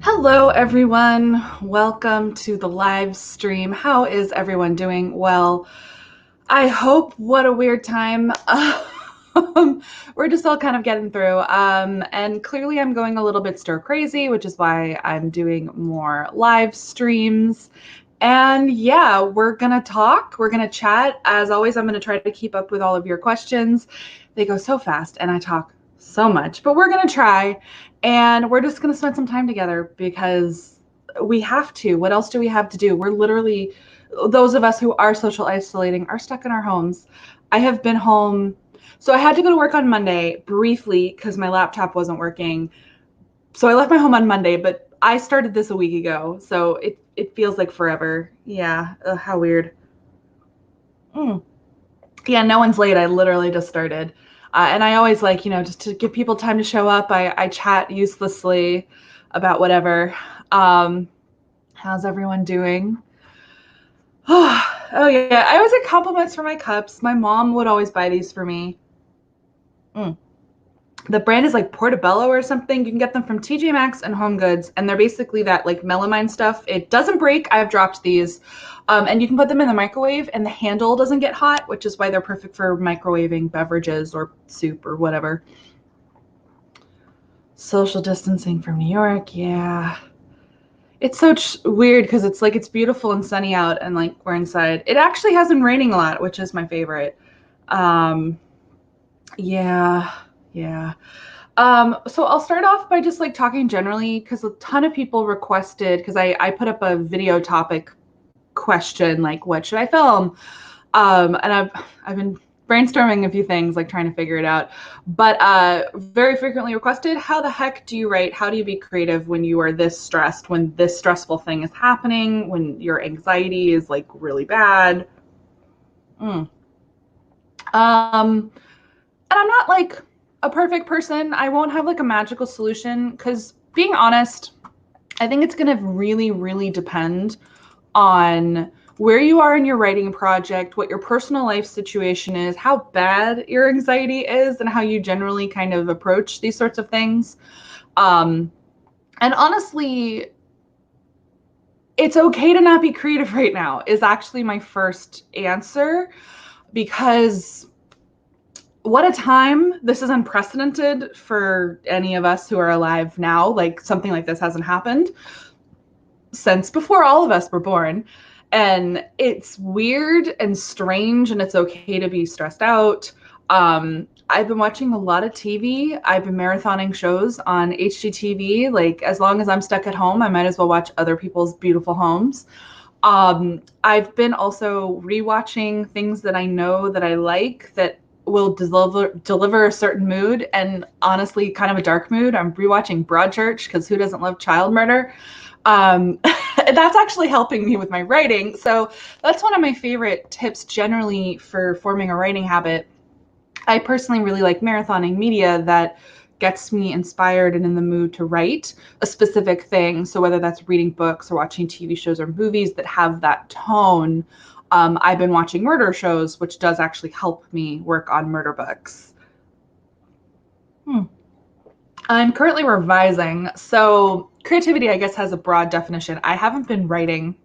Hello, everyone. Welcome to the live stream. How is everyone doing? Well, I hope. What a weird time. We're just all kind of getting through. And clearly, I'm going a little bit stir crazy, which is why I'm doing more live streams. And yeah, we're going to talk. We're going to chat. As always, I'm going to try to keep up with all of your questions. They go so fast, and I talk so much, but we're going to try. And we're just going to spend some time together because we have to. What else do we have to do? We're literally, those of us who are social isolating are stuck in our homes. I have been home. So I had to go to work on Monday briefly because my laptop wasn't working. So I left my home on Monday, but I started this a week ago. So it feels like forever. Yeah. How weird. Mm. Yeah, no one's late. I literally just started. And I always like, just to give people time to show up, I chat uselessly about whatever. Um, how's everyone doing? Oh, yeah. I always get compliments for my cups. My mom would always buy these for me. Mm. The brand is like Portobello or something. You can get them from TJ Maxx and Home Goods, and they're basically that like melamine stuff. It doesn't break. I've dropped these. And you can put them in the microwave, and the handle doesn't get hot, which is why they're perfect for microwaving beverages or soup or whatever. Social distancing from New York, yeah. It's so weird because it's like it's beautiful and sunny out, and like we're inside. It actually has been raining a lot, which is my favorite. Um, yeah, yeah. So I'll start off by just like talking generally because a ton of people requested because I put up a video topic question like what should I film? And I've been brainstorming a few things like trying to figure it out. But very frequently requested, how the heck do you write? How do you be creative when you are this stressed, when this stressful thing is happening, when your anxiety is like really bad? Mm. And I'm not like a perfect person. I won't have like a magical solution because being honest, I think it's going to really, really depend on where you are in your writing project, what your personal life situation is, how bad your anxiety is, and how you generally kind of approach these sorts of things. Um, and honestly, it's okay to not be creative right now, is actually my first answer because what a time. This is unprecedented for any of us who are alive now. Like something like this hasn't happened since before all of us were born. And it's weird and strange, and it's okay to be stressed out. I've been watching a lot of TV. I've been marathoning shows on HGTV. Like, as long as I'm stuck at home, I might as well watch other people's beautiful homes. I've been also rewatching things that I know that I like that will deliver a certain mood, and honestly, kind of a dark mood. I'm rewatching Broadchurch because who doesn't love child murder? That's actually helping me with my writing. So that's one of my favorite tips generally for forming a writing habit. I personally really like marathoning media that gets me inspired and in the mood to write a specific thing. So whether that's reading books or watching TV shows or movies that have that tone, I've been watching murder shows, which does actually help me work on murder books. Hmm. I'm currently revising. So creativity, I guess, has a broad definition. I haven't been writing,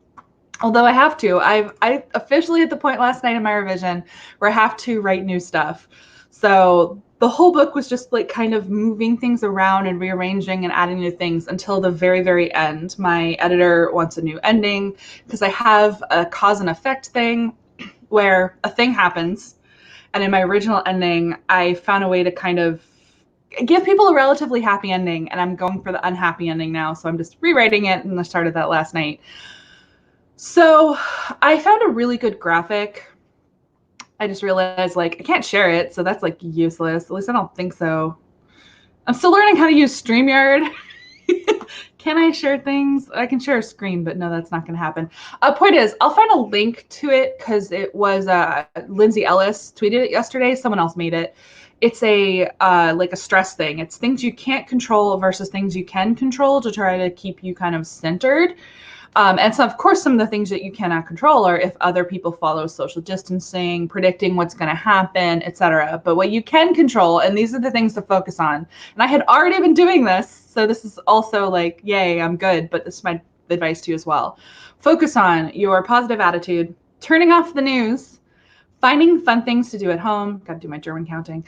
although I have to. I officially at the point last night in my revision where I have to write new stuff. So the whole book was just like kind of moving things around and rearranging and adding new things until the very, very end. My editor wants a new ending because I have a cause and effect thing where a thing happens. And in my original ending, I found a way to kind of give people a relatively happy ending, and I'm going for the unhappy ending now. So I'm just rewriting it, and I started that last night. So I found a really good graphic. I just realized like I can't share it, so that's like useless. At least I don't think so. I'm still learning how to use StreamYard. Can I share things? I can share a screen, but no, that's not going to happen. Point is, I'll find a link to it because it was Lindsay Ellis tweeted it yesterday. Someone else made it. It's a like a stress thing. It's things you can't control versus things you can control to try to keep you kind of centered. And so, of course, some of the things that you cannot control are if other people follow social distancing, predicting what's going to happen, etc. But what you can control, and these are the things to focus on. And I had already been doing this So this is also like, yay, I'm good, but this is my advice to you as well. Focus on your positive attitude, turning off the news, finding fun things to do at home. Got to do my German counting.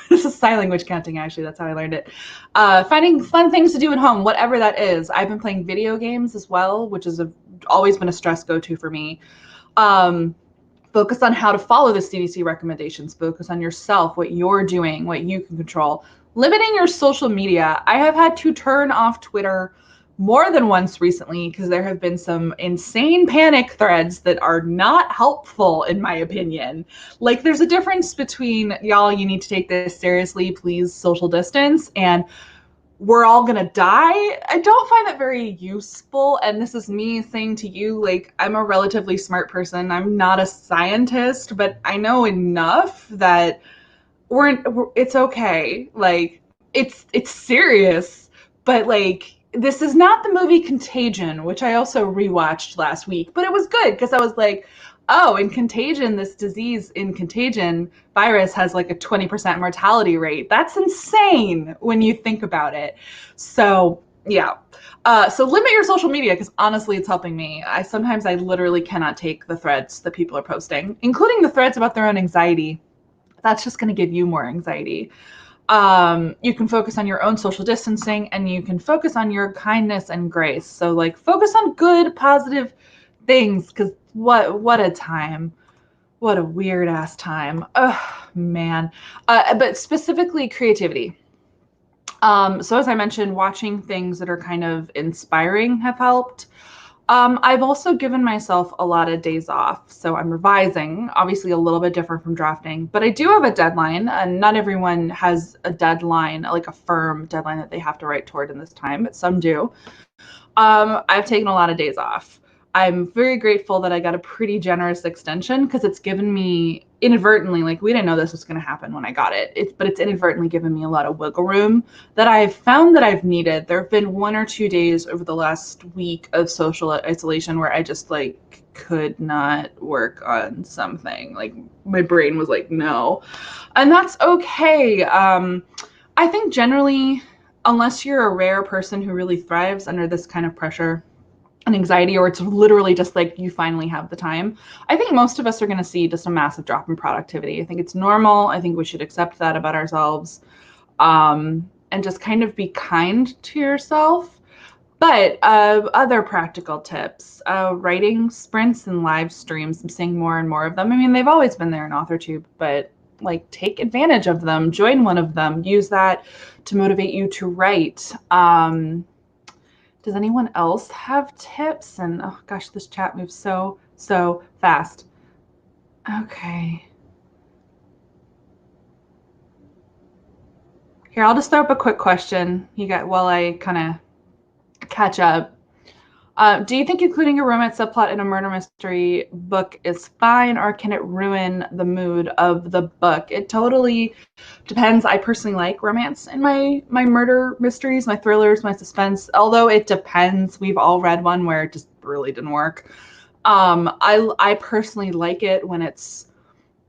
This is sign language counting, actually. That's how I learned it. Finding fun things to do at home, whatever that is. I've been playing video games as well, which has always been a stress go-to for me. Focus on how to follow the CDC recommendations. Focus on yourself, what you're doing, what you can control. Limiting your social media. I have had to turn off Twitter more than once recently because there have been some insane panic threads that are not helpful, in my opinion. Like, there's a difference between, y'all, you need to take this seriously, please social distance, and we're all gonna die. I don't find that very useful. And this is me saying to you, like, I'm a relatively smart person. I'm not a scientist, but I know enough that it's okay. Like, it's serious, but like, this is not the movie Contagion, which I also rewatched last week, but it was good because I was like, oh, in Contagion, this disease in Contagion virus has like a 20% mortality rate. That's insane when you think about it. So yeah. So limit your social media because honestly, it's helping me. Sometimes I literally cannot take the threads that people are posting, including the threads about their own anxiety. That's just going to give you more anxiety. You can focus on your own social distancing, and you can focus on your kindness and grace. So like, focus on good, positive things, because what a time. What a weird ass time. Oh man. But specifically creativity. So as I mentioned, watching things that are kind of inspiring have helped. I've also given myself a lot of days off. So I'm revising, obviously a little bit different from drafting, but I do have a deadline, and not everyone has a deadline, like a firm deadline that they have to write toward in this time, but some do. I've taken a lot of days off. I'm very grateful that I got a pretty generous extension because it's given me inadvertently, like, we didn't know this was going to happen when I got it. But it's inadvertently given me a lot of wiggle room that I've found that I've needed. There have been 1 or 2 days over the last week of social isolation where I just like could not work on something. Like, my brain was like, no. And that's okay. I think generally, unless you're a rare person who really thrives under this kind of pressure and anxiety, or it's literally just like you finally have the time, I think most of us are going to see just a massive drop in productivity. I think it's normal. I think we should accept that about ourselves, and just kind of be kind to yourself. But other practical tips, writing sprints and live streams. I'm seeing more and more of them. I mean, they've always been there in AuthorTube, but like, take advantage of them, join one of them, use that to motivate you to write. Does anyone else have tips? And oh gosh, this chat moves so fast. Okay. Here, I'll just throw up a quick question while I kind of catch up. Do you think including a romance subplot in a murder mystery book is fine, or can it ruin the mood of the book? It totally depends. I personally like romance in my murder mysteries, my thrillers, my suspense, although it depends. We've all read one where it just really didn't work. I personally like it when it's,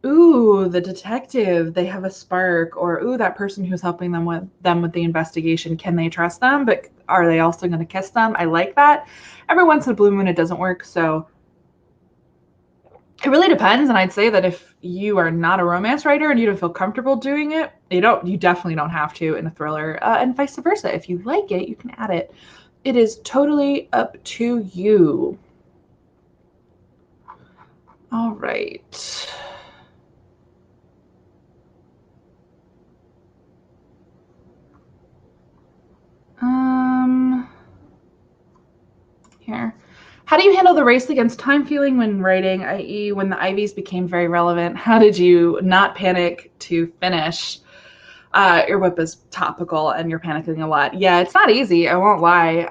ooh, the detective, they have a spark, or ooh, that person who's helping them with the investigation, can they trust them? But are they also going to kiss them? I like that. Every once in a blue moon, it doesn't work. So it really depends. And I'd say that if you are not a romance writer and you don't feel comfortable doing it, you definitely don't have to in a thriller, and vice versa. If you like it, you can add it. It is totally up to you. All right. Here. How do you handle the race against time feeling when writing, i.e. when the IVs became very relevant? How did you not panic to finish? Your whip is topical and you're panicking a lot. Yeah, it's not easy. I won't lie.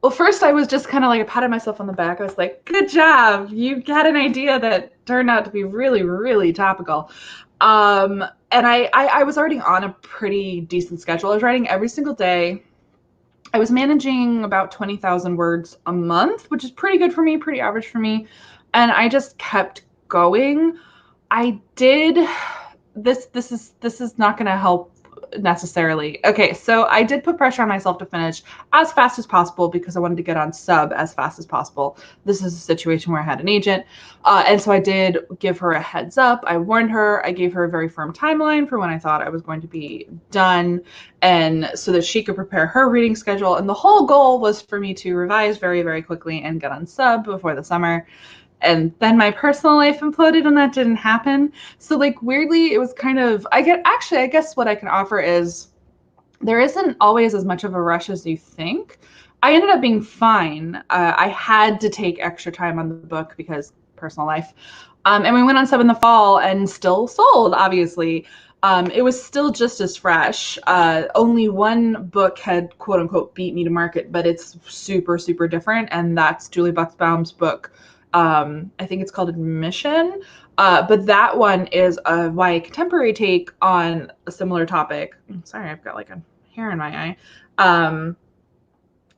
Well, first I was just kind of like, I patted myself on the back. I was like, good job. You got an idea that turned out to be really, really topical. And I was already on a pretty decent schedule. I was writing every single day. I was managing about 20,000 words a month, which is pretty good for me, pretty average for me. And I just kept going. I did this is not going to help necessarily. Okay, so I did put pressure on myself to finish as fast as possible because I wanted to get on sub as fast as possible. This is a situation where I had an agent, and so I did give her a heads up. I warned her. I gave her a very firm timeline for when I thought I was going to be done, and so that she could prepare her reading schedule. And the whole goal was for me to revise very, very quickly and get on sub before the summer. And then my personal life imploded and that didn't happen. So like weirdly, it was kind of, I guess what I can offer is there isn't always as much of a rush as you think. I ended up being fine. I had to take extra time on the book because personal life. And we went on sub in the fall and still sold, obviously. It was still just as fresh. Only one book had quote unquote beat me to market, but it's super, super different. And that's Julie Buxbaum's book. I think it's called Admission. But that one is a YA contemporary take on a similar topic. Sorry, I've got like a hair in my eye.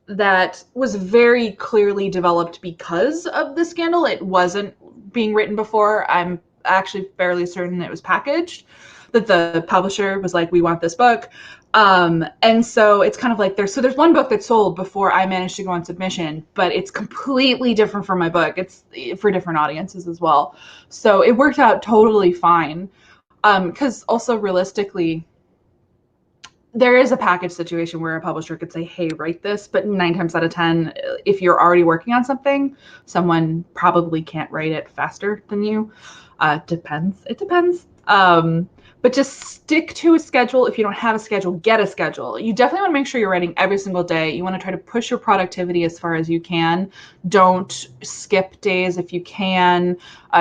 That was very clearly developed because of the scandal. It wasn't being written before. I'm actually fairly certain it was packaged, that the publisher was like, we want this book. And so it's kind of like there's one book that sold before I managed to go on submission, but it's completely different from my book. It's for different audiences as well. So it worked out totally fine. Because also realistically, there is a package situation where a publisher could say, hey, write this, but 9 times out of 10, if you're already working on something, someone probably can't write it faster than you. It depends. But just stick to a schedule. If you don't have a schedule, get a schedule. You definitely want to make sure you're writing every single day. You want to try to push your productivity as far as you can. Don't skip days if you can.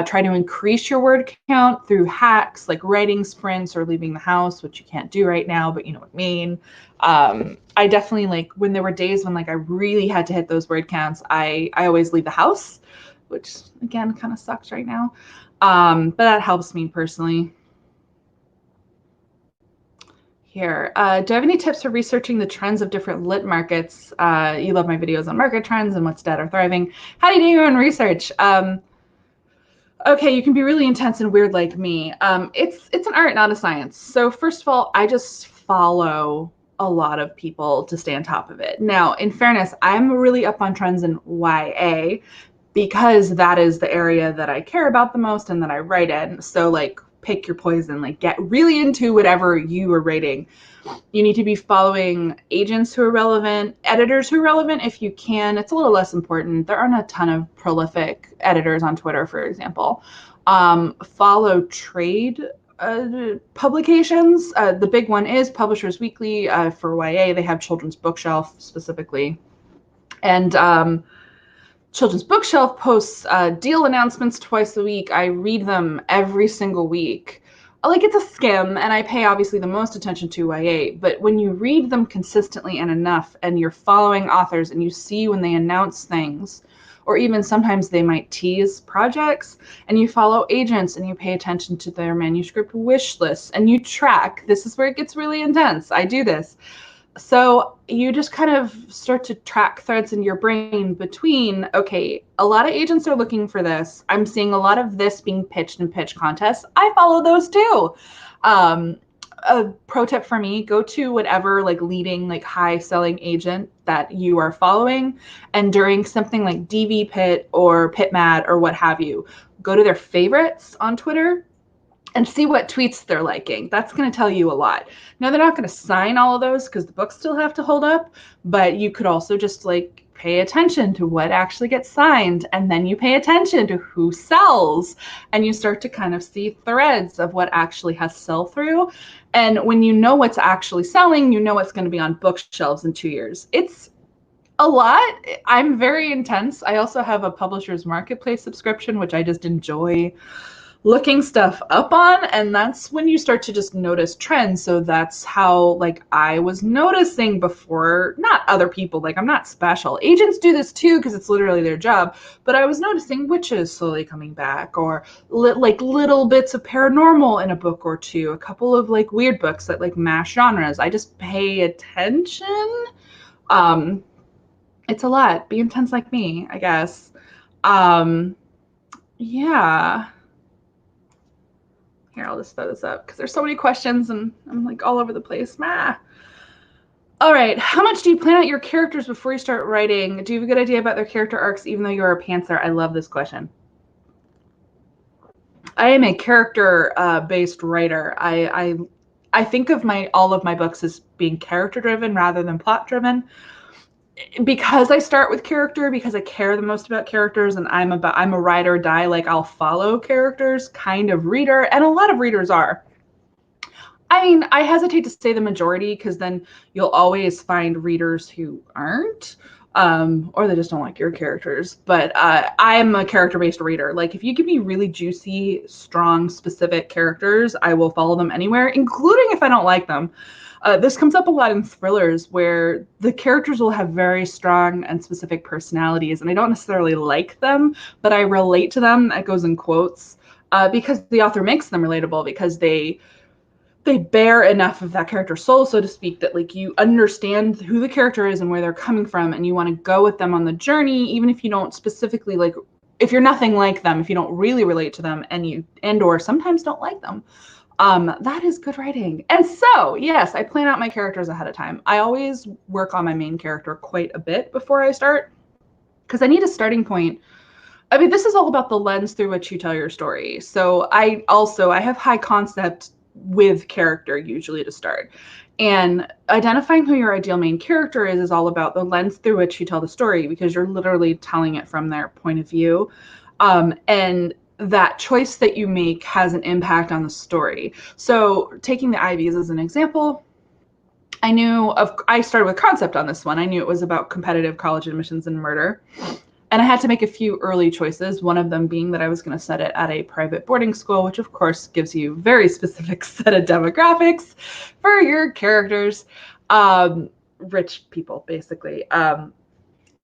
Try to increase your word count through hacks like writing sprints or leaving the house, which you can't do right now, but you know what I mean. I definitely, like, when there were days when like I really had to hit those word counts, I always leave the house, which again kind of sucks right now. But that helps me personally. Here, do I have any tips for researching the trends of different lit markets? You love my videos on market trends and what's dead or thriving. How do you do your own research? Okay, you can be really intense and weird like me. It's an art, not a science. So first of all, I just follow a lot of people to stay on top of it. Now, in fairness, I'm really up on trends in YA because that is the area that I care about the most and that I write in. So like, pick your poison, like get really into whatever you are rating. You need to be following agents who are relevant, editors who are relevant if you can. It's a little less important. There aren't a ton of prolific editors on Twitter, for example. Follow trade publications. The big one is Publishers Weekly for YA. They have Children's Bookshelf specifically. And Children's Bookshelf posts deal announcements twice a week. I read them every single week. Like, it's a skim, and I pay obviously the most attention to YA, but when you read them consistently and enough, and you're following authors, and you see when they announce things, or even sometimes they might tease projects, and you follow agents, and you pay attention to their manuscript wish lists, and you track, this is where it gets really intense. I do this. So you just kind of start to track threads in your brain between, okay, a lot of agents are looking for this. I'm seeing a lot of this being pitched in pitch contests. I follow those too. A pro tip for me, go to whatever like leading, like high selling agent that you are following. And during something like DV Pit or PitMad or what have you, go to their favorites on Twitter and see what tweets they're liking. That's going to tell you a lot. Now, they're not going to sign all of those because the books still have to hold up, but you could also just like pay attention to what actually gets signed, and then you pay attention to who sells, and you start to kind of see threads of what actually has sell through. And when you know what's actually selling, you know what's going to be on bookshelves in 2 years. It's a lot. I'm very intense. I also have a Publishers Marketplace subscription, which I just enjoy looking stuff up on, and that's when you start to just notice trends. So that's how like I was noticing before, not other people, like I'm not special. Agents do this too because it's literally their job, but I was noticing witches slowly coming back, or like little bits of paranormal in a book or two, a couple of like weird books that like mash genres. I just pay attention. It's a lot. Be intense like me, I guess. Yeah. Here, I'll just throw this up because there's so many questions and I'm like all over the place. All right. How much do you plan out your characters before you start writing? Do you have a good idea about their character arcs, even though you're a pantser? I love this question. I am a character-based writer. I think of all of my books as being character-driven rather than plot-driven. Because I start with character, because I care the most about characters, and I'm a ride or die, like I'll follow characters kind of reader, and a lot of readers are. I mean, I hesitate to say the majority because then you'll always find readers who aren't, or they just don't like your characters. But I'm a character-based reader. Like, if you give me really juicy, strong, specific characters, I will follow them anywhere, including if I don't like them. This comes up a lot in thrillers where the characters will have very strong and specific personalities, and I don't necessarily like them, but I relate to them. That goes in quotes because the author makes them relatable, because they bear enough of that character's soul, so to speak, that like you understand who the character is and where they're coming from, and you want to go with them on the journey, even if you don't specifically like, if you're nothing like them, if you don't really relate to them, and or sometimes don't like them. That is good writing. And so, yes, I plan out my characters ahead of time. I always work on my main character quite a bit before I start, because I need a starting point. I mean, this is all about the lens through which you tell your story. So I have high concept with character usually to start. And identifying who your ideal main character is all about the lens through which you tell the story, because you're literally telling it from their point of view. And that choice that you make has an impact on the story. So taking the IVs as an example, I started with concept on this one. I knew it was about competitive college admissions and murder. And I had to make a few early choices, one of them being that I was going to set it at a private boarding school, which of course gives you very specific set of demographics for your characters. Rich people, basically.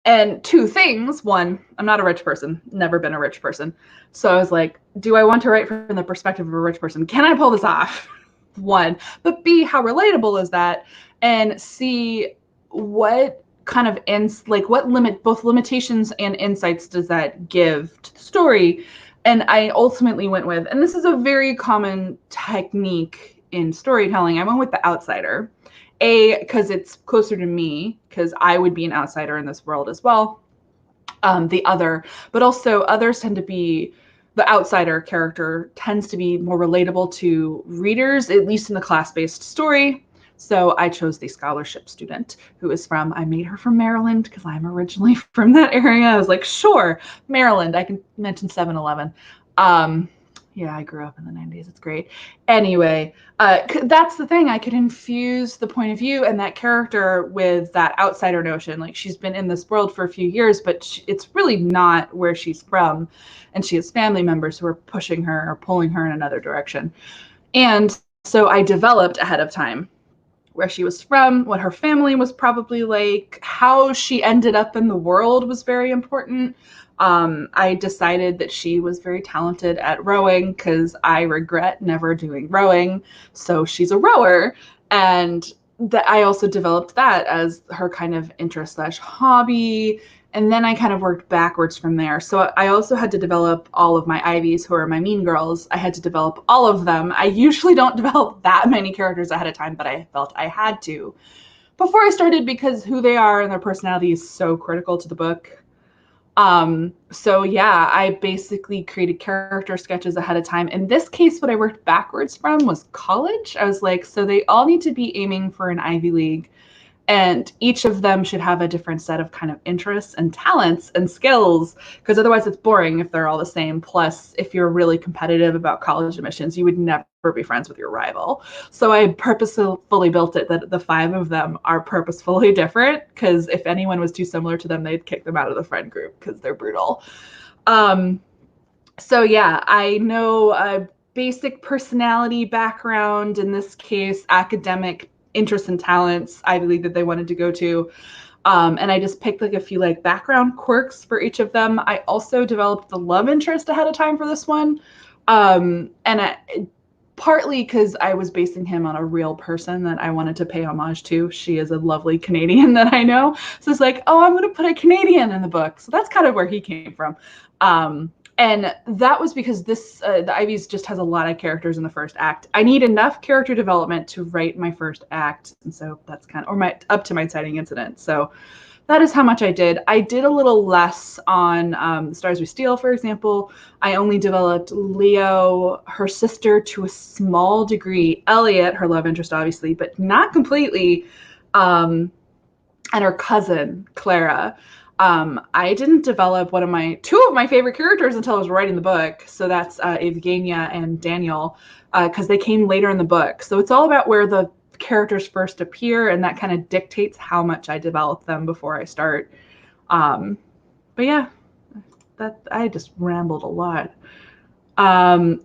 And two things. One, I'm not a rich person, never been a rich person. So I was like, do I want to write from the perspective of a rich person? Can I pull this off? One. But B, how relatable is that? And C, what kind of both limitations and insights does that give to the story? And I ultimately went with, and this is a very common technique in storytelling, I went with the outsider. Because it's closer to me, because I would be an outsider in this world as well. The other, but also others tend to be, the outsider character tends to be more relatable to readers, at least in the class-based story. So I chose the scholarship student who is I made her from Maryland because I'm originally from that area. I was like, sure, Maryland. I can mention 7-Eleven. Yeah, I grew up in the 90s. It's great. Anyway, that's the thing. I could infuse the point of view and that character with that outsider notion. Like, she's been in this world for a few years, but it's really not where she's from. And she has family members who are pushing her or pulling her in another direction. And so I developed ahead of time where she was from, what her family was probably like, how she ended up in the world was very important. I decided that she was very talented at rowing because I regret never doing rowing. So she's a rower. And that I also developed that as her kind of interest/hobby. And then I kind of worked backwards from there. So I also had to develop all of my Ivies, who are my mean girls. I had to develop all of them. I usually don't develop that many characters ahead of time, but I felt I had to before I started, because who they are and their personality is so critical to the book. So yeah, I basically created character sketches ahead of time. In this case, what I worked backwards from was college. I was like, so they all need to be aiming for an Ivy League, and each of them should have a different set of kind of interests and talents and skills, because otherwise it's boring if they're all the same. Plus, if you're really competitive about college admissions, you would never be friends with your rival. So I purposefully built it that the 5 of them are purposefully different, because if anyone was too similar to them, they'd kick them out of the friend group because they're brutal. So yeah, I know a basic personality background, in this case, academic interests and talents, Ivy League that they wanted to go to. And I just picked like a few like background quirks for each of them. I also developed the love interest ahead of time for this one. Partly because I was basing him on a real person that I wanted to pay homage to. She is a lovely Canadian that I know. So it's like, oh, I'm going to put a Canadian in the book. So that's kind of where he came from. And that was because the Ivies just has a lot of characters in the first act. I need enough character development to write my first act. And so that's kind of, or up to my inciting incident. So that is how much I did. I did a little less on Stars We Steal, for example. I only developed Leo, her sister to a small degree, Elliot, her love interest, obviously, but not completely, and her cousin, Clara. I didn't develop two of my favorite characters until I was writing the book. So that's Evgenia and Daniel, because they came later in the book. So it's all about where the characters first appear, and that kind of dictates how much I develop them before I start. But yeah, I just rambled a lot. And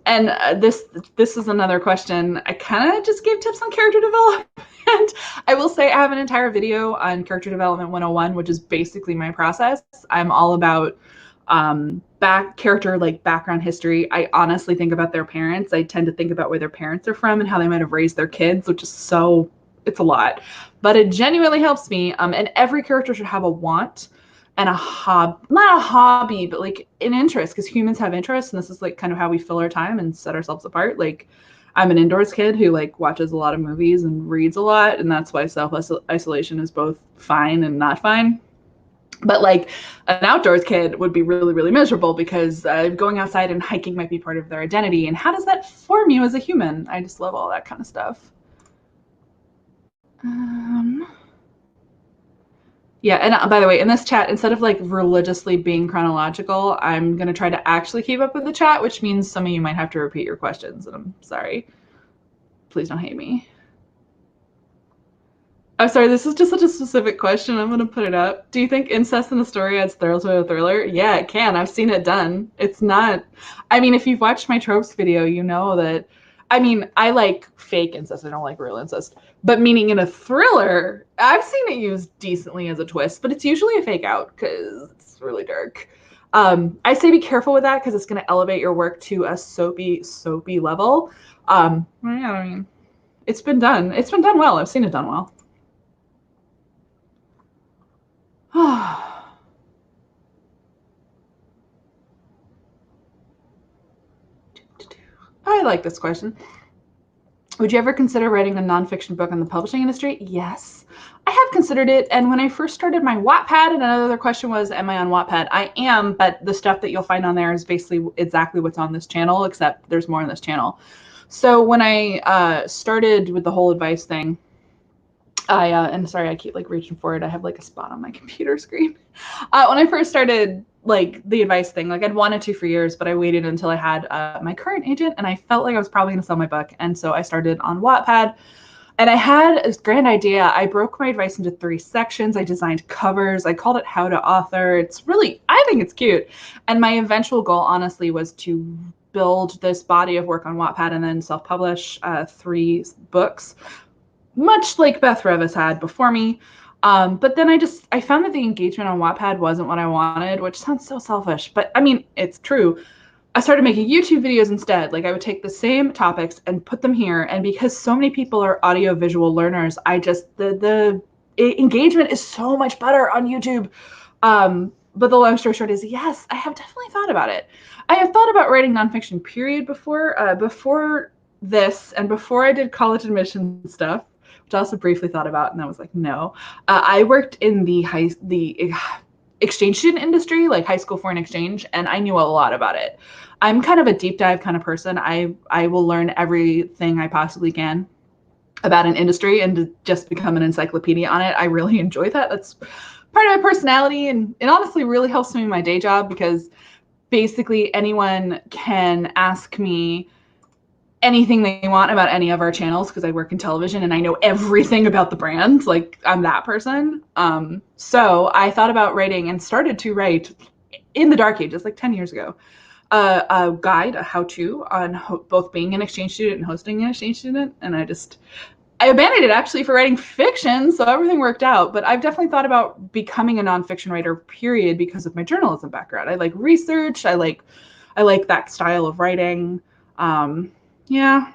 this is another question. I kind of just gave tips on character development. I will say I have an entire video on character development 101, which is basically my process. I'm all about character, like background history. I honestly think about their parents. I tend to think about where their parents are from and how they might have raised their kids, which is it's a lot. But it genuinely helps me. And every character should have a want and not a hobby, but like an interest, because humans have interests, and this is like kind of how we fill our time and set ourselves apart. Like, I'm an indoors kid who like watches a lot of movies and reads a lot, and that's why self-isolation is both fine and not fine. But like an outdoors kid would be really, really miserable, because going outside and hiking might be part of their identity. And how does that form you as a human? I just love all that kind of stuff. Yeah, and by the way, in this chat, instead of like religiously being chronological, I'm going to try to actually keep up with the chat, which means some of you might have to repeat your questions, and I'm sorry. Please don't hate me. I'm sorry, this is just such a specific question. I'm going to put it up. Do you think incest in the story adds thrill to a thriller? Yeah, it can. I've seen it done. It's not... I mean, if you've watched my tropes video, you know that... I mean, I like fake incest. I don't like real incest. But meaning in a thriller, I've seen it used decently as a twist, but it's usually a fake out because it's really dark. I say be careful with that, because it's going to elevate your work to a soapy level. Yeah, I mean, it's been done. It's been done well. I've seen it done well. I like this question. Would you ever consider writing a nonfiction book on the publishing industry? Yes, I have considered it. And when I first started my Wattpad, and another question was, am I on Wattpad? I am, but the stuff that you'll find on there is basically exactly what's on this channel, except there's more on this channel. So when I started with the whole advice thing, and sorry, I keep like reaching for it. I have like a spot on my computer screen. When I first started like the advice thing, like I'd wanted to for years, but I waited until I had my current agent, and I felt like I was probably going to sell my book. And so I started on Wattpad, and I had this grand idea. I broke my advice into 3 sections. I designed covers. I called it How to Author. It's really, I think it's cute. And my eventual goal, honestly, was to build this body of work on Wattpad and then self-publish 3 books, much like Beth Revis had before me. But then I found that the engagement on Wattpad wasn't what I wanted, which sounds so selfish, but I mean, it's true. I started making YouTube videos instead. Like, I would take the same topics and put them here. And because so many people are audio-visual learners, the engagement is so much better on YouTube. But the long story short is, yes, I have definitely thought about it. I have thought about writing nonfiction, period, before this, and before I did college admission stuff, which I also briefly thought about, and I was like, no. I worked in the exchange student industry, like high school foreign exchange, and I knew a lot about it. I'm kind of a deep dive kind of person. I will learn everything I possibly can about an industry and to just become an encyclopedia on it. I really enjoy that. That's part of my personality, and it honestly really helps me in my day job, because basically anyone can ask me anything they want about any of our channels, because I work in television and I know everything about the brand. Like, I'm that person. So I thought about writing and started to write in the dark ages, like 10 years ago, a guide, a how-to on both being an exchange student and hosting an exchange student. And I abandoned it actually for writing fiction, so everything worked out. But I've definitely thought about becoming a nonfiction writer, period, because of my journalism background. I like research. I like that style of writing. Yeah.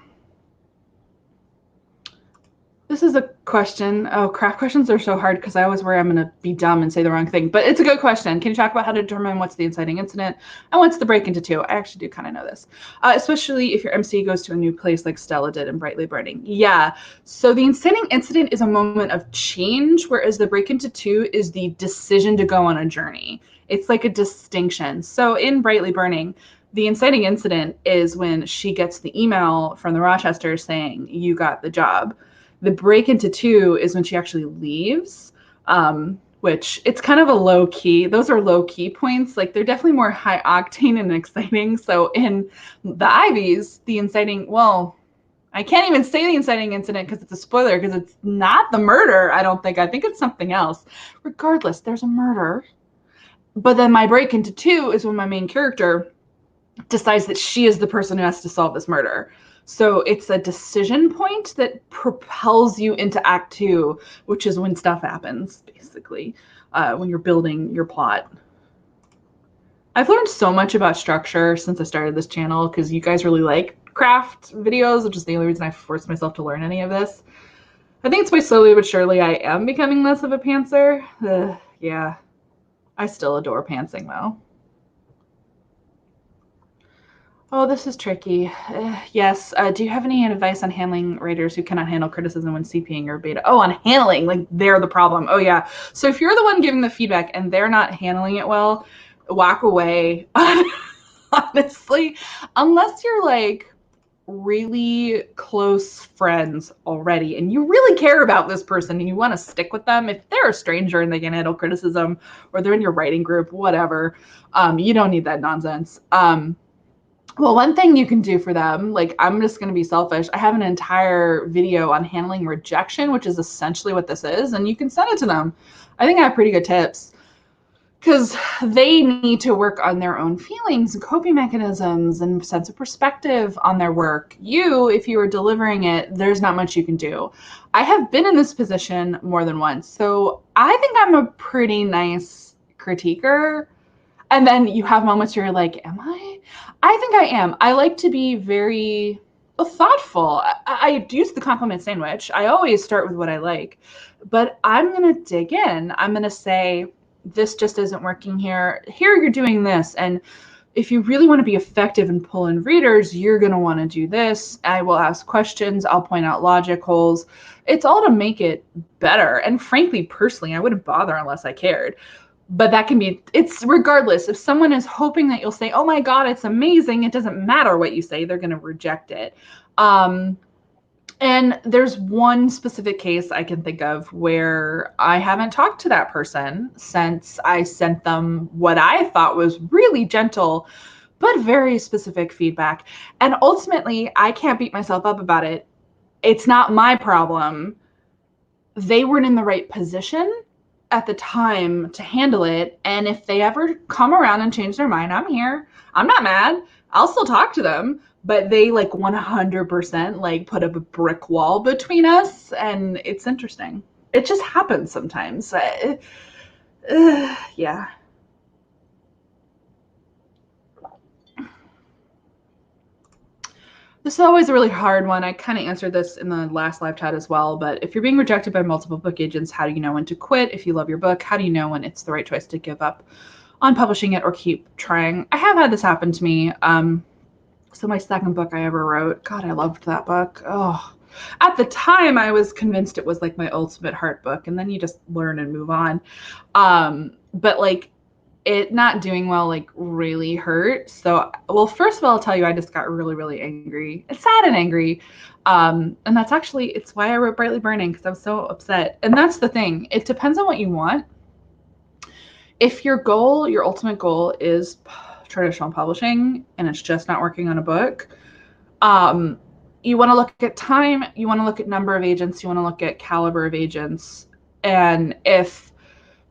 This is a question. Oh, craft questions are so hard because I always worry I'm going to be dumb and say the wrong thing. But it's a good question. Can you talk about how to determine what's the inciting incident and what's the break into two? I actually do kind of know this, especially if your MC goes to a new place like Stella did in Brightly Burning. Yeah. So the inciting incident is a moment of change, whereas the break into two is the decision to go on a journey. It's like a distinction. So in Brightly Burning, the inciting incident is when she gets the email from the Rochesters saying, you got the job. The break into two is when she actually leaves, which it's kind of a low key. Those are low key points. Like they're definitely more high octane and exciting. So in the Ivies, the inciting, well, I can't even say the inciting incident because it's a spoiler because it's not the murder, I don't think. I think it's something else. Regardless, there's a murder. But then my break into two is when my main character decides that she is the person who has to solve this murder. So it's a decision point that propels you into act two, which is when stuff happens, basically, when you're building your plot. I've learned so much about structure since I started this channel because you guys really like craft videos, which is the only reason I forced myself to learn any of this. I think it's by slowly but surely I am becoming less of a pantser. Yeah, I still adore pantsing though. Oh, this is tricky. Yes. Do you have any advice on handling writers who cannot handle criticism when CPing or beta? Oh, on handling, like they're the problem. Oh, yeah. So if you're the one giving the feedback and they're not handling it well, walk away. Honestly, unless you're like really close friends already and you really care about this person and you want to stick with them, if they're a stranger and they can handle criticism or they're in your writing group, whatever, you don't need that nonsense. Well, one thing you can do for them, like I'm just going to be selfish. I have an entire video on handling rejection, which is essentially what this is, and you can send it to them. I think I have pretty good tips because they need to work on their own feelings and coping mechanisms and sense of perspective on their work. You, if you are delivering it, there's not much you can do. I have been in this position more than once, so I think I'm a pretty nice critiquer. And then you have moments where you're like, am I? I think I am. I like to be very thoughtful. I use the compliment sandwich. I always start with what I like, but I'm going to dig in. I'm going to say, this just isn't working here. Here you're doing this. And if you really want to be effective and pull in readers, you're going to want to do this. I will ask questions. I'll point out logic holes. It's all to make it better. And frankly, personally, I wouldn't bother unless I cared. But that can be, it's regardless. If someone is hoping that you'll say, oh my God, it's amazing, it doesn't matter what you say, they're going to reject it. And there's one specific case I can think of where I haven't talked to that person since I sent them what I thought was really gentle, but very specific feedback. And ultimately, I can't beat myself up about it. It's not my problem. They weren't in the right position at the time to handle it. And if they ever come around and change their mind, I'm here. I'm not mad. I'll still talk to them. But they like 100% like put up a brick wall between us. And it's interesting. It just happens sometimes. Yeah. This is always a really hard one. I kind of answered this in the last live chat as well, but if you're being rejected by multiple book agents, how do you know when to quit? If you love your book, how do you know when it's the right choice to give up on publishing it or keep trying? I have had this happen to me. So my second book I ever wrote, God, I loved that book. Oh, at the time I was convinced it was like my ultimate heart book, and then you just learn and move on. But like, it not doing well like really hurt. So, well, first of all, I'll tell you, I just got really, really angry. It's sad and angry. And that's actually, it's why I wrote Brightly Burning, because I was so upset. And that's the thing. It depends on what you want. If your goal, your ultimate goal is traditional publishing and it's just not working on a book, you want to look at time, you want to look at number of agents, you want to look at caliber of agents. And if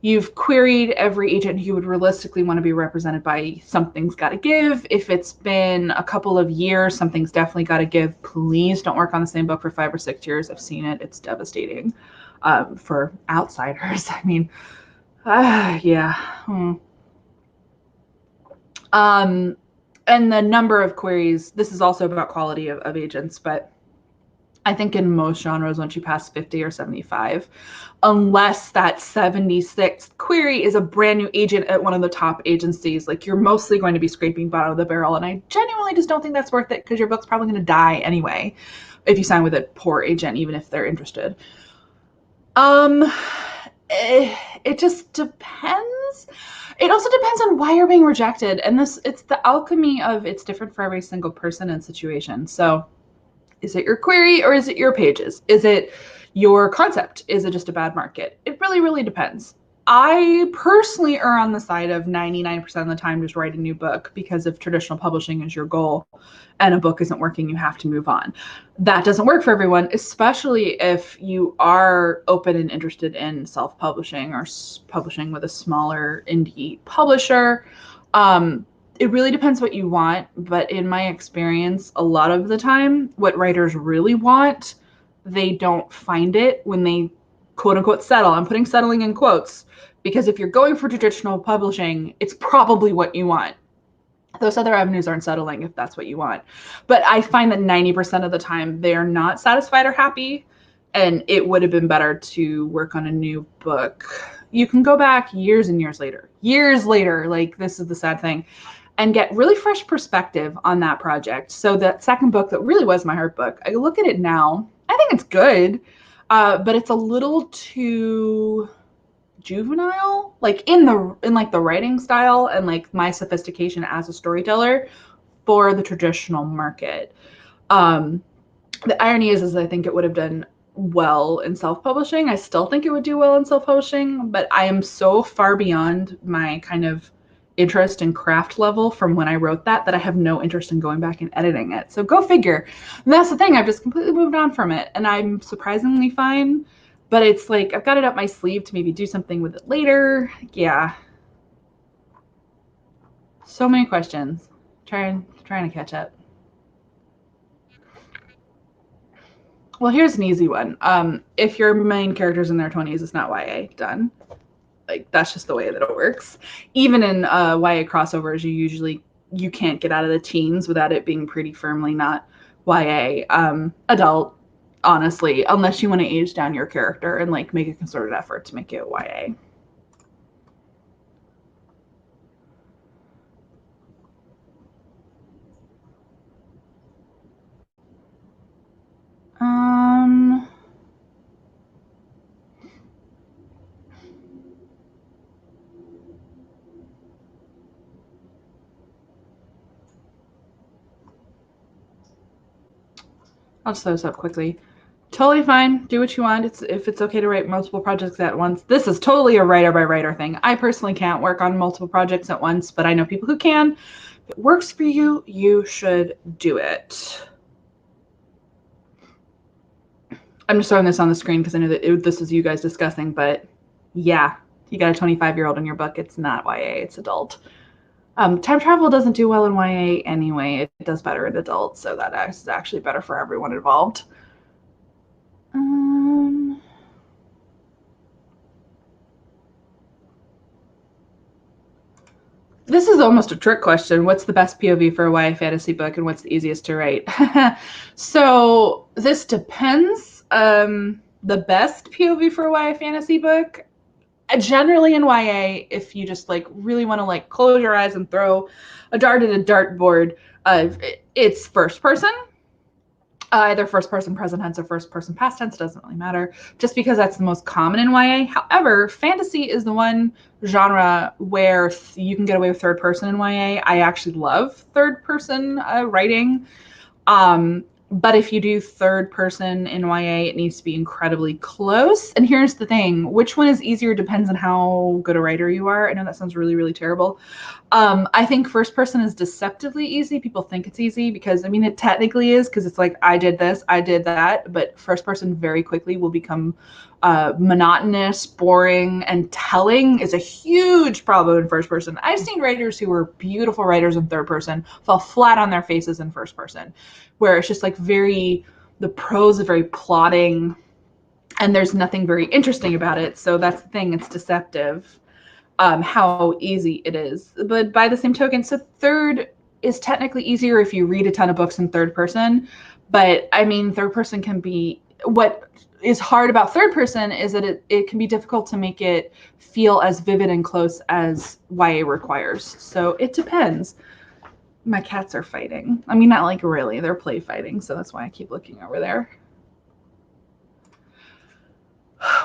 you've queried every agent who would realistically want to be represented by, something's got to give. If it's been a couple of years, something's definitely got to give. Please don't work on the same book for 5 or 6 years. I've seen it. It's devastating for outsiders. I mean, yeah. And the number of queries, this is also about quality of agents, but I think in most genres, once you pass 50 or 75, unless that 76th query is a brand new agent at one of the top agencies, like you're mostly going to be scraping bottom of the barrel. And I genuinely just don't think that's worth it because your book's probably going to die anyway if you sign with a poor agent, even if they're interested. It just depends. It also depends on why you're being rejected. And it's the alchemy of it's different for every single person and situation. So is it your query or is it your pages? Is it your concept? Is it just a bad market? It really, really depends. I personally err on the side of 99% of the time just write a new book, because if traditional publishing is your goal and a book isn't working, you have to move on. That doesn't work for everyone, especially if you are open and interested in self-publishing or publishing with a smaller indie publisher. It really depends what you want, but in my experience, a lot of the time, what writers really want, they don't find it when they quote unquote settle. I'm putting settling in quotes, because if you're going for traditional publishing, it's probably what you want. Those other avenues aren't settling if that's what you want. But I find that 90% of the time they're not satisfied or happy, and it would have been better to work on a new book. You can go back years and years later, like this is the sad thing, and get really fresh perspective on that project. So that second book that really was my heart book, I look at it now, I think it's good, but it's a little too juvenile, like in like the writing style and like my sophistication as a storyteller for the traditional market. The irony is I think it would have done well in self-publishing. I still think it would do well in self-publishing, but I am so far beyond my kind of interest and craft level from when I wrote that I have no interest in going back and editing it. So go figure. And that's the thing. I've just completely moved on from it, and I'm surprisingly fine. But it's like I've got it up my sleeve to maybe do something with it later. Yeah. So many questions. Trying to catch up. Well, here's an easy one. If your main character's in their 20s, it's not YA. Done. Like that's just the way that it works. Even in YA crossovers, you can't get out of the teens without it being pretty firmly not YA. Adult, honestly, unless you want to age down your character and like make a concerted effort to make it YA. I'll just throw this up quickly. Totally fine. Do what you want. If it's okay to write multiple projects at once. This is totally a writer by writer thing. I personally can't work on multiple projects at once, but I know people who can. If it works for you, you should do it. I'm just throwing this on the screen because I know that this is you guys discussing, but yeah, you got a 25-year-old in your book. It's not YA, it's adult. Time travel doesn't do well in YA anyway. It does better in adult, so that is actually better for everyone involved. This is almost a trick question. What's the best POV for a YA fantasy book, and what's the easiest to write? So this depends. The best POV for a YA fantasy book, generally in YA, if you just like really want to like close your eyes and throw a dart at a dartboard, it's first person. Either first person present tense or first person past tense, doesn't really matter, just because that's the most common in YA. However, fantasy is the one genre where you can get away with third person in YA. I actually love third person writing. But if you do third person in YA, it needs to be incredibly close. And here's the thing, which one is easier depends on how good a writer you are. I know that sounds really, really terrible. I think first person is deceptively easy. People think it's easy because, I mean, it technically is, because it's like, I did this, I did that. But first person very quickly will become monotonous, boring, and telling is a huge problem in first person. I've seen writers who were beautiful writers in third person fall flat on their faces in first person, where it's just like the prose is very plotting and there's nothing very interesting about it. So that's the thing, it's deceptive how easy it is. But by the same token, so third is technically easier if you read a ton of books in third person, But I mean, third person can be, what is hard about third person is that it can be difficult to make it feel as vivid and close as YA requires. So it depends. My cats are fighting. I mean, not like really, they're play fighting. So that's why I keep looking over there.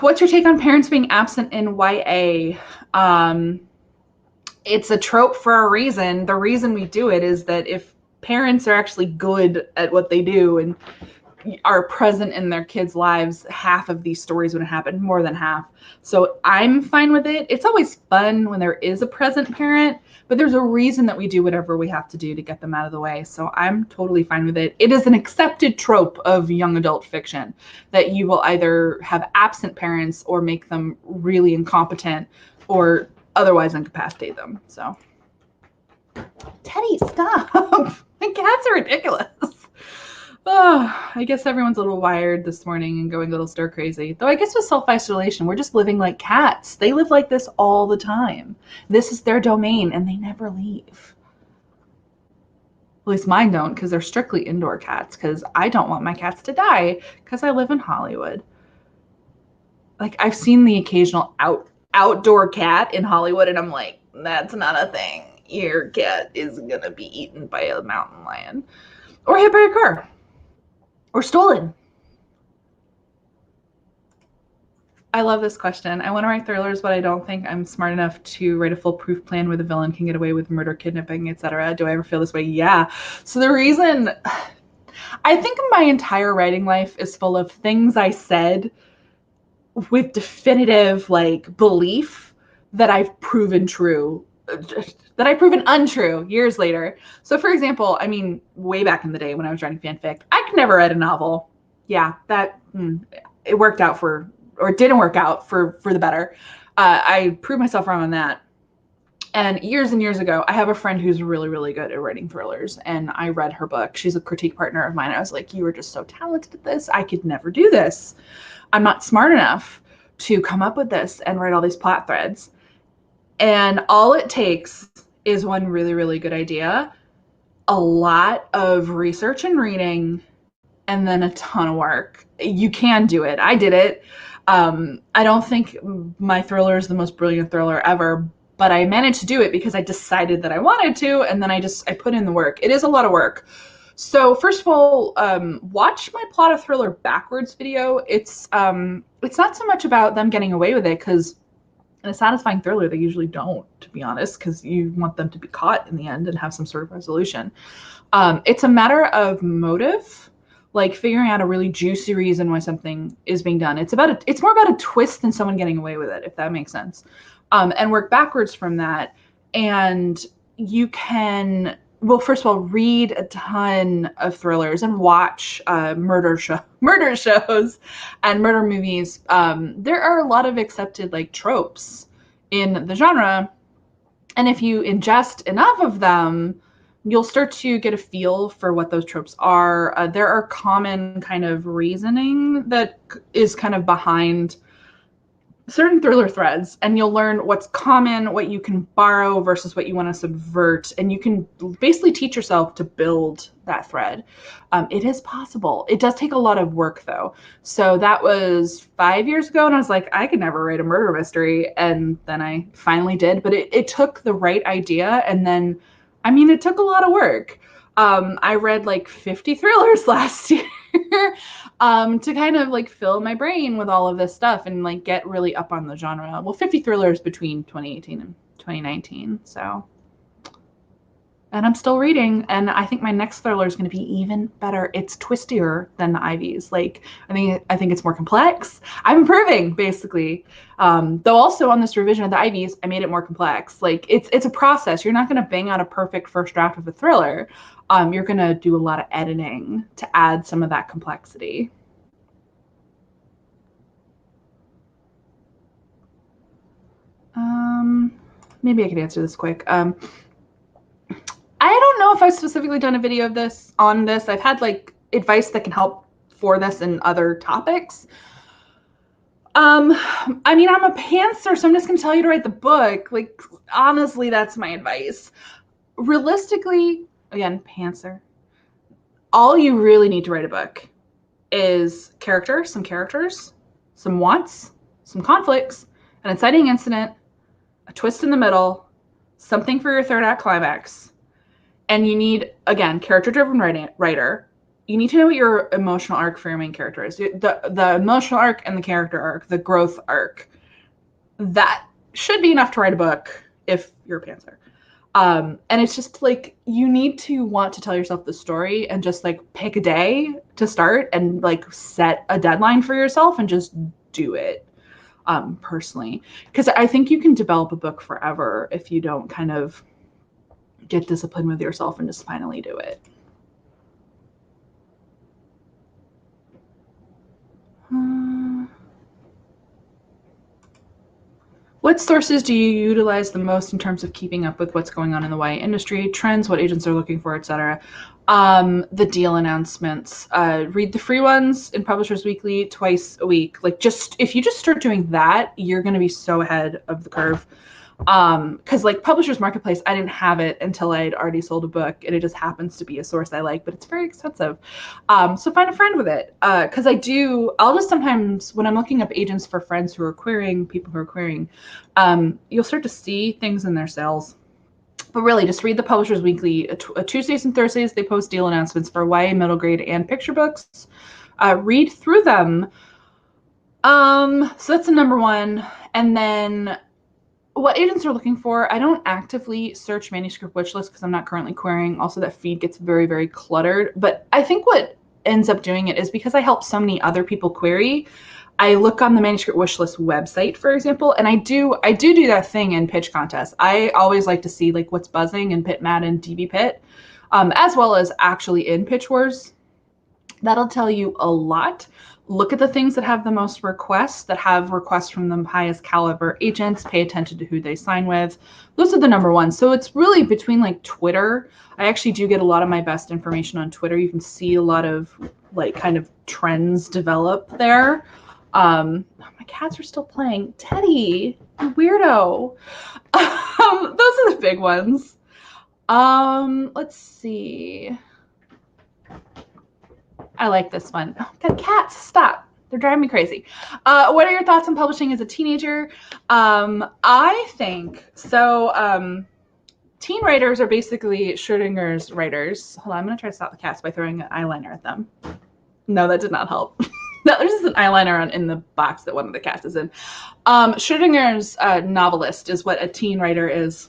What's your take on parents being absent in YA? It's a trope for a reason. The reason we do it is that if parents are actually good at what they do and are present in their kids' lives, half of these stories would happen, more than half. So I'm fine with it. It's always fun when there is a present parent, but there's a reason that we do whatever we have to do to get them out of the way. So I'm totally fine with it. It is an accepted trope of young adult fiction that you will either have absent parents or make them really incompetent or otherwise incapacitate them. So Teddy, stop. My cats are ridiculous. Oh, I guess everyone's a little wired this morning and going a little stir crazy. Though I guess with self-isolation, we're just living like cats. They live like this all the time. This is their domain and they never leave. At least mine don't, because they're strictly indoor cats, because I don't want my cats to die because I live in Hollywood. Like, I've seen the occasional outdoor cat in Hollywood and I'm like, that's not a thing. Your cat is gonna be eaten by a mountain lion or hit by a car. Or stolen. I love this question. I want to write thrillers, but I don't think I'm smart enough to write a foolproof plan where the villain can get away with murder, kidnapping, etc. Do I ever feel this way? Yeah. So the reason, I think my entire writing life is full of things I said with definitive like belief that I've proven true, that I've proven untrue years later. So for example, I mean, way back in the day when I was writing fanfic, I could never write a novel. Yeah, that it worked out for, or it didn't work out for the better. I proved myself wrong on that. And years ago, I have a friend who's really, really good at writing thrillers, and I read her book. She's a critique partner of mine. I was like, you were just so talented at this. I could never do this. I'm not smart enough to come up with this and write all these plot threads. And all it takes is one really, really good idea, a lot of research and reading, and then a ton of work. You can do it. I did it. I don't think my thriller is the most brilliant thriller ever, but I managed to do it because I decided that I wanted to, and then I put in the work. It is a lot of work. So first of all, watch my plot of thriller backwards video. It's not so much about them getting away with it, because in a satisfying thriller, they usually don't, to be honest, because you want them to be caught in the end and have some sort of resolution. It's a matter of motive, like figuring out a really juicy reason why something is being done. It's more about a twist than someone getting away with it, if that makes sense. And work backwards from that. And you can, well, first of all, read a ton of thrillers and watch murder shows and murder movies. There are a lot of accepted like tropes in the genre, and if you ingest enough of them, you'll start to get a feel for what those tropes are. There are common kind of reasoning that is kind of behind certain thriller threads, and you'll learn what's common, what you can borrow versus what you want to subvert, and you can basically teach yourself to build that thread. It is possible. It does take a lot of work though. So that was 5 years ago, and I was like, I could never write a murder mystery, and then I finally did. But it took the right idea, and then, I mean, it took a lot of work. I read like 50 thrillers last year. To kind of like fill my brain with all of this stuff and like get really up on the genre. Well, 50 thrillers between 2018 and 2019. So, and I'm still reading, and I think my next thriller is going to be even better. It's twistier than the Ivies. Like, I think it's more complex. I'm improving, basically. Though also on this revision of the Ivies, I made it more complex. Like, it's a process. You're not going to bang out a perfect first draft of a thriller. You're going to do a lot of editing to add some of that complexity. Maybe I could answer this quick. I don't know if I've specifically done a video of this on this. I've had like advice that can help for this and other topics. I mean, I'm a pantser, so I'm just going to tell you to write the book. Like, honestly, that's my advice. Realistically, again, pantser. all you really need to write a book is some characters, some wants, some conflicts, an inciting incident, a twist in the middle, something for your third act climax. And you need, again, character-driven writer. You need to know what your emotional arc for your main character is. The emotional arc and the character arc, the growth arc. That should be enough to write a book if you're a pantser. And it's just like, you need to want to tell yourself the story and just like pick a day to start and like set a deadline for yourself and just do it, personally. Because I think you can develop a book forever if you don't kind of get disciplined with yourself and just finally do it. What sources do you utilize the most in terms of keeping up with what's going on in the YA industry, trends, what agents are looking for, etc.? The deal announcements. Read the free ones in Publishers Weekly twice a week. Like, just if you just start doing that, you're going to be so ahead of the curve. Because like Publishers Marketplace, I didn't have it until I'd already sold a book, and it just happens to be a source I like, but it's very expensive. So find a friend with it. Because I'll just sometimes, when I'm looking up agents for friends who are querying, people who are querying, you'll start to see things in their sales. But really, just read the Publishers Weekly. Tuesdays and Thursdays, they post deal announcements for YA middle grade and picture books. Read through them. So that's the number one. And then what agents are looking for, I don't actively search manuscript wish lists because I'm not currently querying. Also, that feed gets very, very cluttered. But I think what ends up doing it is because I help so many other people query, I look on the manuscript wish list website, for example, and I do that thing in pitch contests. I always like to see like what's buzzing in PitMat and DB Pit, as well as actually in Pitch Wars. That'll tell you a lot. Look at the things that have the most requests, that have requests from the highest caliber agents. Pay attention to who they sign with. Those are the number one. So it's really between like Twitter. I actually do get a lot of my best information on Twitter. You can see a lot of like kind of trends develop there. My cats are still playing. Teddy, you weirdo. Those are the big ones. Let's see. I like this one. Oh, God, cats, stop. They're driving me crazy. What are your thoughts on publishing as a teenager? I think, so teen writers are basically Schrodinger's writers. Hold on, I'm going to try to stop the cats by throwing an eyeliner at them. No, that did not help. No, there's just an eyeliner in the box that one of the cats is in. Schrodinger's novelist is what a teen writer is.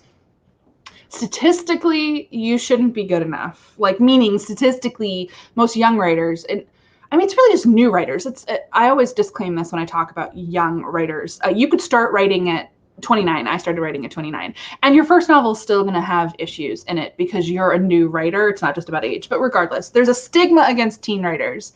Statistically, you shouldn't be good enough. Like, meaning statistically, most young writers, and I mean, it's really just new writers. I always disclaim this when I talk about young writers. You could start writing at 29. I started writing at 29. And your first novel is still going to have issues in it because you're a new writer. It's not just about age. But regardless, there's a stigma against teen writers.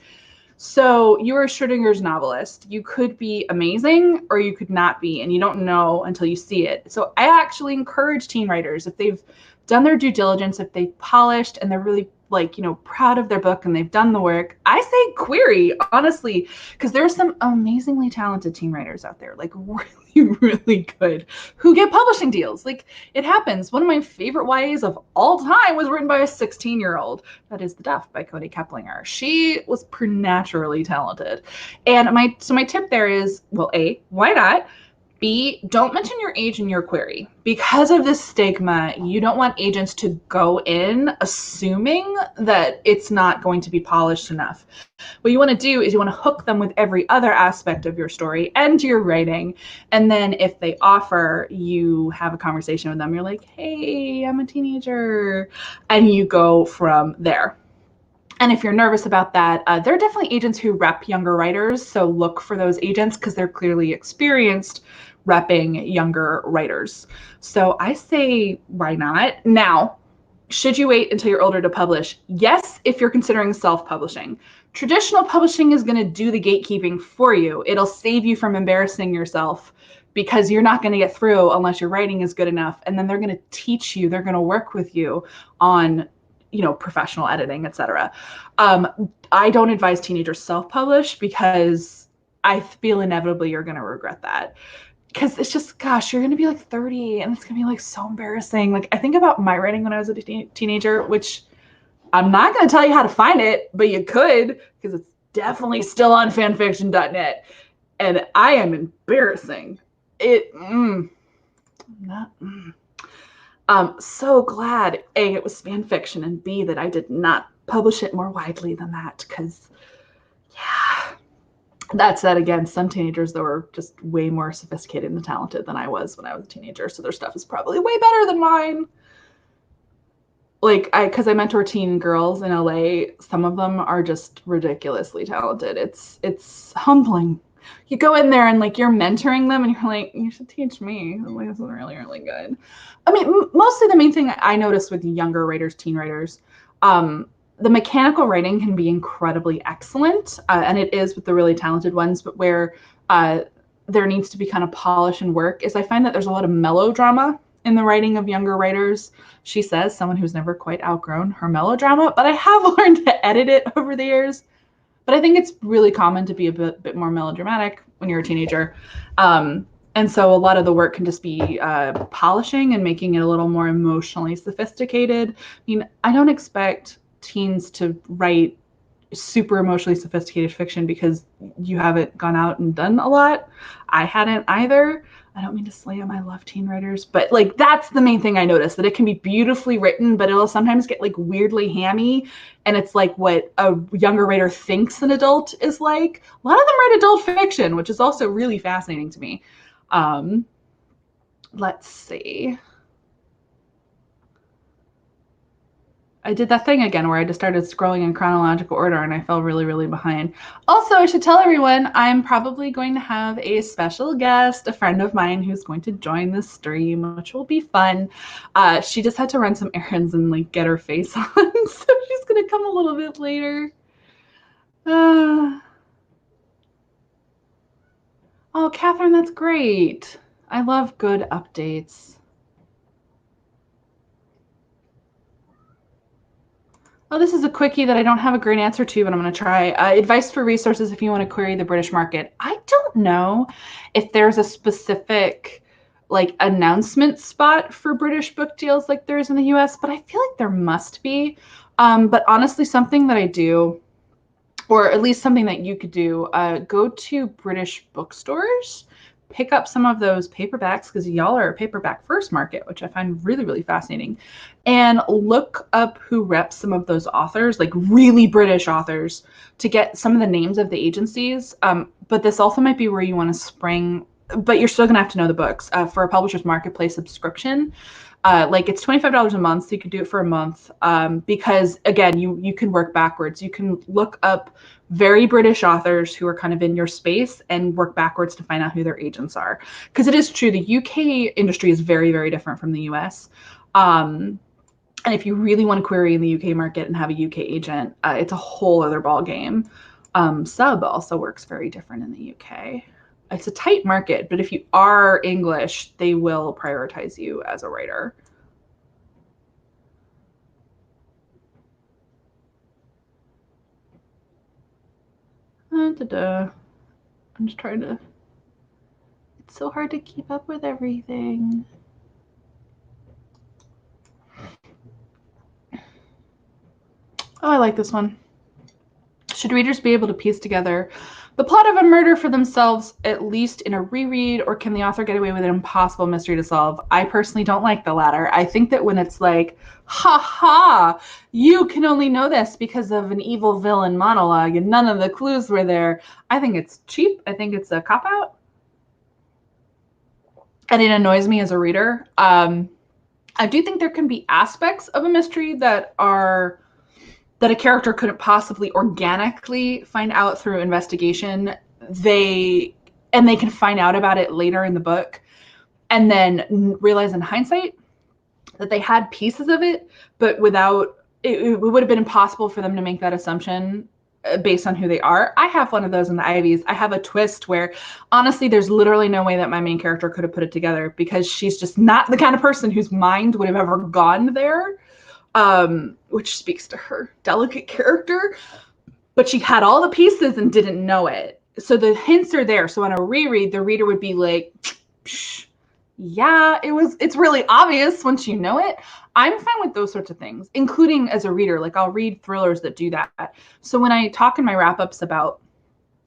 So you're a Schrodinger's novelist. You could be amazing or you could not be, and you don't know until you see it. So I actually encourage teen writers, if they've done their due diligence, if they've polished and they're really like, you know, proud of their book and they've done the work, I say query, honestly, because there's some amazingly talented teen writers out there, like really, really good, who get publishing deals. Like, it happens. One of my favorite YAs of all time was written by a 16-year-old. That is The Duff by Cody Keplinger. She was preternaturally talented. And my tip there is, well, A, why not? B, don't mention your age in your query. Because of this stigma, you don't want agents to go in assuming that it's not going to be polished enough. What you want to do is you want to hook them with every other aspect of your story and your writing. And then if they offer, you have a conversation with them. You're like, hey, I'm a teenager. And you go from there. And if you're nervous about that, there are definitely agents who rep younger writers. So look for those agents because they're clearly experienced repping younger writers. So I say, why not? Now, should you wait until you're older to publish? Yes, if you're considering self-publishing. Traditional publishing is going to do the gatekeeping for you. It'll save you from embarrassing yourself because you're not going to get through unless your writing is good enough. And then they're going to teach you, they're going to work with you on, you know, professional editing, etc. I don't advise teenagers self-publish because I feel inevitably you're going to regret that. Because it's just, gosh, you're going to be like 30 and it's going to be like so embarrassing. Like, I think about my writing when I was a teenager, which I'm not going to tell you how to find it, but you could, because it's definitely still on fanfiction.net. And I am embarrassing. So glad, A, it was fanfiction, and B, that I did not publish it more widely than that, because, yeah. That said, again, some teenagers, though, are just way more sophisticated and talented than I was when I was a teenager, so their stuff is probably way better than mine. Like, because I mentor teen girls in LA, some of them are just ridiculously talented. It's humbling. You go in there and like you're mentoring them and you're like, you should teach me. I'm like, this is really, really good. I mean, mostly the main thing I noticed with younger writers, teen writers, the mechanical writing can be incredibly excellent, and it is with the really talented ones, but where there needs to be kind of polish and work is I find that there's a lot of melodrama in the writing of younger writers. She says, someone who's never quite outgrown her melodrama, but I have learned to edit it over the years. But I think it's really common to be a bit more melodramatic when you're a teenager. And so a lot of the work can just be polishing and making it a little more emotionally sophisticated. I mean, I don't expect teens to write super emotionally sophisticated fiction because you haven't gone out and done a lot. I hadn't either. I don't mean to slam, I love teen writers, but like that's the main thing I noticed, that it can be beautifully written, but it'll sometimes get like weirdly hammy, and it's like what a younger writer thinks an adult is like. A lot of them write adult fiction, which is also really fascinating to me. Let's see. I did that thing again where I just started scrolling in chronological order and I fell really, really behind. Also, I should tell everyone I'm probably going to have a special guest, a friend of mine who's going to join the stream, which will be fun. She just had to run some errands and like get her face on, so she's going to come a little bit later. Oh, Catherine, that's great. I love good updates. Oh, this is a quickie that I don't have a great answer to, but I'm going to try. Advice for resources if you want to query the British market. I don't know if there's a specific like announcement spot for British book deals like there is in the US, but I feel like there must be. But honestly, something that I do, or at least something that you could do, go to British bookstores, pick up some of those paperbacks, because y'all are a paperback first market, which I find really, really fascinating, and look up who reps some of those authors, like really British authors, to get some of the names of the agencies. But this also might be where you want to spring, but you're still going to have to know the books. For a publisher's marketplace subscription, like it's $25 a month, so you could do it for a month, because again, you can work backwards. You can look up very British authors who are kind of in your space and work backwards to find out who their agents are. Because it is true, the UK industry is very, very different from the US. And if you really want to query in the UK market and have a UK agent, it's a whole other ball game. Sub also works very different in the UK. It's a tight market, but if you are English, they will prioritize you as a writer. I'm just trying to, it's so hard to keep up with everything. Oh, I like this one. Should readers be able to piece together the plot of a murder for themselves, at least in a reread, or can the author get away with an impossible mystery to solve? I personally don't like the latter. I think that when it's like, ha ha, you can only know this because of an evil villain monologue and none of the clues were there, I think it's cheap. I think it's a cop-out. And it annoys me as a reader. I do think there can be aspects of a mystery that a character couldn't possibly organically find out through investigation. They can find out about it later in the book and then realize in hindsight that they had pieces of it, but without, it would have been impossible for them to make that assumption based on who they are. I have one of those in the Ivies. I have a twist where honestly, there's literally no way that my main character could have put it together because she's just not the kind of person whose mind would have ever gone there. Which speaks to her delicate character, but she had all the pieces and didn't know it. So the hints are there. So on a reread, the reader would be like, yeah, it's really obvious once you know it. I'm fine with those sorts of things, including as a reader. Like I'll read thrillers that do that. So when I talk in my wrap-ups about,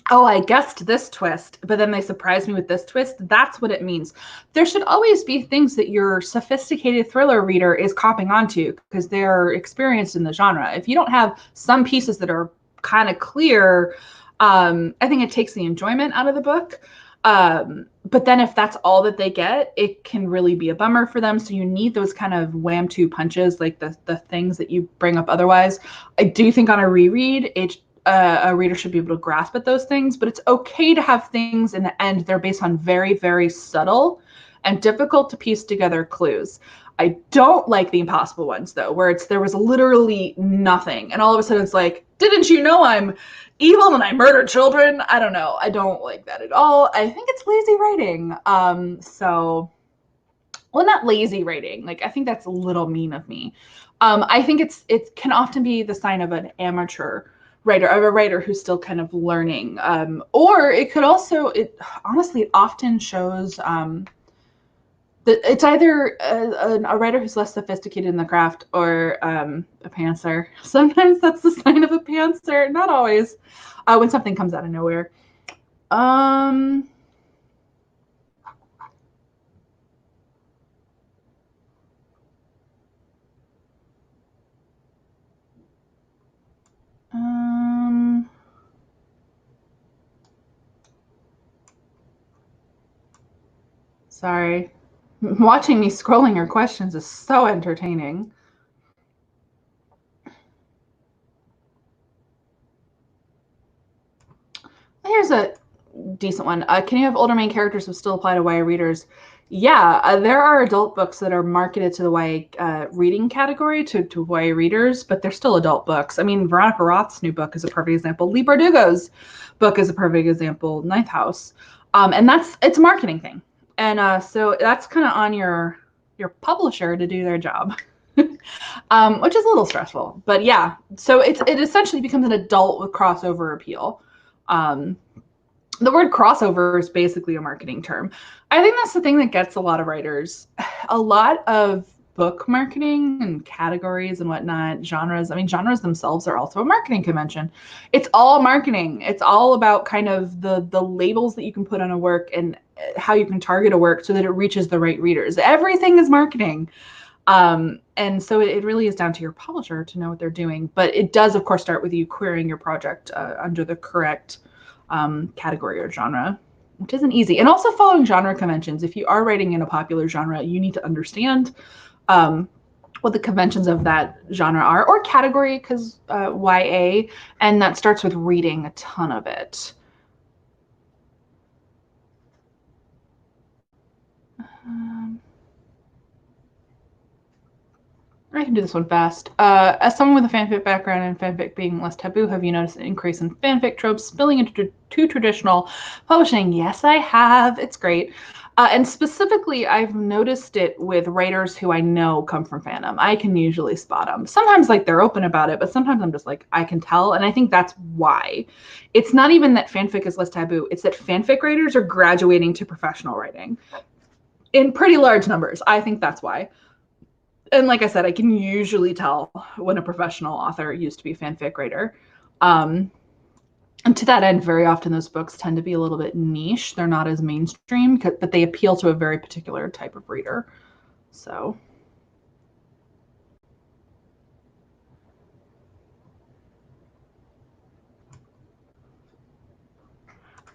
oh, I guessed this twist, but then they surprised me with this twist, that's what it means. There should always be things that your sophisticated thriller reader is copping onto because they're experienced in the genre. If you don't have some pieces that are kind of clear, I think it takes the enjoyment out of the book. But then if that's all that they get, it can really be a bummer for them. So you need those kind of wham two punches, like the things that you bring up otherwise. I do think on a reread, a reader should be able to grasp at those things, but it's okay to have things in the end they're based on very, very subtle and difficult to piece together clues. I don't like the impossible ones though, where there was literally nothing and all of a sudden it's like, didn't you know I'm evil and I murder children? I don't know. I don't like that at all. I think it's lazy writing. Well, not lazy writing. Like I think that's a little mean of me. I think it can often be the sign of an amateur writer, of a writer who's still kind of learning. Or it could also, honestly, it often shows that it's either a writer who's less sophisticated in the craft or a pantser. Sometimes that's the sign of a pantser, not always, when something comes out of nowhere. Sorry. Watching me scrolling your questions is so entertaining. Here's a decent one. Can you have older main characters who still apply to YA readers? Yeah, there are adult books that are marketed to the YA reading category, to YA readers, but they're still adult books. I mean, Veronica Roth's new book is a perfect example. Lee Bardugo's book is a perfect example, Ninth House. And it's a marketing thing. And so that's kind of on your publisher to do their job. Which is a little stressful, but yeah. So it essentially becomes an adult with crossover appeal. The word crossover is basically a marketing term. I think that's the thing that gets a lot of writers. A lot of book marketing and categories and whatnot, genres. I mean, genres themselves are also a marketing convention. It's all marketing. It's all about kind of the labels that you can put on a work and how you can target a work so that it reaches the right readers. Everything is marketing. And so it really is down to your publisher to know what they're doing. But it does, of course, start with you querying your project under the correct category or genre, which isn't easy. And also following genre conventions. If you are writing in a popular genre, you need to understand what the conventions of that genre are, or category, because YA, and that starts with reading a ton of it. I can do this one fast. As someone with a fanfic background and fanfic being less taboo, have you noticed an increase in fanfic tropes spilling into traditional publishing? Yes, I have. It's great. And specifically, I've noticed it with writers who I know come from fandom. I can usually spot them. Sometimes like they're open about it, but sometimes I'm just like, I can tell. And I think that's why. It's not even that fanfic is less taboo. It's that fanfic writers are graduating to professional writing in pretty large numbers. I think that's why. And like I said, I can usually tell when a professional author used to be a fanfic writer. And to that end, very often those books tend to be a little bit niche. They're not as mainstream, but they appeal to a very particular type of reader. So.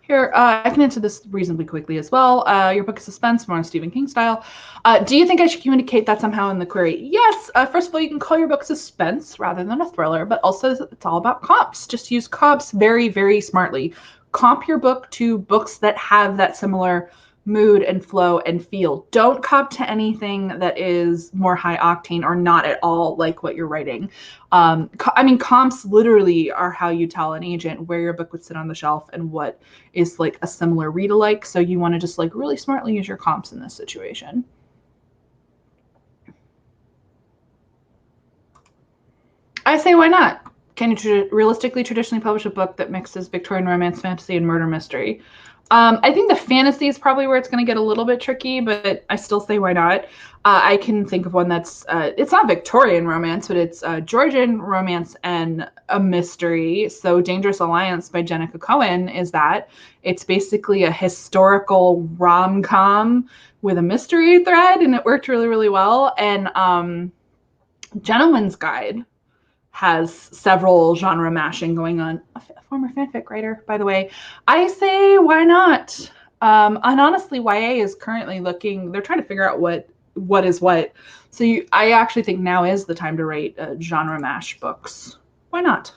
Here, I can answer this reasonably quickly as well. Your book is suspense, more on Stephen King style. Do you think I should communicate that somehow in the query? Yes. First of all, you can call your book suspense rather than a thriller, but also it's all about comps. Just use comps very, very smartly. Comp your book to books that have that similar mood and flow and feel. Don't comp to anything that is more high octane or not at all like what you're writing. I mean, comps literally are how you tell an agent where your book would sit on the shelf and what is like a similar read alike. So you want to just like really smartly use your comps in this situation. I say, why not? Can you realistically traditionally publish a book that mixes Victorian romance, fantasy, and murder mystery? I think the fantasy is probably where it's going to get a little bit tricky, but I still say why not. I can think of one that's, it's not Victorian romance, but it's Georgian romance and a mystery. So Dangerous Alliance by Jenica Cohen is that. It's basically a historical rom-com with a mystery thread, and it worked really, really well. And Gentleman's Guide has several genre mashing going on. A former fanfic writer, by the way. I say, why not? And honestly, YA is currently looking, they're trying to figure out what is what. So I actually think now is the time to write genre mash books. Why not?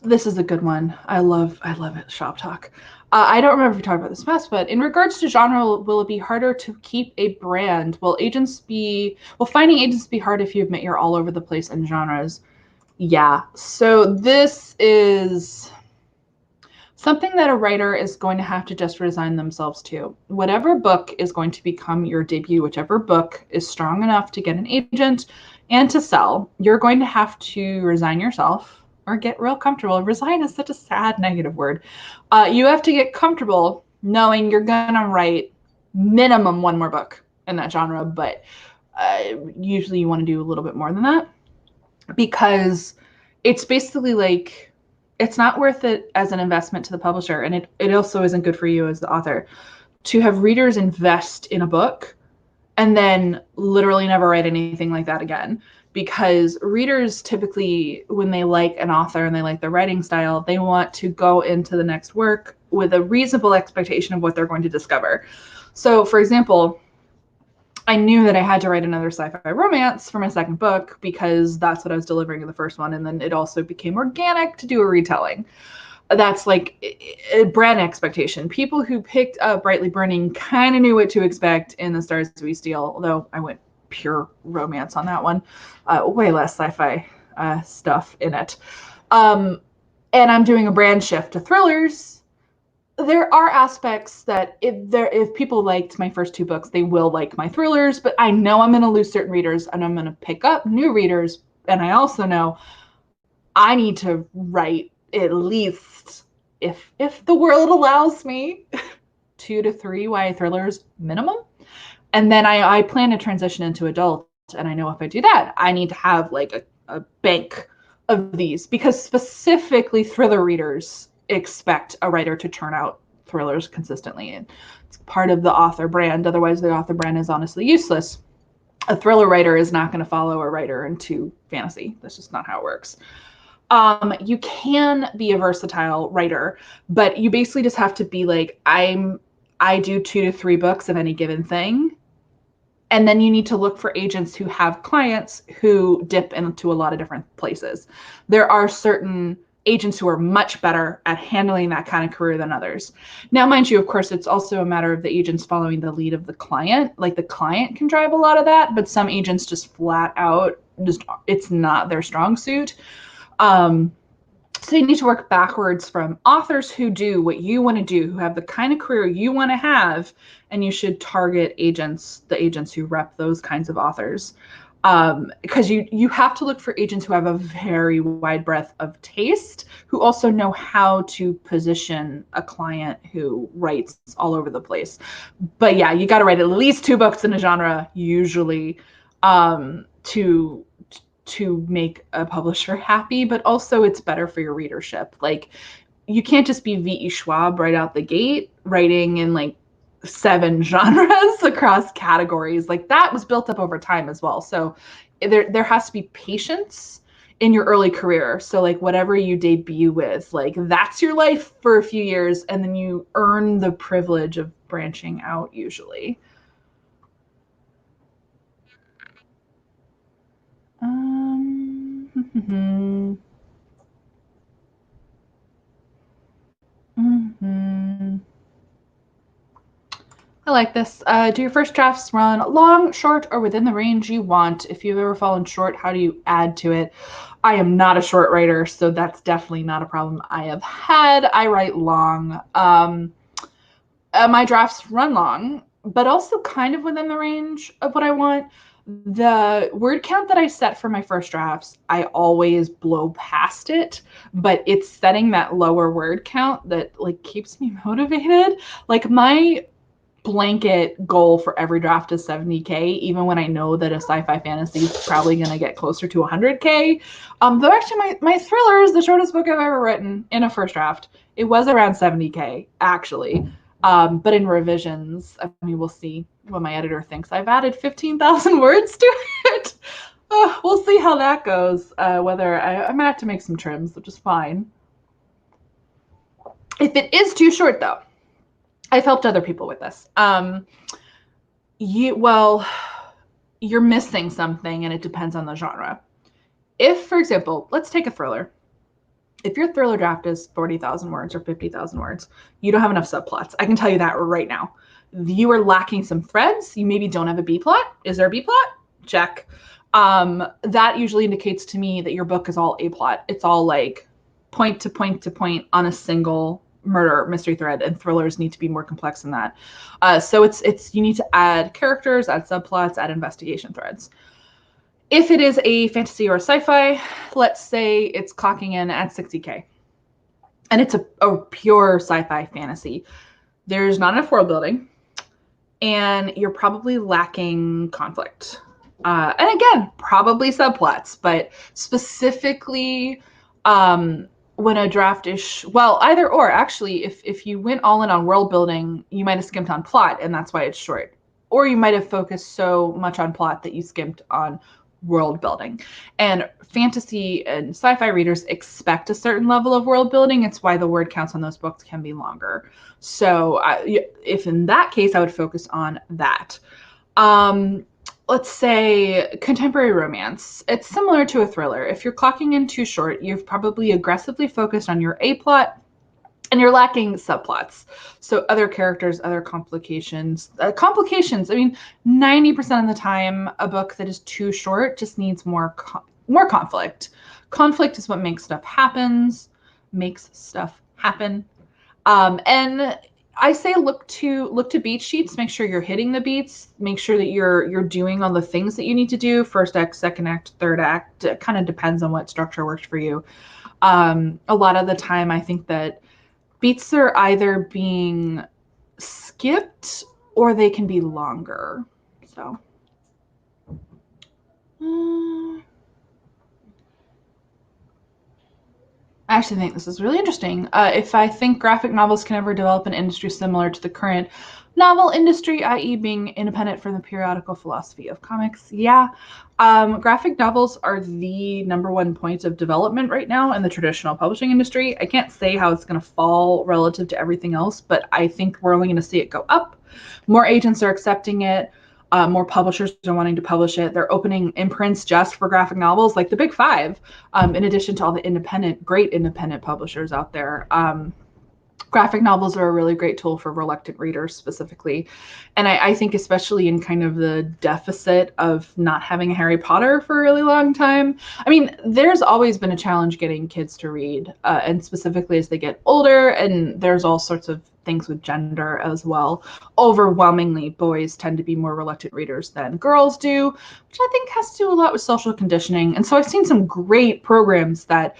This is a good one. I love it. Shop talk. I don't remember if we talked about this past, but in regards to genre, will it be harder to keep a brand? Will finding agents be hard if you admit you're all over the place in genres? Yeah. So this is something that a writer is going to have to just resign themselves to. Whatever book is going to become your debut, whichever book is strong enough to get an agent and to sell, you're going to have to resign yourself or get real comfortable. Resign is such a sad negative word. You have to get comfortable knowing you're going to write minimum one more book in that genre, but usually you want to do a little bit more than that, because it's basically like, it's not worth it as an investment to the publisher, and it also isn't good for you as the author to have readers invest in a book and then literally never write anything like that again. Because readers typically, when they like an author and they like their writing style, they want to go into the next work with a reasonable expectation of what they're going to discover. So, for example, I knew that I had to write another sci-fi romance for my second book because that's what I was delivering in the first one. And then it also became organic to do a retelling. That's like a brand expectation. People who picked up Brightly Burning kind of knew what to expect in The Stars We Steal, although I went pure romance on that one. Way less sci-fi stuff in it. And I'm doing a brand shift to thrillers. There are aspects that if people liked my first two books, they will like my thrillers, but I know I'm going to lose certain readers and I'm going to pick up new readers. And I also know I need to write at least, if the world allows me, 2 to 3 YA thrillers minimum. And then I plan to transition into adult. And I know if I do that, I need to have like a bank of these, because specifically thriller readers expect a writer to turn out thrillers consistently. And it's part of the author brand. Otherwise, the author brand is honestly useless. A thriller writer is not going to follow a writer into fantasy. That's just not how it works. You can be a versatile writer, but you basically just have to be like, I do 2 to 3 books of any given thing. And then you need to look for agents who have clients who dip into a lot of different places. There are certain agents who are much better at handling that kind of career than others. Now, mind you, of course, it's also a matter of the agents following the lead of the client. Like, the client can drive a lot of that, but some agents just flat out, it's not their strong suit. So you need to work backwards from authors who do what you want to do, who have the kind of career you want to have, and you should target the agents who rep those kinds of authors. Because you have to look for agents who have a very wide breadth of taste, who also know how to position a client who writes all over the place. But yeah, you got to write at least 2 books in a genre, usually, to make a publisher happy, but also it's better for your readership. Like, you can't just be V.E. Schwab right out the gate, writing in like 7 genres across categories. Like, that was built up over time as well. So there has to be patience in your early career. So like, whatever you debut with, like, that's your life for a few years, and then you earn the privilege of branching out usually. I like this. Do your first drafts run long, short, or within the range you want? If you've ever fallen short, how do you add to it? I am not a short writer, so that's definitely not a problem I have had. I write long. My drafts run long, but also kind of within the range of what I want. The word count that I set for my first drafts, I always blow past it, but it's setting that lower word count that like keeps me motivated. Like my blanket goal for every draft is 70K, even when I know that a sci-fi fantasy is probably going to get closer to 100K. Though actually my thriller is the shortest book I've ever written in a first draft. It was around 70K actually. But in revisions, I mean, we'll see what my editor thinks. I've added 15,000 words to it. We'll see how that goes. Whether I might have to make some trims, which is fine. If it is too short, though, I've helped other people with this. You're missing something, and it depends on the genre. If, for example, let's take a thriller. If your thriller draft is 40,000 words or 50,000 words, you don't have enough subplots. I can tell you that right now. You are lacking some threads. You maybe don't have a B plot. Is there a B plot? Check. That usually indicates to me that your book is all A plot. It's all like point to point to point on a single murder mystery thread, and thrillers need to be more complex than that. So it's you need to add characters, add subplots, add investigation threads. If it is a fantasy or a sci-fi, let's say it's clocking in at 60K, and it's a pure sci-fi fantasy, there's not enough world building, and you're probably lacking conflict. And again, probably subplots, but specifically when a draft is, well, either or. Actually, if you went all in on world building, you might have skimped on plot, and that's why it's short. Or you might have focused so much on plot that you skimped on world building. And fantasy and sci-fi readers expect a certain level of world building. It's why the word counts on those books can be longer. So if in that case, I would focus on that. Let's say contemporary romance. It's similar to a thriller. If you're clocking in too short, you've probably aggressively focused on your A plot, and you're lacking subplots. So other characters, other complications. Complications, I mean, 90% of the time, a book that is too short just needs more conflict. Conflict is what makes stuff happen. And I say look to beat sheets. Make sure you're hitting the beats. Make sure that you're doing all the things that you need to do. First act, second act, third act. It kind of depends on what structure works for you. A lot of the time, I think that beats are either being skipped or they can be longer. So, I actually think this is really interesting. If I think graphic novels can ever develop an industry similar to the current novel industry, i.e. being independent from the periodical philosophy of comics, yeah. Graphic novels are the #1 point of development right now in the traditional publishing industry. I can't say how it's going to fall relative to everything else, but I think we're only going to see it go up. More agents are accepting it. More publishers are wanting to publish it. They're opening imprints just for graphic novels, like the Big Five, in addition to all the great independent publishers out there. Graphic novels are a really great tool for reluctant readers specifically. And I think especially in kind of the deficit of not having Harry Potter for a really long time. I mean, there's always been a challenge getting kids to read, and specifically as they get older, and there's all sorts of things with gender as well. Overwhelmingly, boys tend to be more reluctant readers than girls do, which I think has to do a lot with social conditioning. And so I've seen some great programs that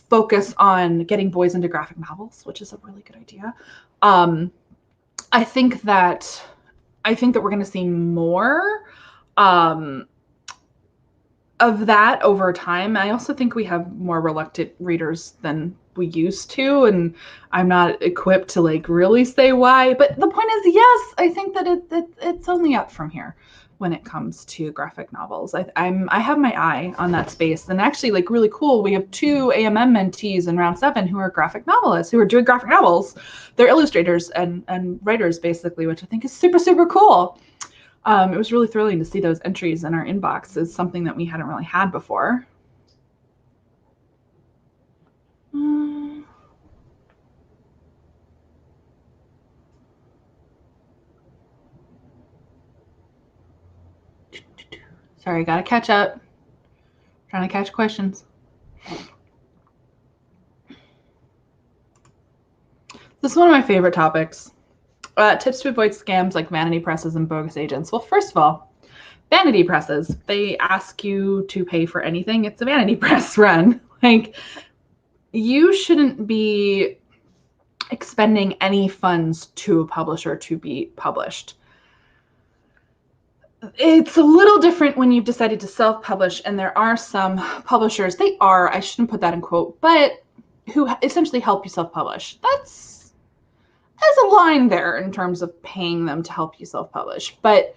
focus on getting boys into graphic novels, which is a really good idea. I think that we're going to see more of that over time. I also think we have more reluctant readers than we used to, and I'm not equipped to like really say why. But the point is, yes, I think that it's only up from here when it comes to graphic novels. I have my eye on that space, and actually, like, really cool, we have 2 AMM mentees in round 7 who are graphic novelists who are doing graphic novels. They're illustrators and writers basically, which I think is super, super cool. It was really thrilling to see those entries in our inbox. It's something that we hadn't really had before. Sorry, gotta catch up. Trying to catch questions. This is one of my favorite topics. Tips to avoid scams like vanity presses and bogus agents. Well, first of all, vanity presses. They ask you to pay for anything. It's a vanity press run. Like, you shouldn't be expending any funds to a publisher to be published. It's a little different when you've decided to self-publish, and there are some publishers, I shouldn't put that in quote, but who essentially help you self-publish. There's a line there in terms of paying them to help you self-publish. But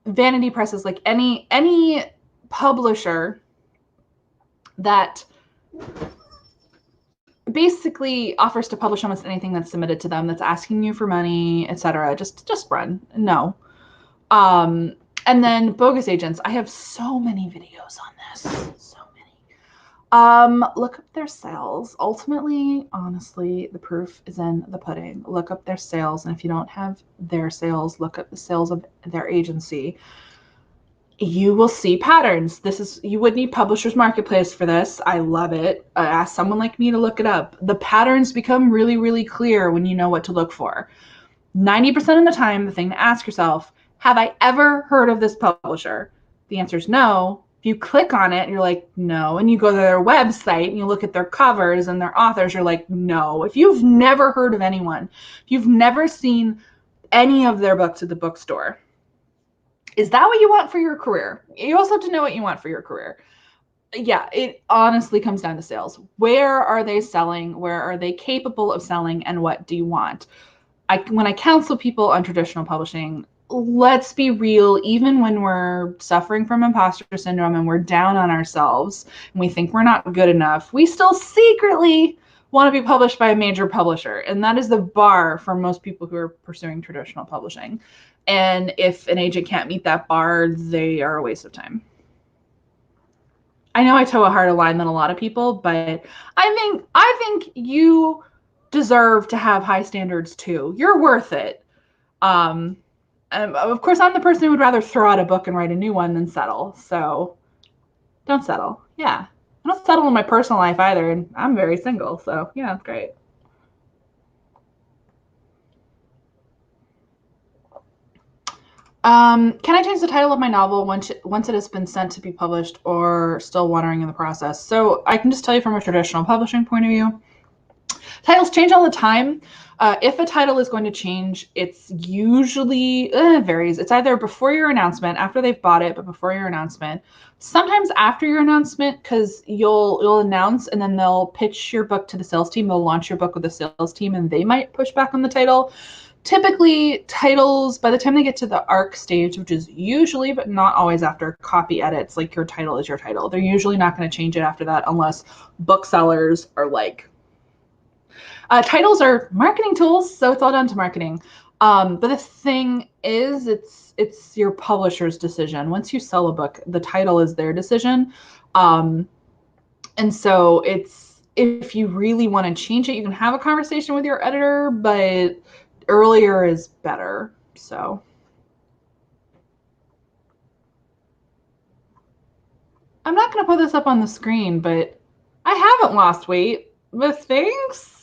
vanity presses, like any publisher that basically offers to publish almost anything that's submitted to them, that's asking you for money, etc., just run. No. And then bogus agents. I have so many videos on this. So many. Look up their sales. Ultimately, honestly, the proof is in the pudding. Look up their sales, and if you don't have their sales, look up the sales of their agency. You will see patterns. You would need Publishers Marketplace for this. I love it. Ask someone like me to look it up. The patterns become really, really clear when you know what to look for. 90% of the time, the thing to ask yourself, have I ever heard of this publisher? The answer is no. If you click on it, you're like, no. And you go to their website and you look at their covers and their authors, you're like, no. If you've never heard of anyone, if you've never seen any of their books at the bookstore, is that what you want for your career? You also have to know what you want for your career. Yeah, it honestly comes down to sales. Where are they selling? Where are they capable of selling? And what do you want? When I counsel people on traditional publishing, let's be real, even when we're suffering from imposter syndrome and we're down on ourselves and we think we're not good enough, we still secretly want to be published by a major publisher. And that is the bar for most people who are pursuing traditional publishing. And if an agent can't meet that bar, they are a waste of time. I know I toe a harder line than a lot of people, but I think you deserve to have high standards too. You're worth it. And of course, I'm the person who would rather throw out a book and write a new one than settle. So don't settle. Yeah. I don't settle in my personal life either. And I'm very single. So yeah, it's great. Can I change the title of my novel once it has been sent to be published, or still wondering in the process? So I can just tell you from a traditional publishing point of view, titles change all the time. If a title is going to change, it's usually, varies. It's either before your announcement, after they've bought it, but before your announcement. Sometimes after your announcement, because you'll announce and then they'll pitch your book to the sales team. They'll launch your book with the sales team and they might push back on the title. Typically, titles, by the time they get to the ARC stage, which is usually, but not always, after copy edits, like your title is your title. They're usually not going to change it after that unless booksellers are like, titles are marketing tools, so it's all down to marketing. But the thing is, it's your publisher's decision. Once you sell a book, the title is their decision. And so if you really want to change it, you can have a conversation with your editor, but earlier is better. So I'm not going to put this up on the screen, but I haven't lost weight. But thanks.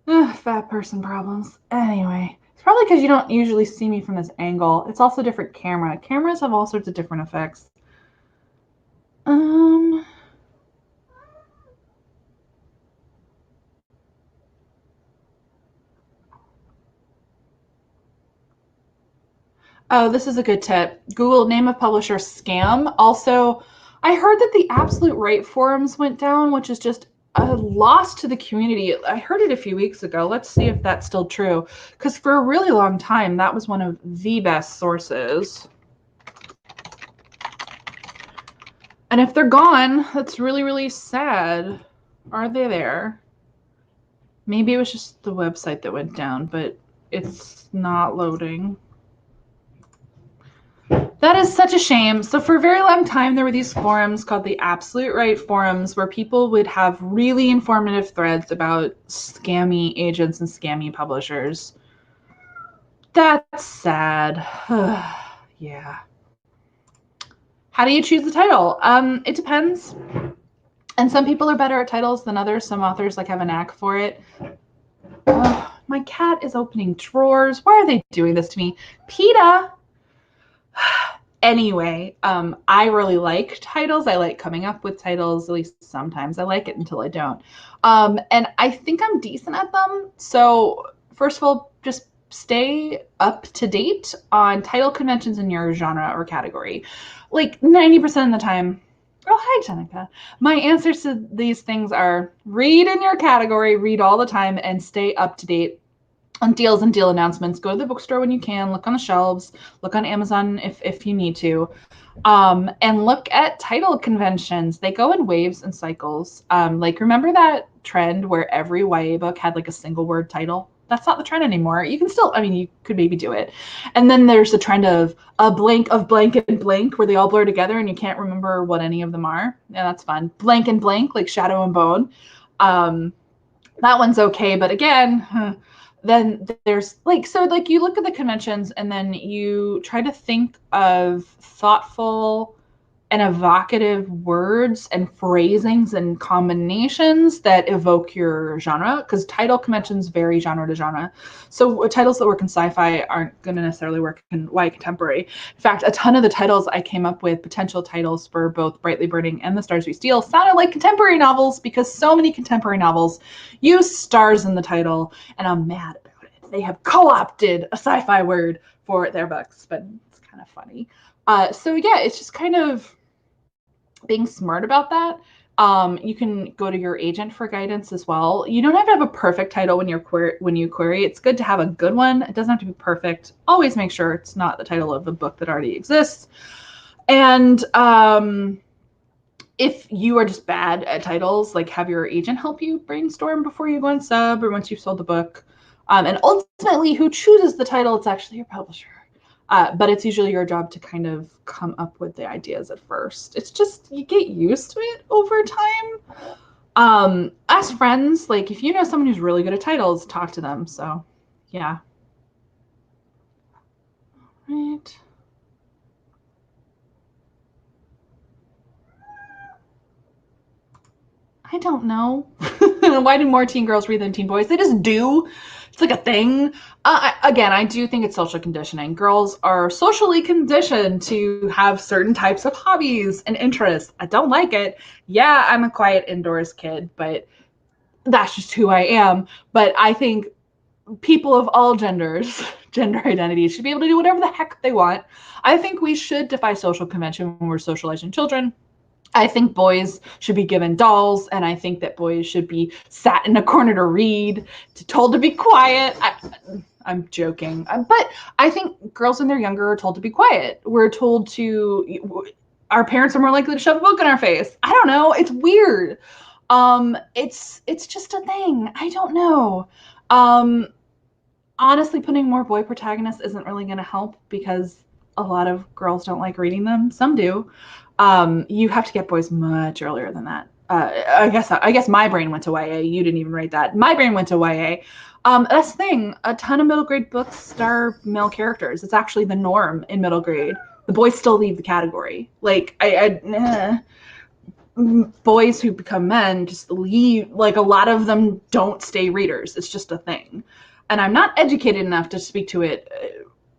Fat person problems. Anyway, it's probably because you don't usually see me from this angle. It's also a different camera. Cameras have all sorts of different effects. Oh, this is a good tip. Google name of publisher scam. Also, I heard that the Absolute Right forums went down, which is just a loss to the community. I heard it a few weeks ago. Let's see if that's still true. Because for a really long time, that was one of the best sources. And if they're gone, that's really, really sad. Are they there? Maybe it was just the website that went down, but it's not loading. That is such a shame. So for a very long time, there were these forums called the Absolute Right forums where people would have really informative threads about scammy agents and scammy publishers. That's sad. Yeah. How do you choose the title? It depends. And some people are better at titles than others. Some authors have a knack for it. My cat is opening drawers. Why are they doing this to me? PETA, Anyway, I really like titles. I like coming up with titles. At least sometimes I like it until I don't. And I think I'm decent at them. So first of all, just stay up to date on title conventions in your genre or category. Like 90% of the time. Oh, hi, Jenica. My answers to these things are read in your category, read all the time, and stay up to date on deals and deal announcements. Go to the bookstore when you can, look on the shelves, look on Amazon if you need to, and look at title conventions. They go in waves and cycles. Like, remember that trend where every YA book had like a single word title? That's not the trend anymore. You can still, I mean, you could maybe do it. And then there's the trend of a blank of blank and blank where they all blur together and you can't remember what any of them are. Yeah, that's fun. Blank and blank, like Shadow and Bone. That one's okay, but again, then there's like, so like you look at the conventions and then you try to think of thoughtful and evocative words and phrasings and combinations that evoke your genre, because title conventions vary genre to genre. So titles that work in sci-fi aren't going to necessarily work in YA contemporary. In fact, a ton of the titles I came up with, potential titles for both Brightly Burning and The Stars We Steal, sounded like contemporary novels because so many contemporary novels use stars in the title, and I'm mad about it. They have co-opted a sci-fi word for their books, but it's kind of funny. So yeah, it's just kind of being smart about that. You can go to your agent for guidance as well. You don't have to have a perfect title when you query. It's good to have a good one. It doesn't have to be perfect. Always make sure it's not the title of a book that already exists. And if you are just bad at titles, like have your agent help you brainstorm before you go on sub or once you've sold the book. And ultimately, who chooses the title? It's actually your publisher. But it's usually your job to kind of come up with the ideas at first. It's just, you get used to it over time. As friends, like if you know someone who's really good at titles, talk to them. So yeah. Right. I don't know. Why do more teen girls read than teen boys? They just do. It's like a thing. Again, I do think it's social conditioning. Girls are socially conditioned to have certain types of hobbies and interests. I don't like it. Yeah, I'm a quiet indoors kid, but that's just who I am. But I think people of all genders, gender identities, should be able to do whatever the heck they want. I think we should defy social convention when we're socializing children. I think boys should be given dolls, and I think that boys should be sat in a corner to read, told to be quiet. I'm joking, but I think girls when they're younger are told to be quiet. We're told to, our parents are more likely to shove a book in our face. I don't know. It's weird. It's just a thing. I don't know. Honestly, putting more boy protagonists isn't really going to help because a lot of girls don't like reading them. Some do. You have to get boys much earlier than that. I guess my brain went to YA. You didn't even write that. My brain went to YA. That's the thing. A ton of middle grade books star male characters. It's actually the norm in middle grade. The boys still leave the category. Like boys who become men just leave. Like a lot of them don't stay readers. It's just a thing. And I'm not educated enough to speak to it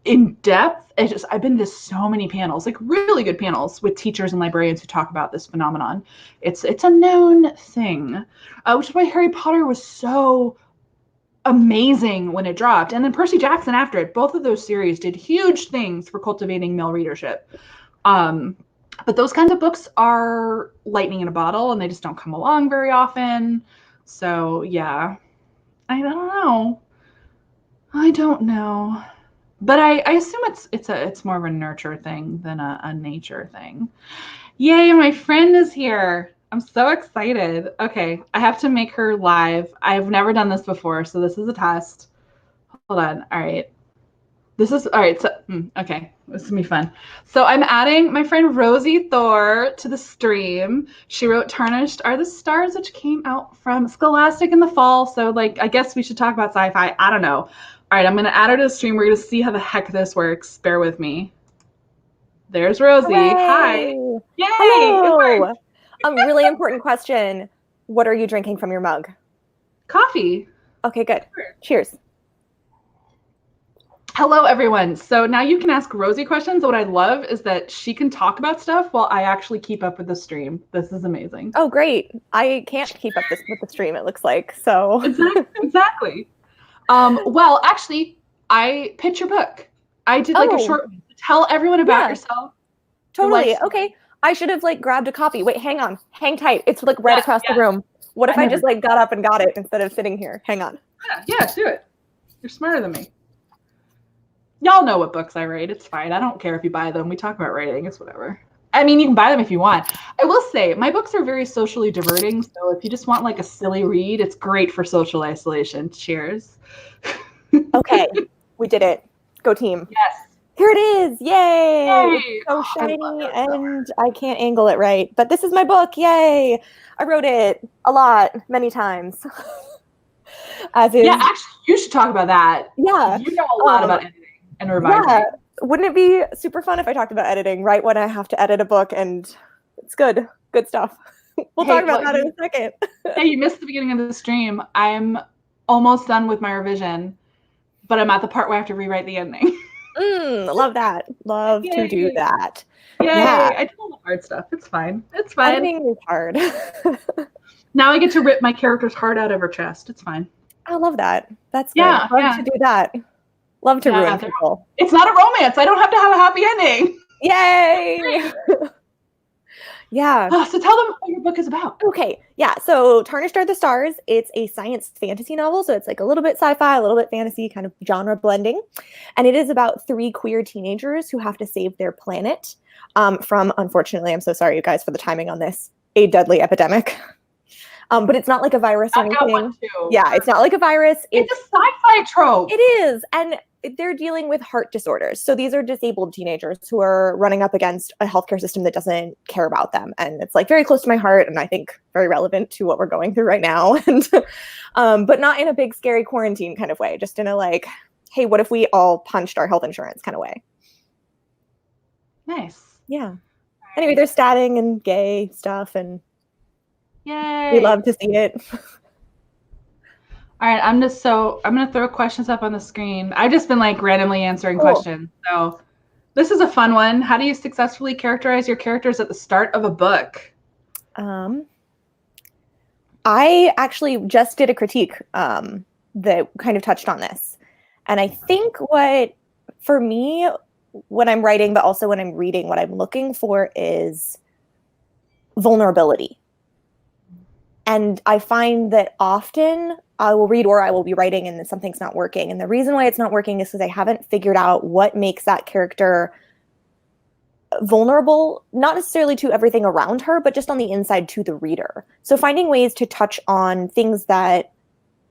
in depth. I've been to so many panels, like really good panels with teachers and librarians who talk about this phenomenon. It's a known thing, which is why Harry Potter was so amazing when it dropped, and then Percy Jackson after it. Both of those series did huge things for cultivating male readership. But those kinds of books are lightning in a bottle, and they just don't come along very often. So yeah, I don't know. But I assume it's more of a nurture thing than a nature thing. Yay, my friend is here. I'm so excited. Okay, I have to make her live. I've never done this before, so this is a test. Hold on. All right. This is all right. So, okay, this is gonna be fun. So I'm adding my friend Rosiee Thor to the stream. She wrote "Tarnished Are the Stars," which came out from Scholastic in the fall. So like, I guess we should talk about sci-fi. I don't know. All right, I'm gonna add her to the stream. We're gonna see how the heck this works. Bear with me. There's Rosiee. Hooray! Hi. Yay! Hello. Really important question. What are you drinking from your mug? Coffee. Okay, good. Cheers. Hello, everyone. So now you can ask Rosie questions. What I love is that she can talk about stuff while I actually keep up with the stream. This is amazing. Oh, great. I can't keep up with the stream, it looks like. So Exactly. Well, actually, I pitch your book. I did like a short one. Tell everyone about yourself. Totally. Okay. I should have like grabbed a copy. Wait, hang on. Hang tight. It's like right across the room. What if I just like got up and got it instead of sitting here? Hang on. Yeah, do it. You're smarter than me. Y'all know what books I write. It's fine. I don't care if you buy them. We talk about writing. It's whatever. I mean, you can buy them if you want. I will say, my books are very socially diverting. So if you just want like a silly read, it's great for social isolation. Cheers. Okay. We did it. Go team. Yes. Here it is. Yay. It's so shiny and I can't angle it right. But this is my book. Yay. I wrote it a lot, many times. As is. Yeah, actually, you should talk about that. Yeah. You know a lot about editing and revising. Yeah. Wouldn't it be super fun if I talked about editing right when I have to edit a book? And it's good stuff. We'll talk about that in a second. Hey, you missed the beginning of the stream. I'm almost done with my revision, but I'm at the part where I have to rewrite the ending. Love that. Love to do that. Yay. Yeah. I do all the hard stuff. It's fine. It's fine. Editing is hard. Now I get to rip my character's heart out of her chest. It's fine. I love that. That's good. Love to do that. Love to ruin people. It's not a romance. I don't have to have a happy ending. Yay! Yeah. So tell them what your book is about. Okay. Yeah. So Tarnished Are the Stars. It's a science fantasy novel. So it's like a little bit sci-fi, a little bit fantasy, kind of genre blending. And it is about 3 queer teenagers who have to save their planet from, unfortunately, I'm so sorry, you guys, for the timing on this, a deadly epidemic. But it's not like a virus or anything. Yeah, it's not like a virus. It's a sci-fi trope. It is. And they're dealing with heart disorders. So these are disabled teenagers who are running up against a healthcare system that doesn't care about them. And it's like very close to my heart and I think very relevant to what we're going through right now. And but not in a big scary quarantine kind of way, just in a like, hey, what if we all punched our health insurance kind of way? Nice. Yeah. Anyway, there's stabbing and gay stuff and yay. We love to see it. All right, I'm going to throw questions up on the screen. I've just been like randomly answering questions. So this is a fun one. How do you successfully characterize your characters at the start of a book? I actually just did a critique that kind of touched on this. And I think for me, when I'm writing, but also when I'm reading, what I'm looking for is vulnerability. And I find that often I will read or I will be writing and then something's not working. And the reason why it's not working is because I haven't figured out what makes that character vulnerable, not necessarily to everything around her, but just on the inside to the reader. So finding ways to touch on things that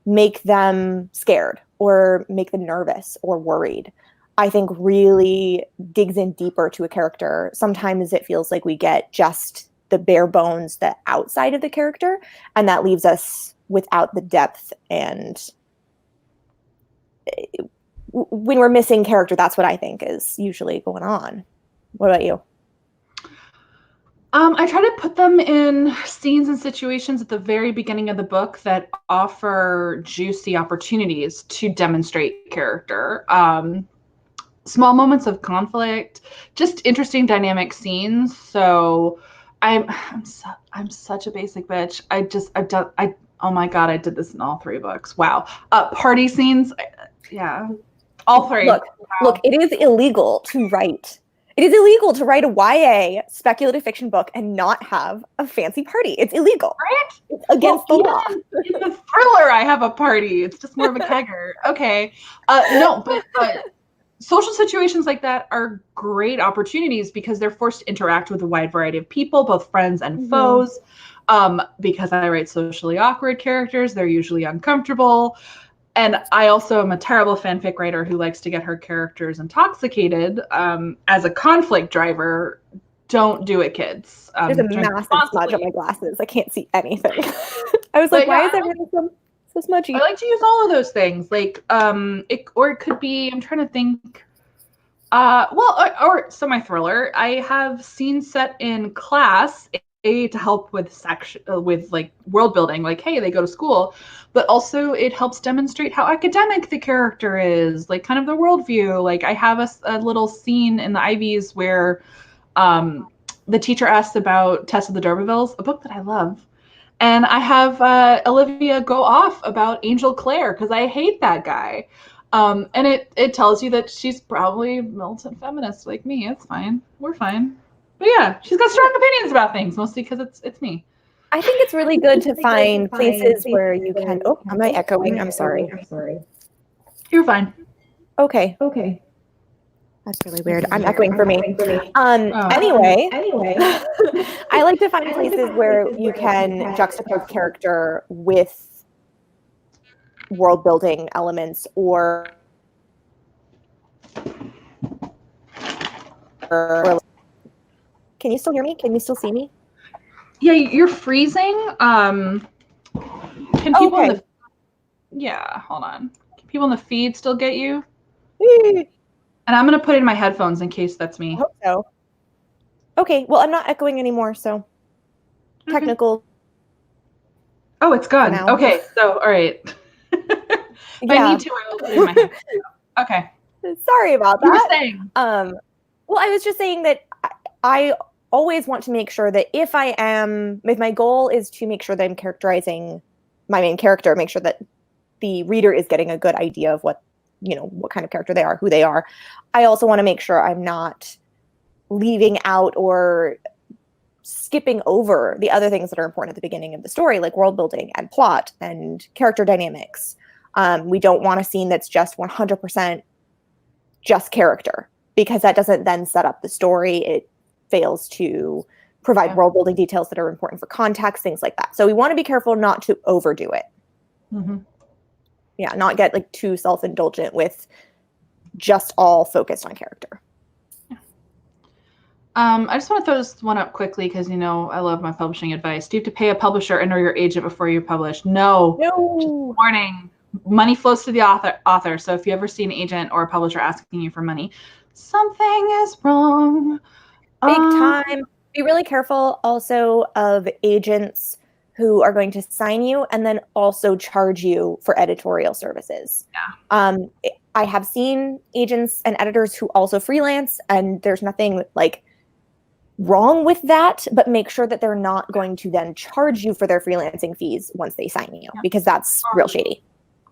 make them scared or make them nervous or worried, I think really digs in deeper to a character. Sometimes it feels like we get just the bare bones, the outside of the character, and that leaves us without the depth. And when we're missing character, that's what I think is usually going on. What about you? I try to put them in scenes and situations at the very beginning of the book that offer juicy opportunities to demonstrate character. Small moments of conflict, just interesting dynamic scenes. So I'm such a basic bitch. Oh my God, I did this in all 3 books. Wow. Party scenes. Yeah. All 3. Look, it is illegal to write. It is illegal to write a YA speculative fiction book and not have a fancy party. It's illegal. Right? It's against the law. In the thriller, I have a party. It's just more of a kegger. Okay. No, but social situations like that are great opportunities because they're forced to interact with a wide variety of people, both friends and foes. Because I write socially awkward characters, they're usually uncomfortable. And I also am a terrible fanfic writer who likes to get her characters intoxicated as a conflict driver. Don't do it, kids. There's a massive smudge on my glasses. I can't see anything. I was like, why is everything so smudgy? I like to use all of those things. Like, it could be, I'm trying to think. So my thriller, I have scenes set in class to help with with like world building, like, hey, they go to school, but also it helps demonstrate how academic the character is, like kind of the worldview. Like I have a little scene in the Ivies where the teacher asks about Tess of the D'Urbervilles, a book that I love. And I have Olivia go off about Angel Clare because I hate that guy. And it tells you that she's probably militant feminist like me. It's fine. We're fine. But yeah, she's got strong opinions about things, mostly because it's me. I think it's really good to find places where you can. Oh, am I echoing? I'm sorry. You're fine. Okay. That's really weird. I'm echoing for me. Anyway, I like to find places where you can juxtapose character with world building elements or can you still hear me? Can you still see me? Yeah, you're freezing. Can people in the hold on. Can people in the feed still get you? And I'm going to put in my headphones in case that's me. I hope so. Okay, well, I'm not echoing anymore, so technical. Oh, it's gone. Okay, so, all right. If I need to, I will put in my headphones. Okay. Sorry about that. You were saying. Well, I was just saying that I always want to make sure that if my goal is to make sure that I'm characterizing my main character, make sure that the reader is getting a good idea of what kind of character they are, who they are. I also want to make sure I'm not leaving out or skipping over the other things that are important at the beginning of the story, like world building and plot and character dynamics. We don't want a scene that's just 100% just character, because that doesn't then set up the story. It fails to provide world building details that are important for context, things like that. So we want to be careful not to overdo it. Mm-hmm. Yeah, not get like too self-indulgent with just all focused on character. I just want to throw this one up quickly because, I love my publishing advice. Do you have to pay a publisher and or your agent before you publish? No. Just warning. Money flows to the author. So if you ever see an agent or a publisher asking you for money, something is wrong. Big time. Be really careful also of agents who are going to sign you and then also charge you for editorial services. Yeah. I have seen agents and editors who also freelance, and there's nothing like wrong with that, but make sure that they're not going to then charge you for their freelancing fees once they sign you, because that's real shady.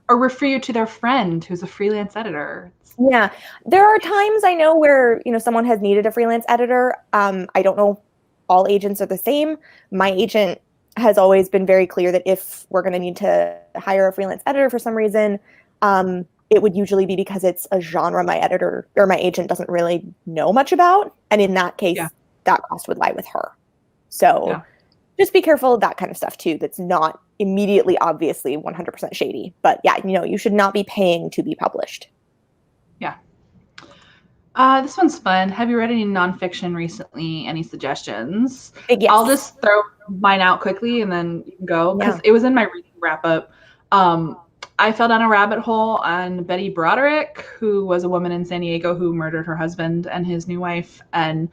Or refer you to their friend who's a freelance editor. Yeah. There are times I know where, someone has needed a freelance editor. I don't know all agents are the same. My agent has always been very clear that if we're going to need to hire a freelance editor for some reason, it would usually be because it's a genre my editor or my agent doesn't really know much about. And in that case, that cost would lie with her. So just be careful of that kind of stuff too. That's not immediately, obviously 100% shady, but you should not be paying to be published. Yeah. This one's fun. Have you read any nonfiction recently? Any suggestions? Yes. I'll just throw mine out quickly and then you can go, because it was in my reading wrap up. I fell down a rabbit hole on Betty Broderick, who was a woman in San Diego who murdered her husband and his new wife, and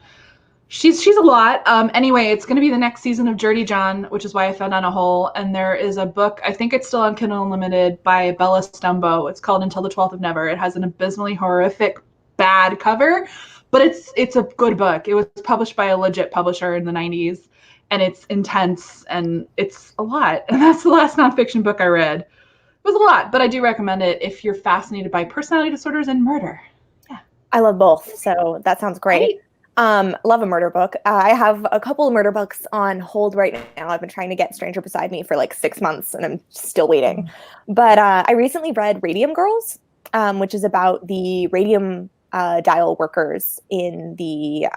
she's a lot. Anyway, it's going to be the next season of Dirty John, which is why I fell down a hole. And there is a book, I think it's still on Kindle Unlimited, by Bella Stumbo. It's called Until the 12th of Never. It has an abysmally horrific, bad cover, but it's a good book. It was published by a legit publisher in the 90s, and it's intense, and it's a lot. And that's the last nonfiction book I read. It was a lot, but I do recommend it if you're fascinated by personality disorders and murder. Yeah, I love both, so that sounds great. Love a murder book. I have a couple of murder books on hold right now. I've been trying to get Stranger Beside Me for like 6 months, and I'm still waiting. But I recently read Radium Girls, which is about the radium dial workers in the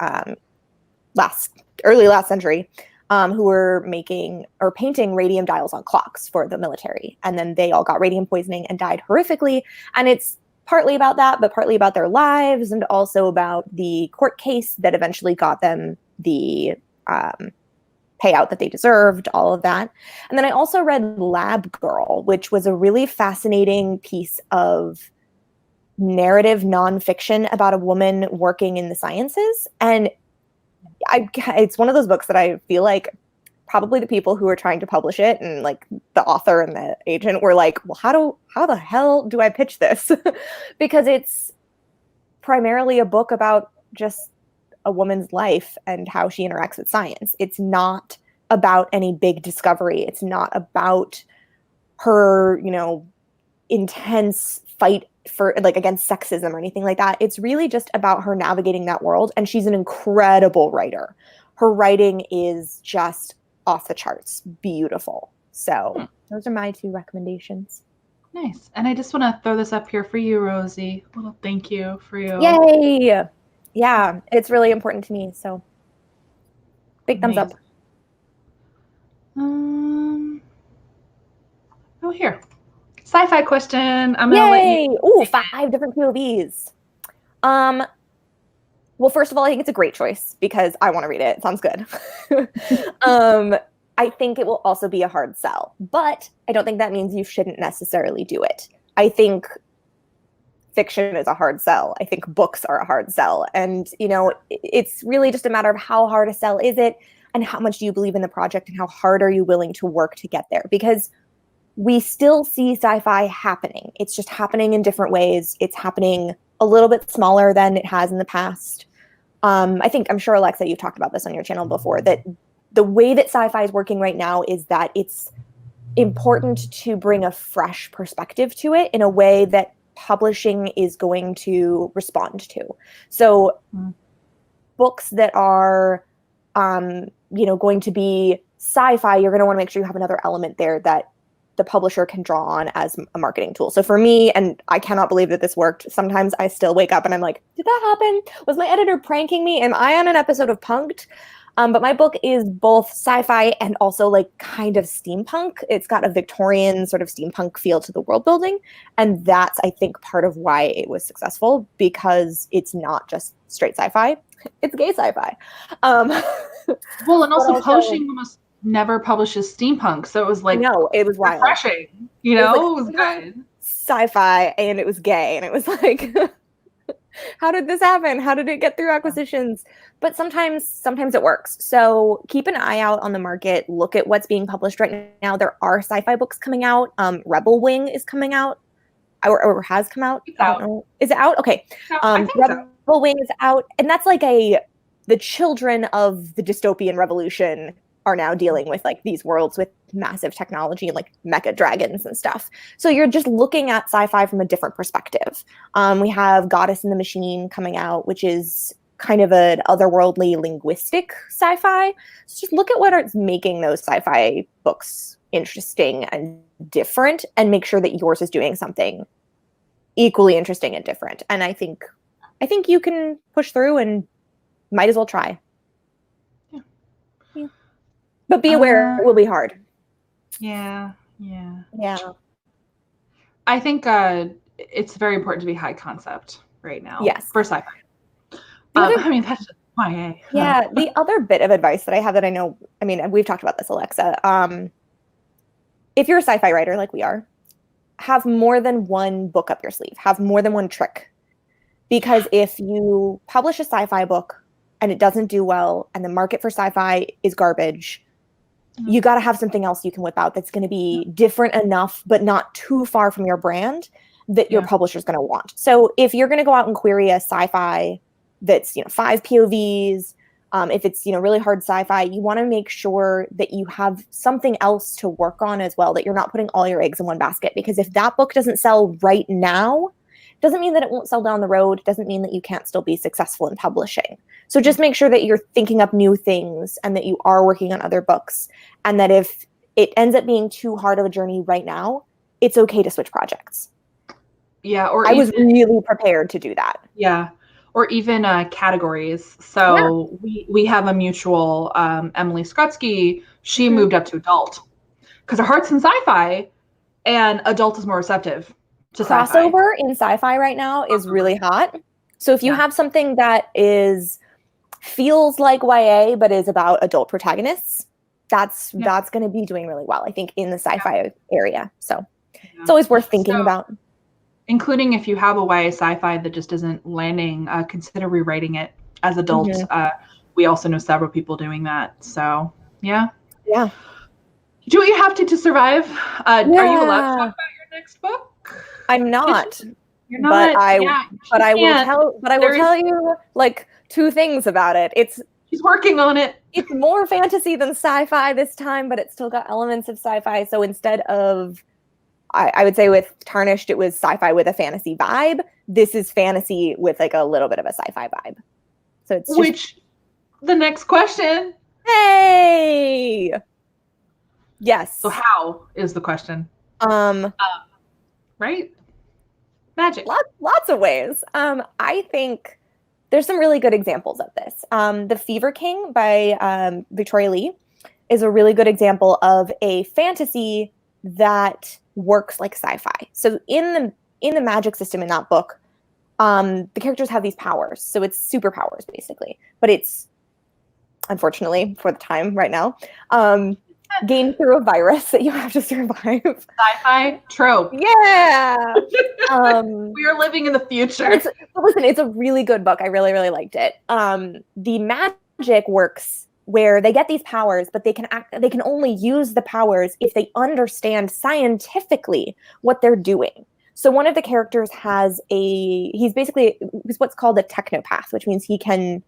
early last century, who were making or painting radium dials on clocks for the military. And then they all got radium poisoning and died horrifically. And it's partly about that, but partly about their lives, and also about the court case that eventually got them the payout that they deserved, all of that. And then I also read Lab Girl, which was a really fascinating piece of narrative nonfiction about a woman working in the sciences. And it's one of those books that I feel like probably the people who are trying to publish it and like the author and the agent were like, well, how the hell do I pitch this? Because it's primarily a book about just a woman's life and how she interacts with science. It's not about any big discovery. It's not about her, intense fight for like against sexism or anything like that. It's really just about her navigating that world. And she's an incredible writer. Her writing is just off the charts, beautiful. So those are my 2 recommendations. Nice. And I just want to throw this up here for you, Rosie. A little thank you for you. Yay! Yeah, it's really important to me. So big thumbs up. Oh, here. Sci-fi question. I'm gonna let you. Ooh, 5 different POVs. Well, first of all, I think it's a great choice because I want to read it. It sounds good. I think it will also be a hard sell, but I don't think that means you shouldn't necessarily do it. I think fiction is a hard sell. I think books are a hard sell. And, it's really just a matter of how hard a sell is it and how much do you believe in the project and how hard are you willing to work to get there? Because we still see sci-fi happening. It's just happening in different ways. It's happening a little bit smaller than it has in the past. I'm sure, Alexa, you've talked about this on your channel before, that the way that sci-fi is working right now is that it's important to bring a fresh perspective to it in a way that publishing is going to respond to. So books that are, going to be sci-fi, you're going to want to make sure you have another element there that the publisher can draw on as a marketing tool. So for me, and I cannot believe that this worked, sometimes I still wake up and I'm like, did that happen? Was my editor pranking me? Am I on an episode of Punk'd? But my book is both sci-fi and also like kind of steampunk. It's got a Victorian sort of steampunk feel to the world building. And that's, I think, part of why it was successful, because it's not just straight sci-fi, it's gay sci-fi. Well, and also publishing almost never publishes steampunk. So it was like, no, it was wild. Refreshing, it was good. Sci-fi, and it was gay. And it was like, how did this happen? How did it get through acquisitions? But sometimes it works. So keep an eye out on the market. Look at what's being published right now. There are sci-fi books coming out. Rebel Wing is coming out, or has come out. It's out. Don't know. Is it out? Okay. Rebel Wing is out, and that's like the children of the dystopian revolution are now dealing with like these worlds with massive technology and like mecha dragons and stuff. So you're just looking at sci-fi from a different perspective. We have Goddess in the Machine coming out, which is kind of an otherworldly linguistic sci-fi. So just look at what is making those sci-fi books interesting and different, and make sure that yours is doing something equally interesting and different. And I think you can push through and might as well try. Yeah. But be aware, it will be hard. Yeah. I think it's very important to be high concept right now. Yes. For sci-fi. That's just YA. Yeah. The other bit of advice that I have that I know, we've talked about this, Alexa. If you're a sci-fi writer like we are, have more than one book up your sleeve. Have more than one trick. Because if you publish a sci-fi book and it doesn't do well and the market for sci-fi is garbage, you got to have something else you can whip out that's going to be different enough, but not too far from your brand that your publisher's going to want. So if you're going to go out and query a sci-fi that's, 5 POVs, if it's, really hard sci-fi, you want to make sure that you have something else to work on as well, that you're not putting all your eggs in one basket. Because if that book doesn't sell right now, doesn't mean that it won't sell down the road. Doesn't mean that you can't still be successful in publishing. So just make sure that you're thinking up new things and that you are working on other books. And that if it ends up being too hard of a journey right now, it's okay to switch projects. Yeah. Or I was really prepared to do that. Yeah. Or even categories. So we have a mutual, Emily Skrutsky. She moved up to adult because her heart's in sci-fi, and adult is more receptive. Crossover in sci-fi right now is really hot. So if you have something that feels like YA but is about adult protagonists, that's going to be doing really well, I think, in the sci-fi area. So it's always worth thinking about. Including if you have a YA sci-fi that just isn't landing, consider rewriting it as adults. We also know several people doing that. So yeah. Yeah. Do what you have to survive. Are you allowed to talk about your next book? I'm not. You're not. But I will tell There's- you like 2 things about it. She's working on it. It's more fantasy than sci-fi this time, but it's still got elements of sci-fi. So instead of, I would say with Tarnished, it was sci-fi with a fantasy vibe. This is fantasy with like a little bit of a sci-fi vibe. So it's just, the next question. Hey. Yes. So how is the question? Right? Magic. Lots of ways. I think there's some really good examples of this. The Fever King by Victoria Lee is a really good example of a fantasy that works like sci-fi. So in the magic system in that book, the characters have these powers. So it's superpowers basically, but it's, unfortunately for the time right now, gained through a virus that you have to survive. Sci-fi trope. Yeah. We are living in the future. It's a really good book. I really, really liked it. The magic works where they get these powers, but they can only use the powers if they understand scientifically what they're doing. So one of the characters he's what's called a technopath, which means he can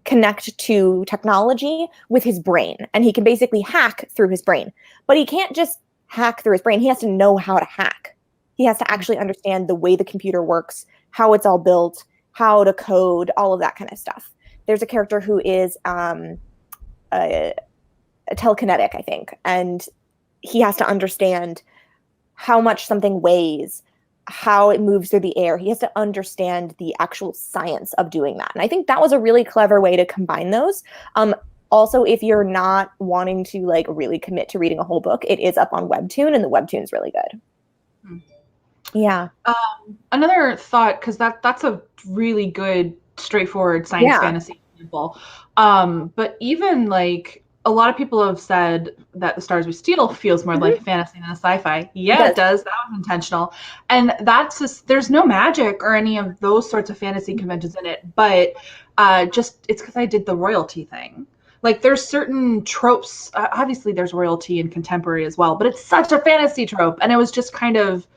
connect to technology with his brain, and he can basically hack through his brain. But he can't just hack through his brain. He has to know how to hack. He has to actually understand the way the computer works, how it's all built, how to code, all of that kind of stuff. There's a character who is a telekinetic, I think, and he has to understand how much something weighs, how it moves through the air. He has to understand the actual science of doing that. And I think that was a really clever way to combine those. Also, if you're not wanting to like really commit to reading a whole book, it is up on Webtoon, and the Webtoon's really good. Yeah. Another thought, because that's a really good, straightforward science fantasy example. But even like a lot of people have said that The Stars We Steal feels more like a fantasy than a sci-fi. Yeah, it does. That was intentional. And that's just, there's no magic or any of those sorts of fantasy conventions in it, but just it's because I did the royalty thing. Like there's certain tropes, obviously there's royalty in contemporary as well, but it's such a fantasy trope. And it was just kind of,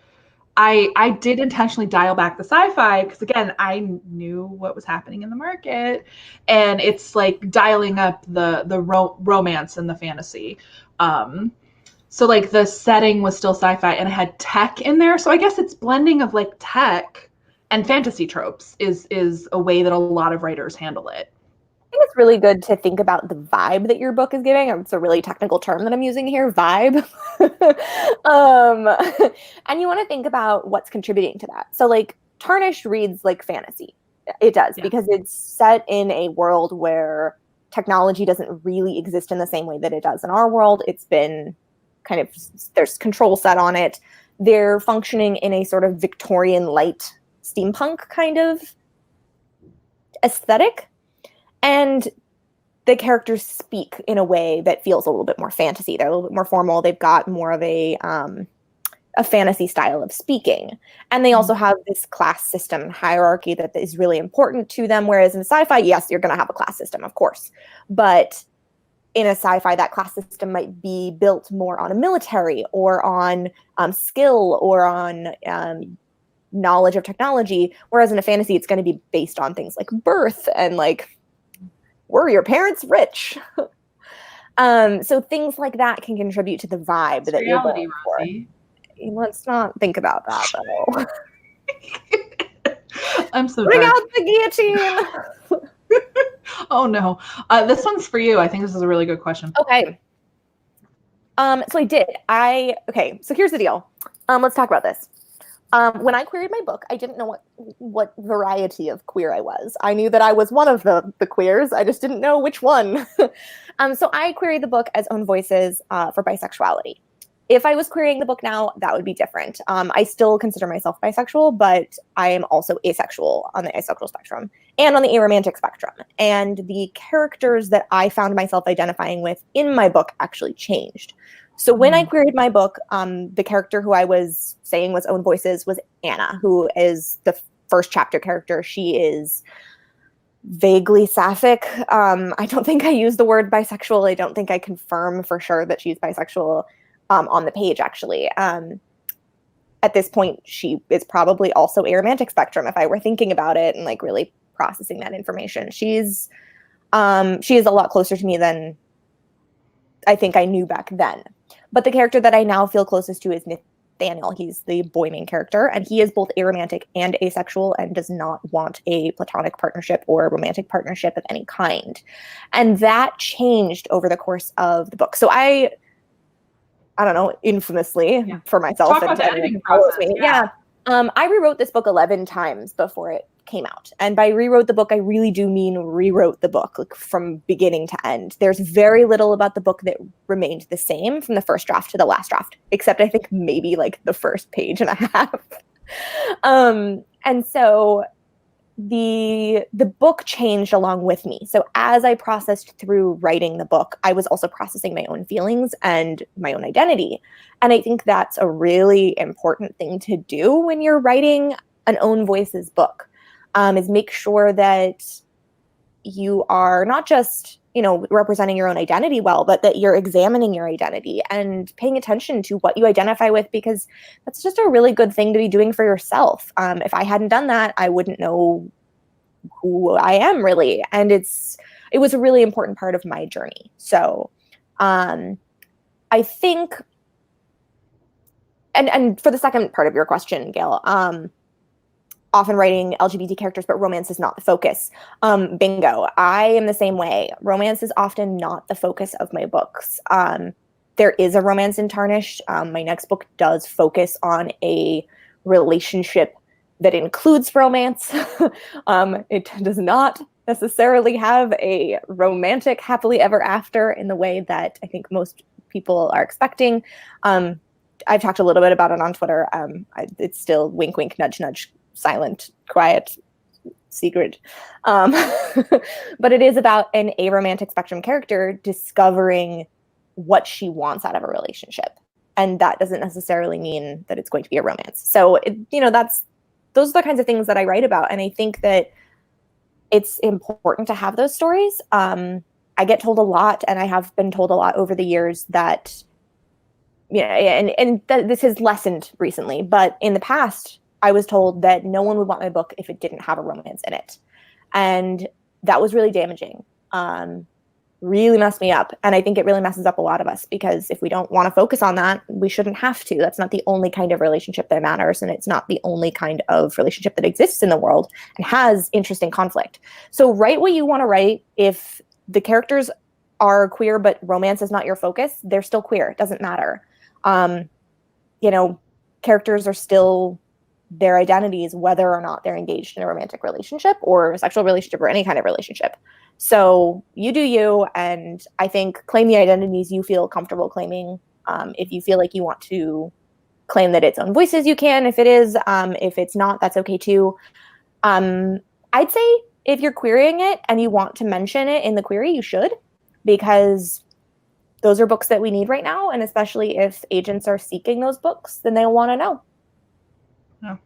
I did intentionally dial back the sci-fi because again, I knew what was happening in the market, and it's like dialing up the romance and the fantasy. So like the setting was still sci-fi and it had tech in there. So I guess it's blending of like tech and fantasy tropes is a way that a lot of writers handle it. I think it's really good to think about the vibe that your book is giving. It's a really technical term that I'm using here, vibe. And you want to think about what's contributing to that. So like Tarnished reads like fantasy. It does, because it's set in a world where technology doesn't really exist in the same way that it does in our world. It's been kind of, there's control set on it. They're functioning in a sort of Victorian light steampunk kind of aesthetic. And the characters speak in a way that feels a little bit more fantasy. They're a little bit more formal. They've got more of a fantasy style of speaking. And they also have this class system hierarchy that is really important to them. Whereas in sci-fi, yes, you're going to have a class system, of course. But in a sci-fi, that class system might be built more on a military or on skill or on knowledge of technology. Whereas in a fantasy, it's going to be based on things like birth and like, were your parents rich? So things like that can contribute to the vibe that you're going for. Let's not think about that, though. I'm so Bring dark. out the guillotine. Oh no, this one's for you. I think this is a really good question. Okay. So I did. Okay. So here's the deal. Let's talk about this. When I queried my book, I didn't know what variety of queer I was. I knew that I was one of the queers. I just didn't know which one. So I queried the book as Own Voices for bisexuality. If I was querying the book now, that would be different. I still consider myself bisexual, but I am also asexual on the asexual spectrum and on the aromantic spectrum. And the characters that I found myself identifying with in my book actually changed. So when I queried my book, the character who I was saying was Own Voices was Anna, who is the first chapter character. She is vaguely sapphic. I don't think I use the word bisexual. I don't think I confirm for sure that she's bisexual on the page, actually. At this point, she is probably also aromantic spectrum if I were thinking about it and like really processing that information. She is a lot closer to me than I think I knew back then. But the character that I now feel closest to is Nathaniel. He's the boy main character, and he is both aromantic and asexual and does not want a platonic partnership or a romantic partnership of any kind. And that changed over the course of the book. So I don't know, infamously for myself. Talk about the editing process. I rewrote this book 11 times before it came out. And by rewrote the book, I really do mean rewrote the book, like from beginning to end. There's very little about the book that remained the same from the first draft to the last draft, except I think maybe like the first page and a half. And so the book changed along with me. So as I processed through writing the book, I was also processing my own feelings and my own identity. And I think that's a really important thing to do when you're writing an own voices book, is make sure that you are not just, representing your own identity well, but that you're examining your identity and paying attention to what you identify with, because that's just a really good thing to be doing for yourself. If I hadn't done that, I wouldn't know who I am really. And it was a really important part of my journey. So I think, and for the second part of your question, Gail, often writing LGBT characters, but romance is not the focus. Bingo. I am the same way. Romance is often not the focus of my books. There is a romance in Tarnished. My next book does focus on a relationship that includes romance. It does not necessarily have a romantic happily ever after in the way that I think most people are expecting. I've talked a little bit about it on Twitter. It's still wink, wink, nudge, nudge, silent, quiet, secret. But it is about an aromantic spectrum character discovering what she wants out of a relationship. And that doesn't necessarily mean that it's going to be a romance. So, those are the kinds of things that I write about. And I think that it's important to have those stories. I get told a lot, and I have been told a lot over the years that, this has lessened recently, but in the past, I was told that no one would want my book if it didn't have a romance in it. And that was really damaging. Really messed me up. And I think it really messes up a lot of us, because if we don't want to focus on that, we shouldn't have to. That's not the only kind of relationship that matters. And it's not the only kind of relationship that exists in the world and has interesting conflict. So write what you want to write. If the characters are queer, but romance is not your focus, they're still queer. It doesn't matter. Characters are still their identities, whether or not they're engaged in a romantic relationship or a sexual relationship or any kind of relationship. So you do you, and I think claim the identities you feel comfortable claiming. If you feel like you want to claim that it's own voices, you can. If it is, if it's not, that's okay too. I'd say if you're querying it and you want to mention it in the query, you should, because those are books that we need right now. And especially if agents are seeking those books, then they'll want to know. Oh.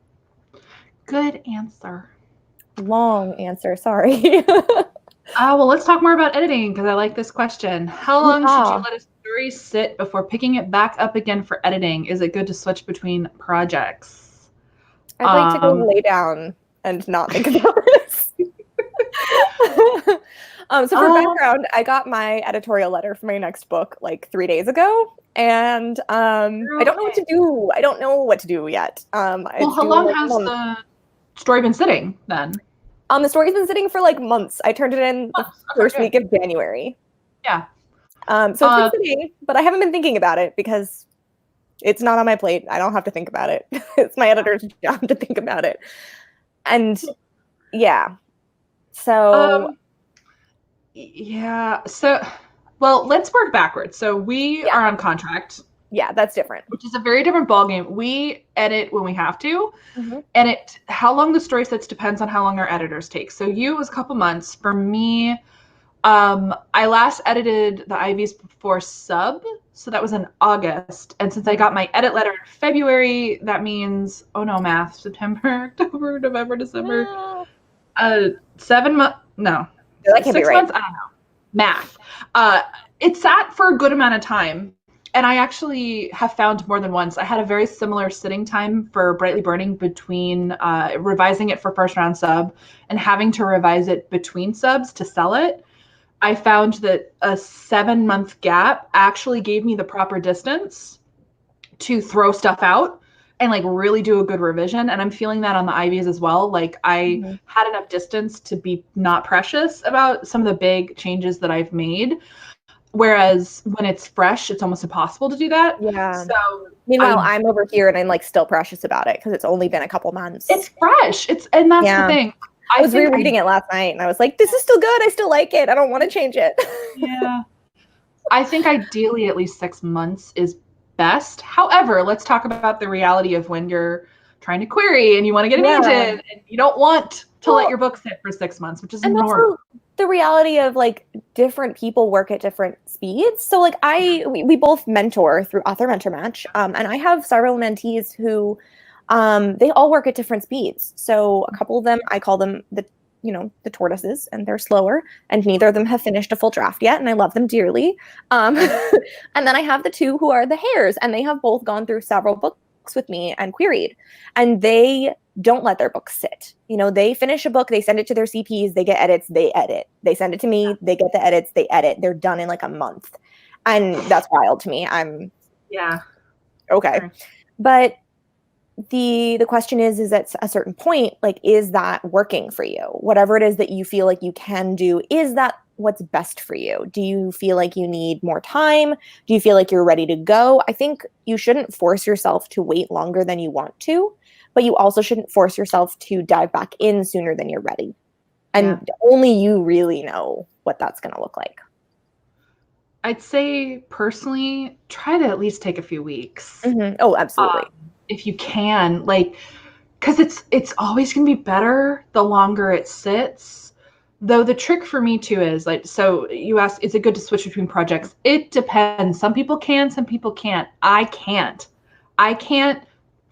Good answer. Long answer, sorry. Well, let's talk more about editing, because I like this question. How long should you let a story sit before picking it back up again for editing? Is it good to switch between projects? I'd like to go lay down and not think about this. So for background, I got my editorial letter for my next book like 3 days ago, and I don't know what to do. I don't know what to do yet. How long has the story been sitting then? The story's been sitting for like months. I turned it in the first week of January. Yeah. So it's been sitting, but I haven't been thinking about it because it's not on my plate. I don't have to think about it. It's my editor's job to think about it. And yeah. So well, let's work backwards. So we are on contract. Yeah, that's different. Which is a very different ballgame. We edit when we have to. Mm-hmm. And how long the story sits depends on how long our editors take. So you, it was a couple months. For me, I last edited the IVs before sub. So that was in August. And since I got my edit letter in February, that means, September, October, November, December. 7 month, no, That can't be 6 months. right. I don't know. Math. It sat for a good amount of time, and I actually have found more than once. I had a very similar sitting time for Brightly Burning between revising it for first round sub and having to revise it between subs to sell it. I found that a 7 month gap actually gave me the proper distance to throw stuff out and like really do a good revision. And I'm feeling that on the IVs as well. Like I had enough distance to be not precious about some of the big changes that I've made. Whereas when it's fresh, it's almost impossible to do that. Yeah. So meanwhile, I'm over here and I'm like still precious about it because it's only been a couple months. It's fresh. And that's the thing. I was rereading it last night and I was like, this is still good. I still like it. I don't want to change it. Yeah. I think ideally at least 6 months is best. However, let's talk about the reality of when you're trying to query and you want to get an agent and you don't want to let your book sit for 6 months, which is normal. The reality of like different people work at different speeds. So like we both mentor through Author Mentor Match, and I have several mentees who they all work at different speeds. So a couple of them, I call them the tortoises, and they're slower, and neither of them have finished a full draft yet, and I love them dearly. And then I have the two who are the hares, and they have both gone through several books with me and queried, and they don't let their books sit. They finish a book, they send it to their CPs, they get edits, they edit. They send it to me, they get the edits, they edit. They're done in like a month. And that's wild to me. Okay. Sure. But the question is at a certain point, like, is that working for you? Whatever it is that you feel like you can do, is that what's best for you? Do you feel like you need more time? Do you feel like you're ready to go? I think you shouldn't force yourself to wait longer than you want to, but you also shouldn't force yourself to dive back in sooner than you're ready. And only you really know what that's going to look like. I'd say personally, try to at least take a few weeks. Mm-hmm. Oh, absolutely. If you can, like, because it's always going to be better the longer it sits. Though the trick for me too is like, so you asked, is it good to switch between projects? It depends. Some people can, some people can't. I can't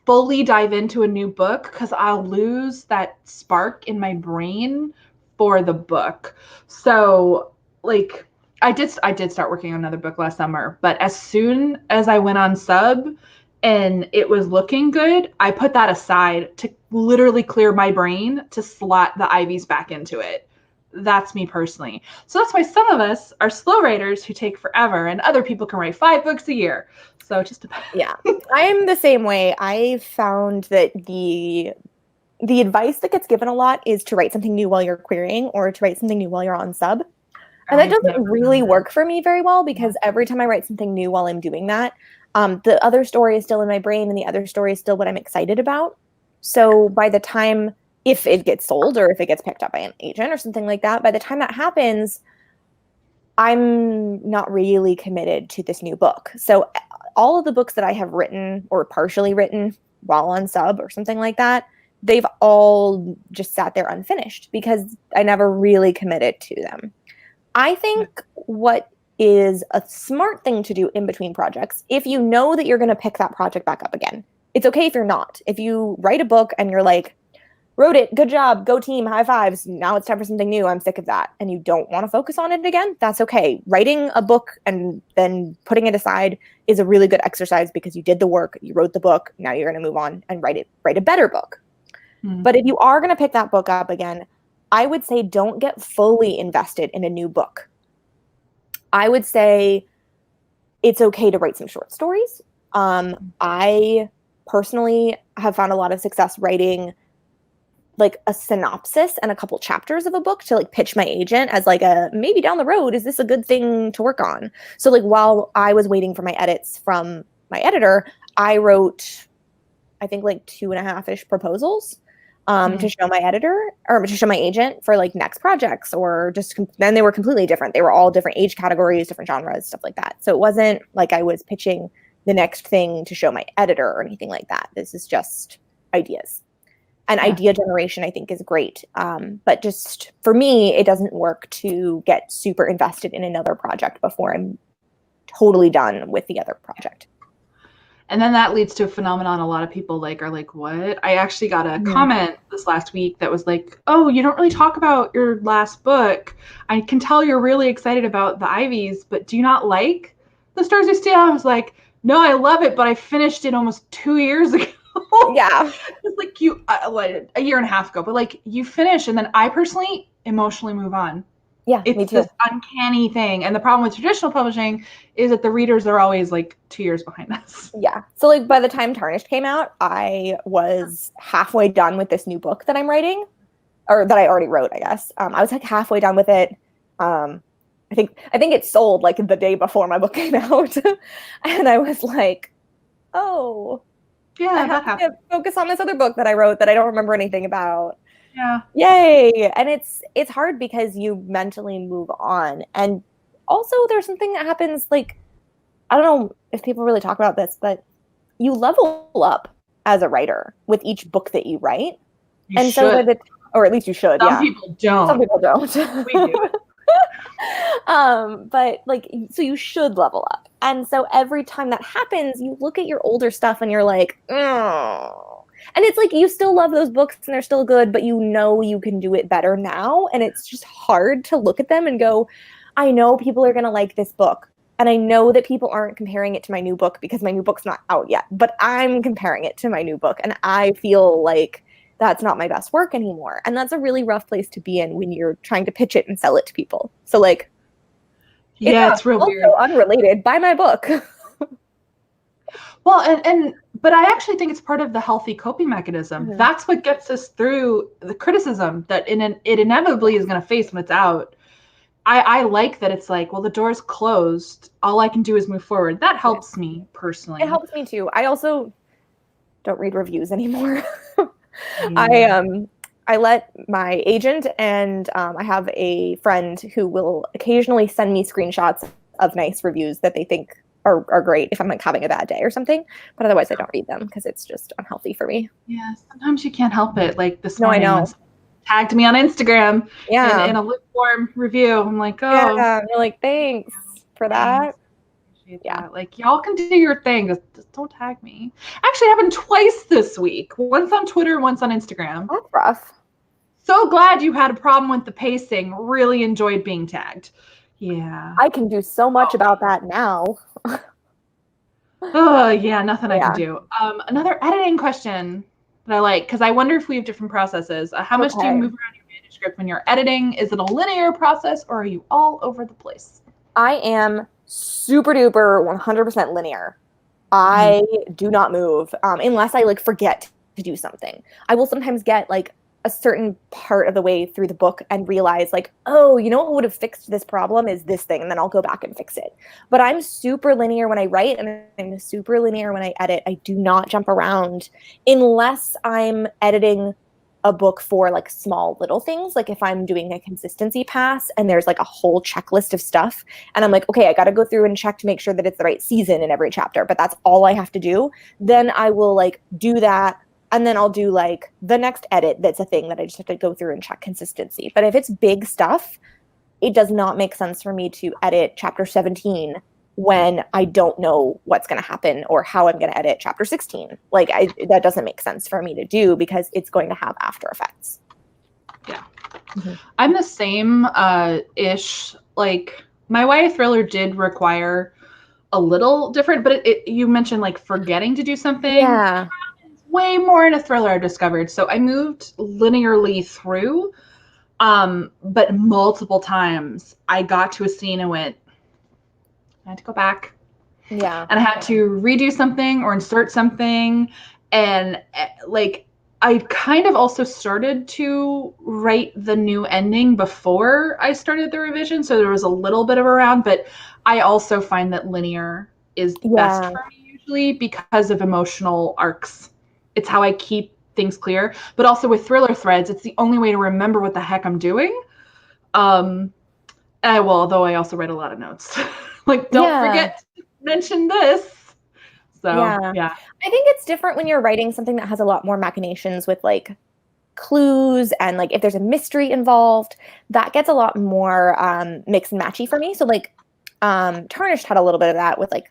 fully dive into a new book because I'll lose that spark in my brain for the book. So like I did start working on another book last summer, but as soon as I went on sub and it was looking good, I put that aside to literally clear my brain to slot the IVs back into it. That's me personally. So that's why some of us are slow writers who take forever, and other people can write 5 books a year. So it just depends. Yeah, I am the same way. I found that the advice that gets given a lot is to write something new while you're querying or to write something new while you're on sub. And that doesn't really work for me very well because every time I write something new while I'm doing that, the other story is still in my brain and the other story is still what I'm excited about. So by the time, if it gets sold or if it gets picked up by an agent or something like that, by the time that happens, I'm not really committed to this new book. So all of the books that I have written or partially written while on sub or something like that, they've all just sat there unfinished because I never really committed to them. I think what is a smart thing to do in between projects, if you know that you're going to pick that project back up again, it's okay if you're not. If you write a book and you're like, wrote it, good job, go team, high fives, now it's time for something new, I'm sick of that, and you don't want to focus on it again, that's okay. Writing a book and then putting it aside is a really good exercise because you did the work, you wrote the book, now you're going to move on and write a better book. Mm-hmm. But if you are going to pick that book up again, I would say don't get fully invested in a new book. I would say it's okay to write some short stories. I personally have found a lot of success writing like a synopsis and a couple chapters of a book to like pitch my agent as like a maybe down the road, is this a good thing to work on? So like while I was waiting for my edits from my editor, I wrote, I think like 2.5-ish proposals to show my editor or to show my agent for like next projects or just, then they were completely different. They were all different age categories, different genres, stuff like that. So it wasn't like I was pitching the next thing to show my editor or anything like that. This is just ideas. And idea generation, I think, is great. But just for me, it doesn't work to get super invested in another project before I'm totally done with the other project. And then that leads to a phenomenon a lot of people like are like, what? I actually got a comment this last week that was like, oh, you don't really talk about your last book. I can tell you're really excited about the Ivies, but do you not like The Stars You Steal? I was like, no, I love it, but I finished it almost 2 years ago. Yeah. It's like a year and a half ago, but like you finish and then I personally emotionally move on. Yeah, It's me too. this uncanny thing. And the problem with traditional publishing is that the readers are always like 2 years behind us. Yeah. So like by the time Tarnished came out, I was halfway done with this new book that I'm writing, or that I already wrote, I guess. I was like halfway done with it. I think it sold like the day before my book came out. And I was like, oh, Yeah, I have to focus on this other book that I wrote that I don't remember anything about. Yeah. Yay. And it's hard because you mentally move on. And also there's something that happens, like, I don't know if people really talk about this, but you level up as a writer with each book that you write. You should. Or at least you should. Some people don't. Some people don't. We do it. But like, so you should level up. And so every time that happens, you look at your older stuff and you're like, oh. And it's like, you still love those books and they're still good, but you know you can do it better now. And it's just hard to look at them and go, I know people are going to like this book. And I know that people aren't comparing it to my new book because my new book's not out yet. But I'm comparing it to my new book. And I feel like that's not my best work anymore. And that's a really rough place to be in when you're trying to pitch it and sell it to people. So like, yeah, it's real also weird. Unrelated, buy my book. Well, but I actually think it's part of the healthy coping mechanism. Mm-hmm. That's what gets us through the criticism that it inevitably is going to face when it's out. I like that it's like, well, the door's closed. All I can do is move forward. That helps me personally. It helps me too. I also don't read reviews anymore. I let my agent and I have a friend who will occasionally send me screenshots of nice reviews that they think are great if I'm like having a bad day or something. But otherwise I don't read them because it's just unhealthy for me. Yeah, sometimes you can't help it. Like this morning, I know. Tagged me on Instagram in a lip form review. I'm like, oh. Yeah, you're like, thanks for that. Yeah, like y'all can do your thing. Just don't tag me. Actually, it happened twice this week. Once on Twitter, once on Instagram. That's rough. So glad you had a problem with the pacing. Really enjoyed being tagged. Yeah. I can do so much about that now. Oh, yeah, nothing I can do. Another editing question that I like, because I wonder if we have different processes. How much do you move around your manuscript when you're editing? Is it a linear process or are you all over the place? I am super duper 100% linear. I do not move unless I like forget to do something. I will sometimes get like a certain part of the way through the book and realize like, oh, you know what would have fixed this problem is this thing, and then I'll go back and fix it. But I'm super linear when I write and I'm super linear when I edit. I do not jump around unless I'm editing a book for like small little things. Like if I'm doing a consistency pass and there's like a whole checklist of stuff and I'm like, okay, I got to go through and check to make sure that it's the right season in every chapter, but that's all I have to do. Then I will like do that. And then I'll do like the next edit that's a thing that I just have to go through and check consistency. But if it's big stuff, it does not make sense for me to edit chapter 17 when I don't know what's going to happen or how I'm going to edit chapter 16. Like that doesn't make sense for me to do because it's going to have after effects. Yeah. Mm-hmm. I'm the same ish. Like my YA thriller did require a little different, but you mentioned like forgetting to do something. Yeah. Way more in a thriller I discovered. So I moved linearly through, but multiple times I got to a scene and went, I had to go back. Yeah. And I had to redo something or insert something. And like, I kind of also started to write the new ending before I started the revision. So there was a little bit of a round, but I also find that linear is best for me usually because of emotional arcs. It's how I keep things clear, but also with thriller threads, it's the only way to remember what the heck I'm doing. Although I also write a lot of notes. Like, don't forget to mention this. So, yeah. I think it's different when you're writing something that has a lot more machinations with like clues and like if there's a mystery involved, that gets a lot more mix and matchy for me. So like Tarnished had a little bit of that with like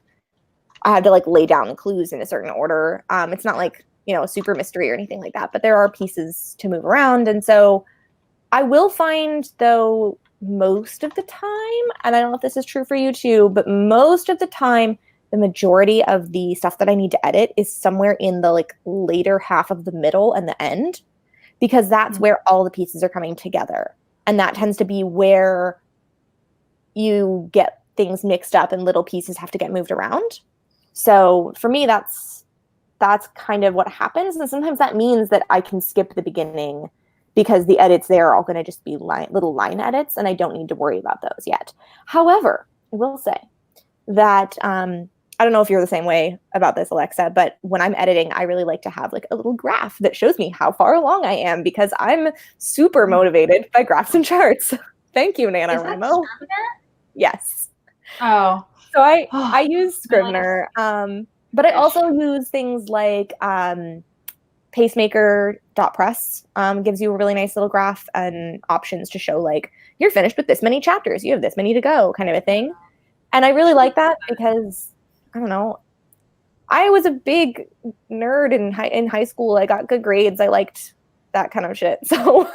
I had to like lay down the clues in a certain order. It's not like, you know, a super mystery or anything like that, but there are pieces to move around. And so I will find, though, most of the time, and I don't know if this is true for you too, but most of the time, the majority of the stuff that I need to edit is somewhere in the like later half of the middle and the end, because that's where all the pieces are coming together. And that tends to be where you get things mixed up and little pieces have to get moved around. So for me, that's kind of what happens. And sometimes that means that I can skip the beginning because the edits there are all going to just be little line edits, and I don't need to worry about those yet. However, I will say that I don't know if you're the same way about this, Alexa, but when I'm editing, I really like to have like a little graph that shows me how far along I am, because I'm super motivated by graphs and charts. Thank you, NaNoWriMo. Yes. Oh. So I use Scrivener, but I also use things like pacemaker.press gives you a really nice little graph and options to show like, you're finished with this many chapters, you have this many to go, kind of a thing. And I really like that because, I don't know, I was a big nerd in high school. I got good grades. I liked that kind of shit. So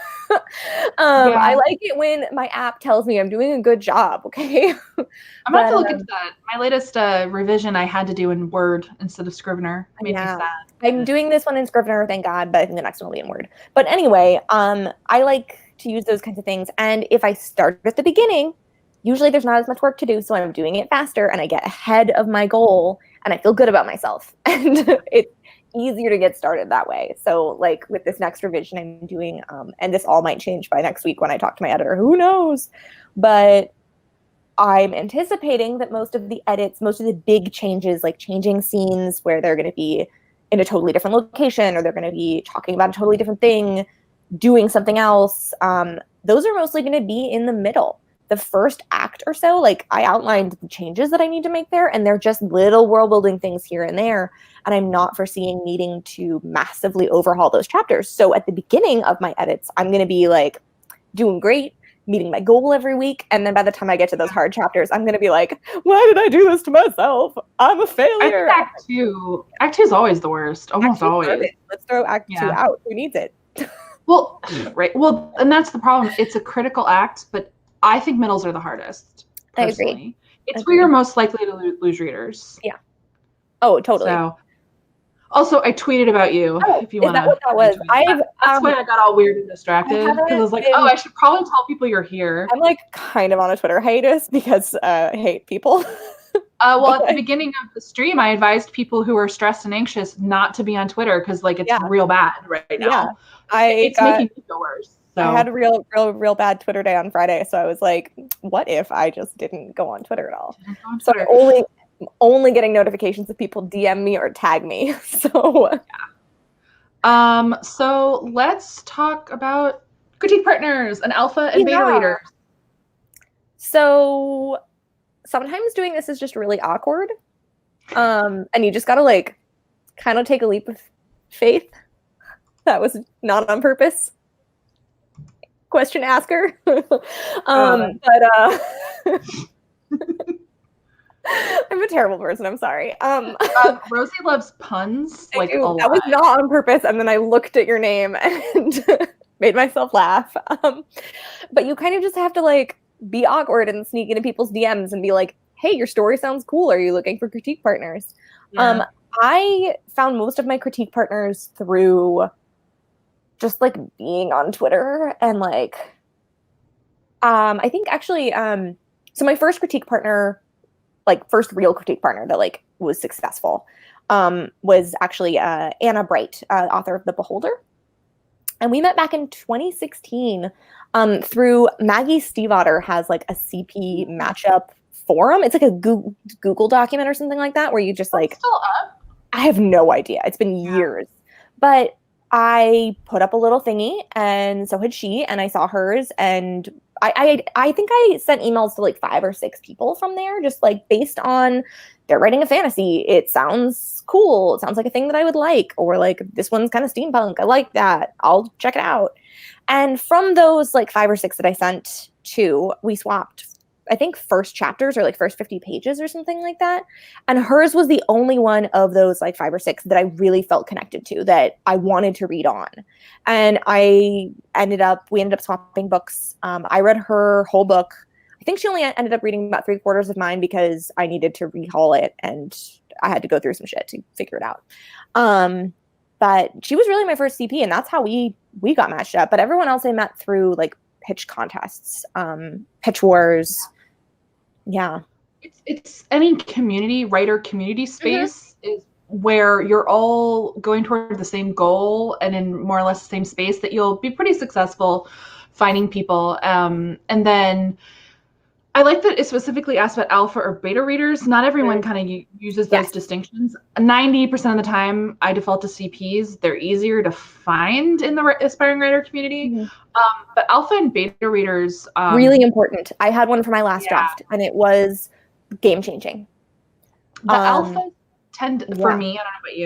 I like it when my app tells me I'm doing a good job, okay? I'm going to have to look into that. My latest revision I had to do in Word instead of Scrivener. It made me sad. I'm doing this one in Scrivener, thank God, but I think the next one will be in Word. But anyway, I like to use those kinds of things. And if I start at the beginning, usually there's not as much work to do, so I'm doing it faster and I get ahead of my goal and I feel good about myself. And it's easier to get started that way. So like with this next revision I'm doing, and this all might change by next week when I talk to my editor, who knows? But I'm anticipating that most of the edits, most of the big changes, like changing scenes where they're going to be in a totally different location or they're going to be talking about a totally different thing, doing something else, those are mostly going to be in the middle. The first act or so, like I outlined the changes that I need to make there, and they're just little world building things here and there. And I'm not foreseeing needing to massively overhaul those chapters. So at the beginning of my edits, I'm going to be like doing great, meeting my goal every week. And then by the time I get to those hard chapters, I'm going to be like, why did I do this to myself? I'm a failure. Act two is always the worst. Almost always. Let's throw Act 2 out. Who needs it? Well, right. Well, and that's the problem. It's a critical act, but I think middles are the hardest. Personally. I agree. It's where you're most likely to lose readers. Yeah. Oh, totally. So, also, I tweeted about you. If you want to. Is that what that was? That's why I got all weird and distracted, because I was like, I should probably tell people you're here. I'm like kind of on a Twitter hiatus because I hate people. Well, at the beginning of the stream, I advised people who are stressed and anxious not to be on Twitter because, like, it's real bad right now. Yeah. It's making me feel worse. So. I had a real bad Twitter day on Friday, so I was like, what if I just didn't go on Twitter at all? So I'm only getting notifications if people DM me or tag me. So so let's talk about critique partners and alpha and beta readers. So sometimes doing this is just really awkward. And you just gotta like kind of take a leap of faith. That was not on purpose. Question asker. But I'm a terrible person. I'm sorry. Rosie loves puns. Like that was not on purpose. And then I looked at your name and made myself laugh. But you kind of just have to like be awkward and sneak into people's DMs and be like, "Hey, your story sounds cool. Are you looking for critique partners?" Yeah. I found most of my critique partners through just like being on Twitter and like, I think actually, so my first critique partner, like first real critique partner that like was successful, was actually Anna Bright, author of The Beholder. And we met back in 2016 through Maggie Stiefvater has like a CP matchup forum. It's like a Google document or something like that where you just like, still up? I have no idea. It's been years, but I put up a little thingy and so had she, and I saw hers, and I think I sent emails to like 5 or 6 people from there, just like based on they're writing a fantasy. It sounds cool. It sounds like a thing that I would like, or like this one's kind of steampunk. I like that. I'll check it out. And from those like 5 or 6 that I sent to, we swapped I think, first chapters or like first 50 pages or something like that. And hers was the only one of those like 5 or 6 that I really felt connected to, that I wanted to read on. And we ended up swapping books. I read her whole book. I think she only ended up reading about 3/4 of mine because I needed to rehaul it and I had to go through some shit to figure it out. But she was really my first CP, and that's how we got matched up. But everyone else I met through like pitch contests, pitch wars. Yeah. It's any writer community space is where you're all going toward the same goal and in more or less the same space, that you'll be pretty successful finding people. And then I like that it specifically asked about alpha or beta readers. Not everyone kind of uses those distinctions. 90% of the time, I default to CPs. They're easier to find in the aspiring writer community. But alpha and beta readers... really important. I had one for my last draft, and it was game-changing. The alphas tend, for me, I don't know about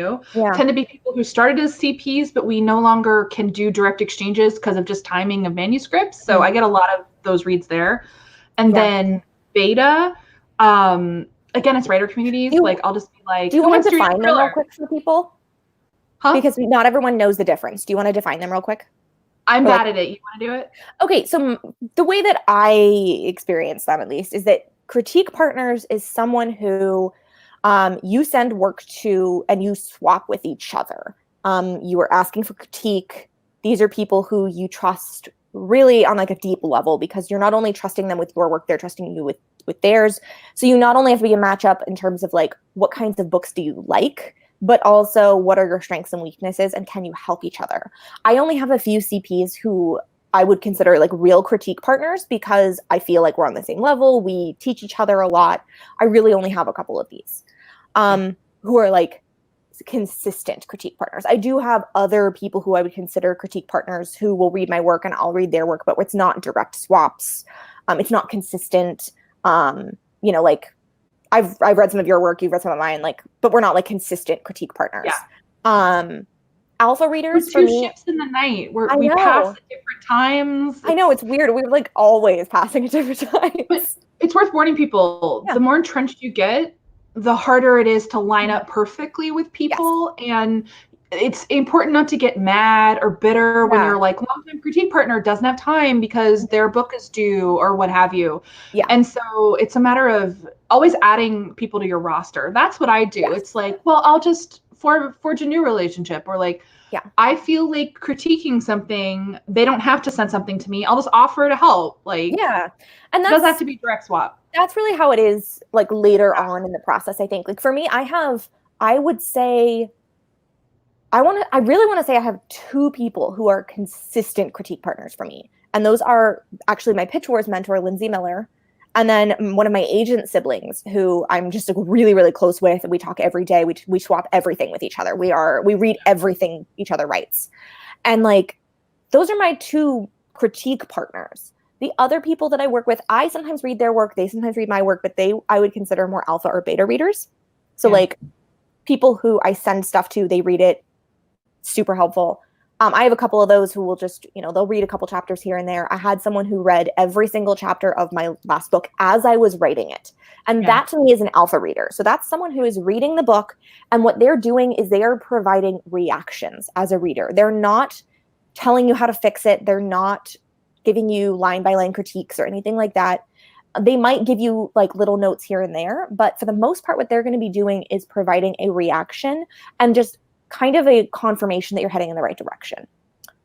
you, tend to be people who started as CPs, but we no longer can do direct exchanges because of just timing of manuscripts. So I get a lot of those reads there. And then beta, again, it's writer communities. I'll just be like, do you want to define them real quick for people? Because not everyone knows the difference. Do you want to define them real quick? I'm bad at it. You want to do it? Okay, so the way that I experience them, at least, is that critique partners is someone who you send work to and you swap with each other. You are asking for critique. These are people who you trust really on like a deep level, because you're not only trusting them with your work, they're trusting you with theirs. So you not only have to be a matchup in terms of like what kinds of books do you like, but also what are your strengths and weaknesses, and can you help each other? I only have a few CPs who I would consider like real critique partners, because I feel like we're on the same level. We teach each other a lot. I really only have a couple of these who are like consistent critique partners. I do have other people who I would consider critique partners who will read my work and I'll read their work, but it's not direct swaps. It's not consistent. Like I've read some of your work, you've read some of mine, like, but we're not like consistent critique partners. Alpha readers, we're two ships in the night. We pass at different times. I know, it's weird. We're like always passing at different times. But it's worth warning people. The more entrenched you get, the harder it is to line up perfectly with people. And it's important not to get mad or bitter when you're like, long-time critique partner doesn't have time because their book is due or what have you. And so it's a matter of always adding people to your roster. That's what I do. It's like, well, I'll just forge a new relationship, or like, I feel like critiquing something, they don't have to send something to me. I'll just offer to help. Like, and that doesn't have to be direct swap. That's really how it is, like later on in the process, I think. Like for me, I really want to say I have 2 people who are consistent critique partners for me. And those are actually my Pitch Wars mentor, Lindsay Miller, and then one of my agent siblings who I'm just like really, really close with. We talk every day. We swap everything with each other. We read everything each other writes. And like, those are my 2 critique partners. The other people that I work with, I sometimes read their work, they sometimes read my work, but I would consider more alpha or beta readers. So like people who I send stuff to, they read it, super helpful. I have a couple of those who will just, they'll read a couple chapters here and there. I had someone who read every single chapter of my last book as I was writing it. And that to me is an alpha reader. So that's someone who is reading the book, and what they're doing is they are providing reactions as a reader. They're not telling you how to fix it. They're not giving you line by line critiques or anything like that. They might give you like little notes here and there, but for the most part, what they're going to be doing is providing a reaction and just kind of a confirmation that you're heading in the right direction.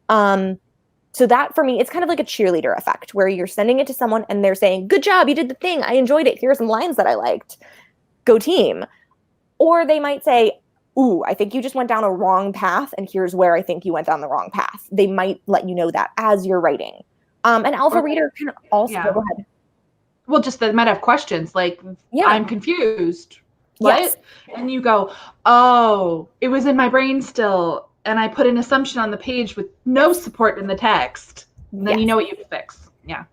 So that for me, it's kind of like a cheerleader effect where you're sending it to someone and they're saying, good job, you did the thing. I enjoyed it. Here are some lines that I liked. Go team. Or they might say, ooh, I think you just went down a wrong path, and here's where I think you went down the wrong path. They might let you know that as you're writing. An alpha reader can also go ahead. Well, just they might have questions like, I'm confused. What? Yes. And you go, oh, it was in my brain still, and I put an assumption on the page with no support in the text. And then you know what you have to fix. Yeah.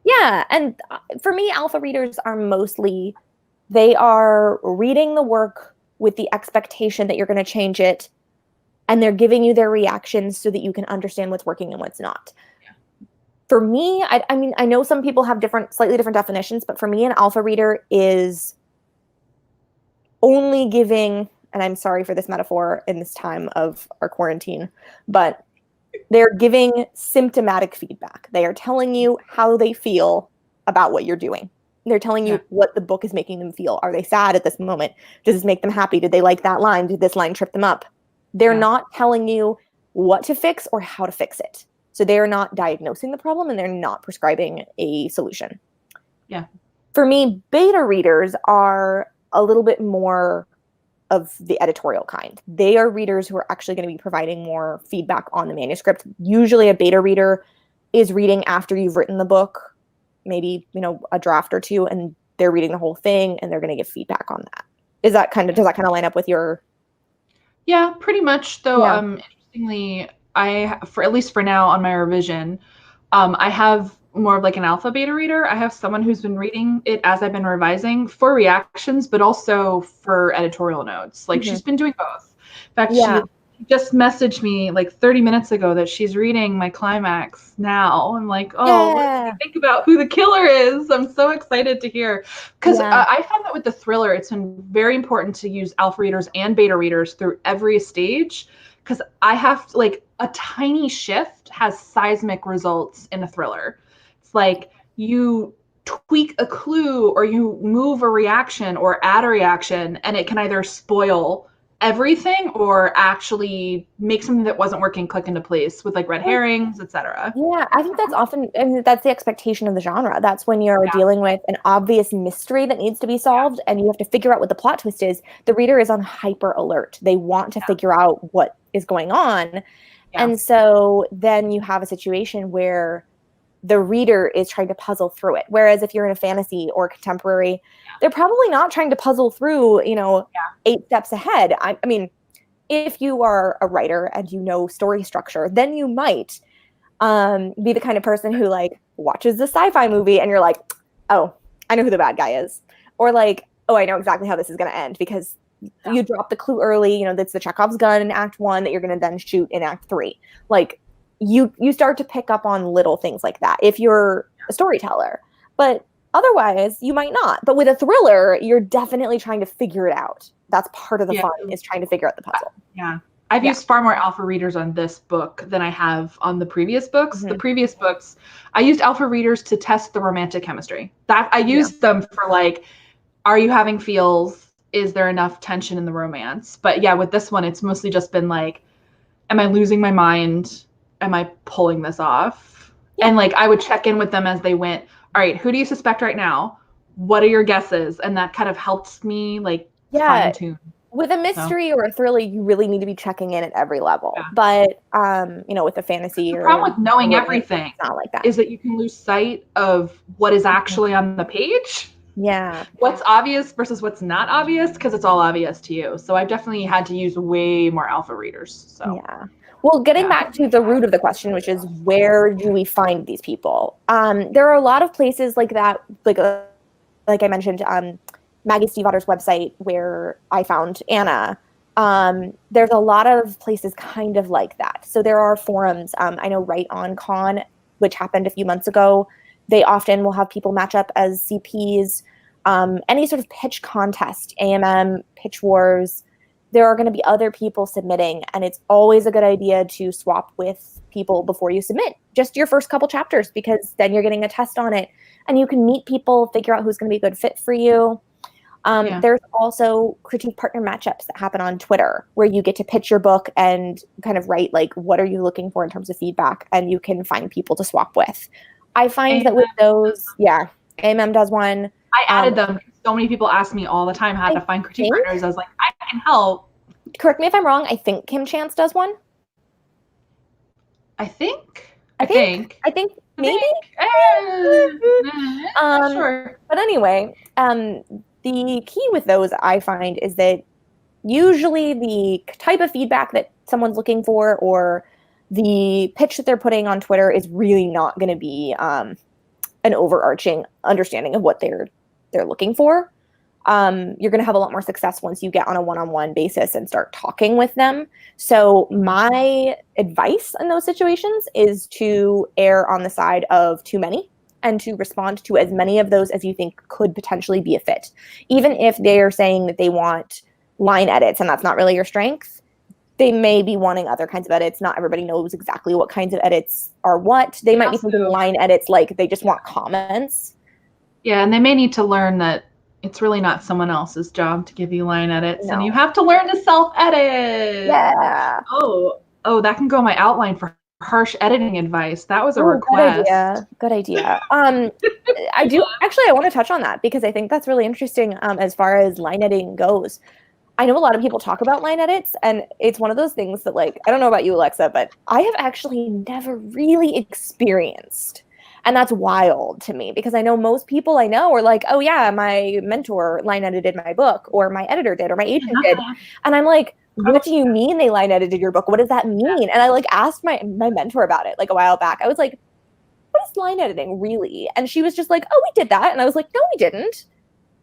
And for me, alpha readers are mostly, they are reading the work with the expectation that you're going to change it, and they're giving you their reactions so that you can understand what's working and what's not. For me, I mean, I know some people have slightly different definitions, but for me, an alpha reader is only giving, and I'm sorry for this metaphor in this time of our quarantine, but they're giving symptomatic feedback. They are telling you how they feel about what you're doing. They're telling you what the book is making them feel. Are they sad at this moment? Does this make them happy? Did they like that line? Did this line trip them up? They're not telling you what to fix or how to fix it. So they're not diagnosing the problem and they're not prescribing a solution. Yeah. For me, beta readers are a little bit more of the editorial kind. They are readers who are actually going to be providing more feedback on the manuscript. Usually a beta reader is reading after you've written the book, maybe, a draft or two, and they're reading the whole thing and they're going to give feedback on that. Does that kind of line up with your? Yeah, pretty much. Though, interestingly, at least for now on my revision, I have more of like an alpha beta reader. I have someone who's been reading it as I've been revising for reactions, but also for editorial notes. Like she's been doing both. In fact, she just messaged me like 30 minutes ago that she's reading my climax now. I'm like, what do you think about who the killer is? I'm so excited to hear. Because I found that with the thriller, it's been very important to use alpha readers and beta readers through every stage. Because I have to, like, a tiny shift has seismic results in a thriller. It's like you tweak a clue or you move a reaction or add a reaction, and it can either spoil everything or actually make something that wasn't working click into place with like red herrings, etc. Yeah, I think that's the expectation of the genre. That's when you're dealing with an obvious mystery that needs to be solved and you have to figure out what the plot twist is. The reader is on hyper alert. They want to figure out what is going on. And so then you have a situation where the reader is trying to puzzle through it. Whereas if you're in a fantasy or contemporary, they're probably not trying to puzzle through, 8 steps ahead. I mean, if you are a writer and you know story structure, then you might be the kind of person who like watches the sci-fi movie and you're like, oh, I know who the bad guy is. Or like, oh, I know exactly how this is going to end because you drop the clue early, that's the Chekhov's gun in Act 1 that you're going to then shoot in Act 3. Like, you start to pick up on little things like that if you're a storyteller. But otherwise, you might not. But with a thriller, you're definitely trying to figure it out. That's part of the fun, is trying to figure out the puzzle. I've used far more alpha readers on this book than I have on the previous books. The previous books, I used alpha readers to test the romantic chemistry. That I used them for like, are you having feels? Is there enough tension in the romance? But with this one, it's mostly just been like, am I losing my mind? Am I pulling this off? And like, I would check in with them as they went, all right, who do you suspect right now? What are your guesses? And that kind of helps me like fine tune. With a mystery or a thriller, you really need to be checking in at every level. But, with a fantasy the problem with knowing everything not like that. Is that you can lose sight of what is actually on the page. Yeah. What's obvious versus what's not obvious, because it's all obvious to you. So I've definitely had to use way more alpha readers. So Well, getting back to the root of the question, which is where do we find these people? There are a lot of places like that, like I mentioned, Maggie Stiefvater's website where I found Anna. There's a lot of places kind of like that. So there are forums. I know Right On Con, which happened a few months ago, they often will have people match up as CPs. Any sort of pitch contest, AMM, Pitch Wars, there are going to be other people submitting, and it's always a good idea to swap with people before you submit, just your first couple chapters, because then you're getting a test on it, and you can meet people, figure out who's going to be a good fit for you. There's also critique partner matchups that happen on Twitter, where you get to pitch your book and kind of write, like, what are you looking for in terms of feedback, and you can find people to swap with. I find that with those, AMM does one. I added them. So many people ask me all the time how to find critique partners. I was like, I can help. Correct me if I'm wrong. I think Kim Chance does one. I think maybe. Sure. But anyway, the key with those, I find, is that usually the type of feedback that someone's looking for or the pitch that they're putting on Twitter is really not going to be an overarching understanding of what they're looking for. you're going to have a lot more success once you get on a one-on-one basis and start talking with them. So my advice in those situations is to err on the side of too many and to respond to as many of those as you think could potentially be a fit. Even if they're saying that they want line edits and that's not really your strength, they may be wanting other kinds of edits. Not everybody knows exactly what kinds of edits are what. They might be thinking line edits like they just want comments. Yeah, and they may need to learn that it's really not someone else's job to give you line edits, and you have to learn to self-edit. Yeah. Oh, that can go in my outline for harsh editing advice. That was a request. Good idea. I want to touch on that because I think that's really interesting as far as line editing goes. I know a lot of people talk about line edits, and it's one of those things that, like, I don't know about you, Alexa, but I have actually never really experienced. And that's wild to me because I know most people I know are like, oh yeah, my mentor line edited my book, or my editor did, or my agent did. And I'm like, what do you mean they line edited your book? What does that mean? And I like asked my mentor about it like a while back. I was like, what is line editing really? And she was just like, oh, we did that. And I was like, no, we didn't.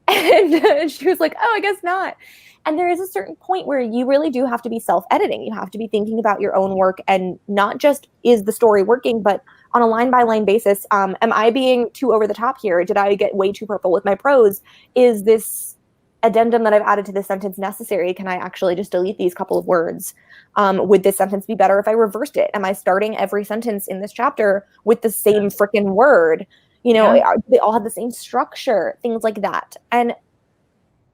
And she was like, oh, I guess not. And there is a certain point where you really do have to be self-editing. You have to be thinking about your own work and not just is the story working, but on a line-by-line basis, am I being too over the top here? Did I get way too purple with my prose? Is this addendum that I've added to this sentence necessary? Can I actually just delete these couple of words? Would this sentence be better if I reversed it? Am I starting every sentence in this chapter with the same freaking word? You know, they all have the same structure, things like that. And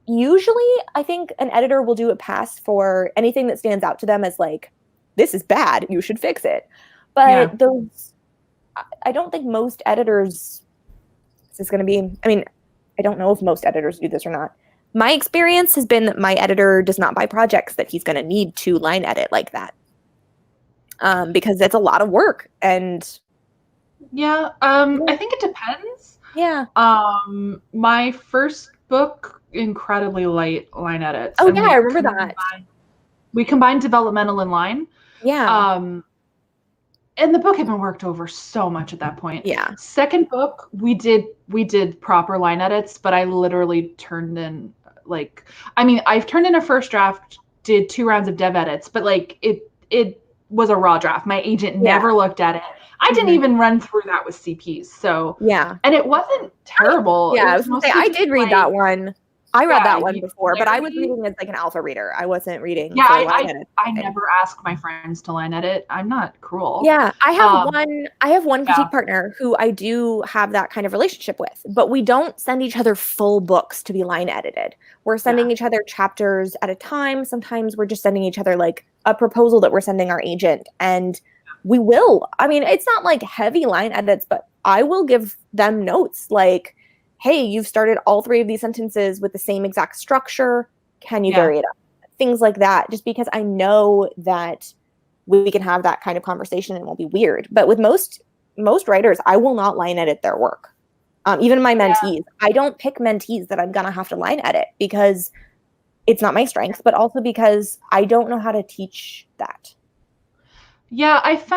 usually I think an editor will do a pass for anything that stands out to them as like, this is bad, you should fix it. But I don't think most editors, this is going to be, I mean, I don't know if most editors do this or not. My experience has been that my editor does not buy projects that he's going to need to line edit like that. Because it's a lot of work. And I think it depends. Yeah. My first book, incredibly light line edits. Oh, yeah, I remember that. We combined developmental and line. Yeah. And the book had been worked over so much at that point. Yeah. Second book, we did proper line edits, but I literally turned in I've turned in a first draft, did 2 rounds of dev edits, but like it was a raw draft. My agent never looked at it. I didn't even run through that with CPs. So and it wasn't terrible. I did read that one. I read that one before, but I was reading as like an alpha reader. I wasn't reading. Yeah, I never ask my friends to line edit. I'm not cruel. Yeah, I have one critique partner who I do have that kind of relationship with, but we don't send each other full books to be line edited. We're sending each other chapters at a time. Sometimes we're just sending each other like a proposal that we're sending our agent, and we will. I mean, it's not like heavy line edits, but I will give them notes like, hey, you've started all 3 of these sentences with the same exact structure. Can you vary it up? Things like that, just because I know that we can have that kind of conversation and it won't be weird. But with most writers, I will not line edit their work. Even my mentees. I don't pick mentees that I'm going to have to line edit because it's not my strength, but also because I don't know how to teach that. Yeah, I've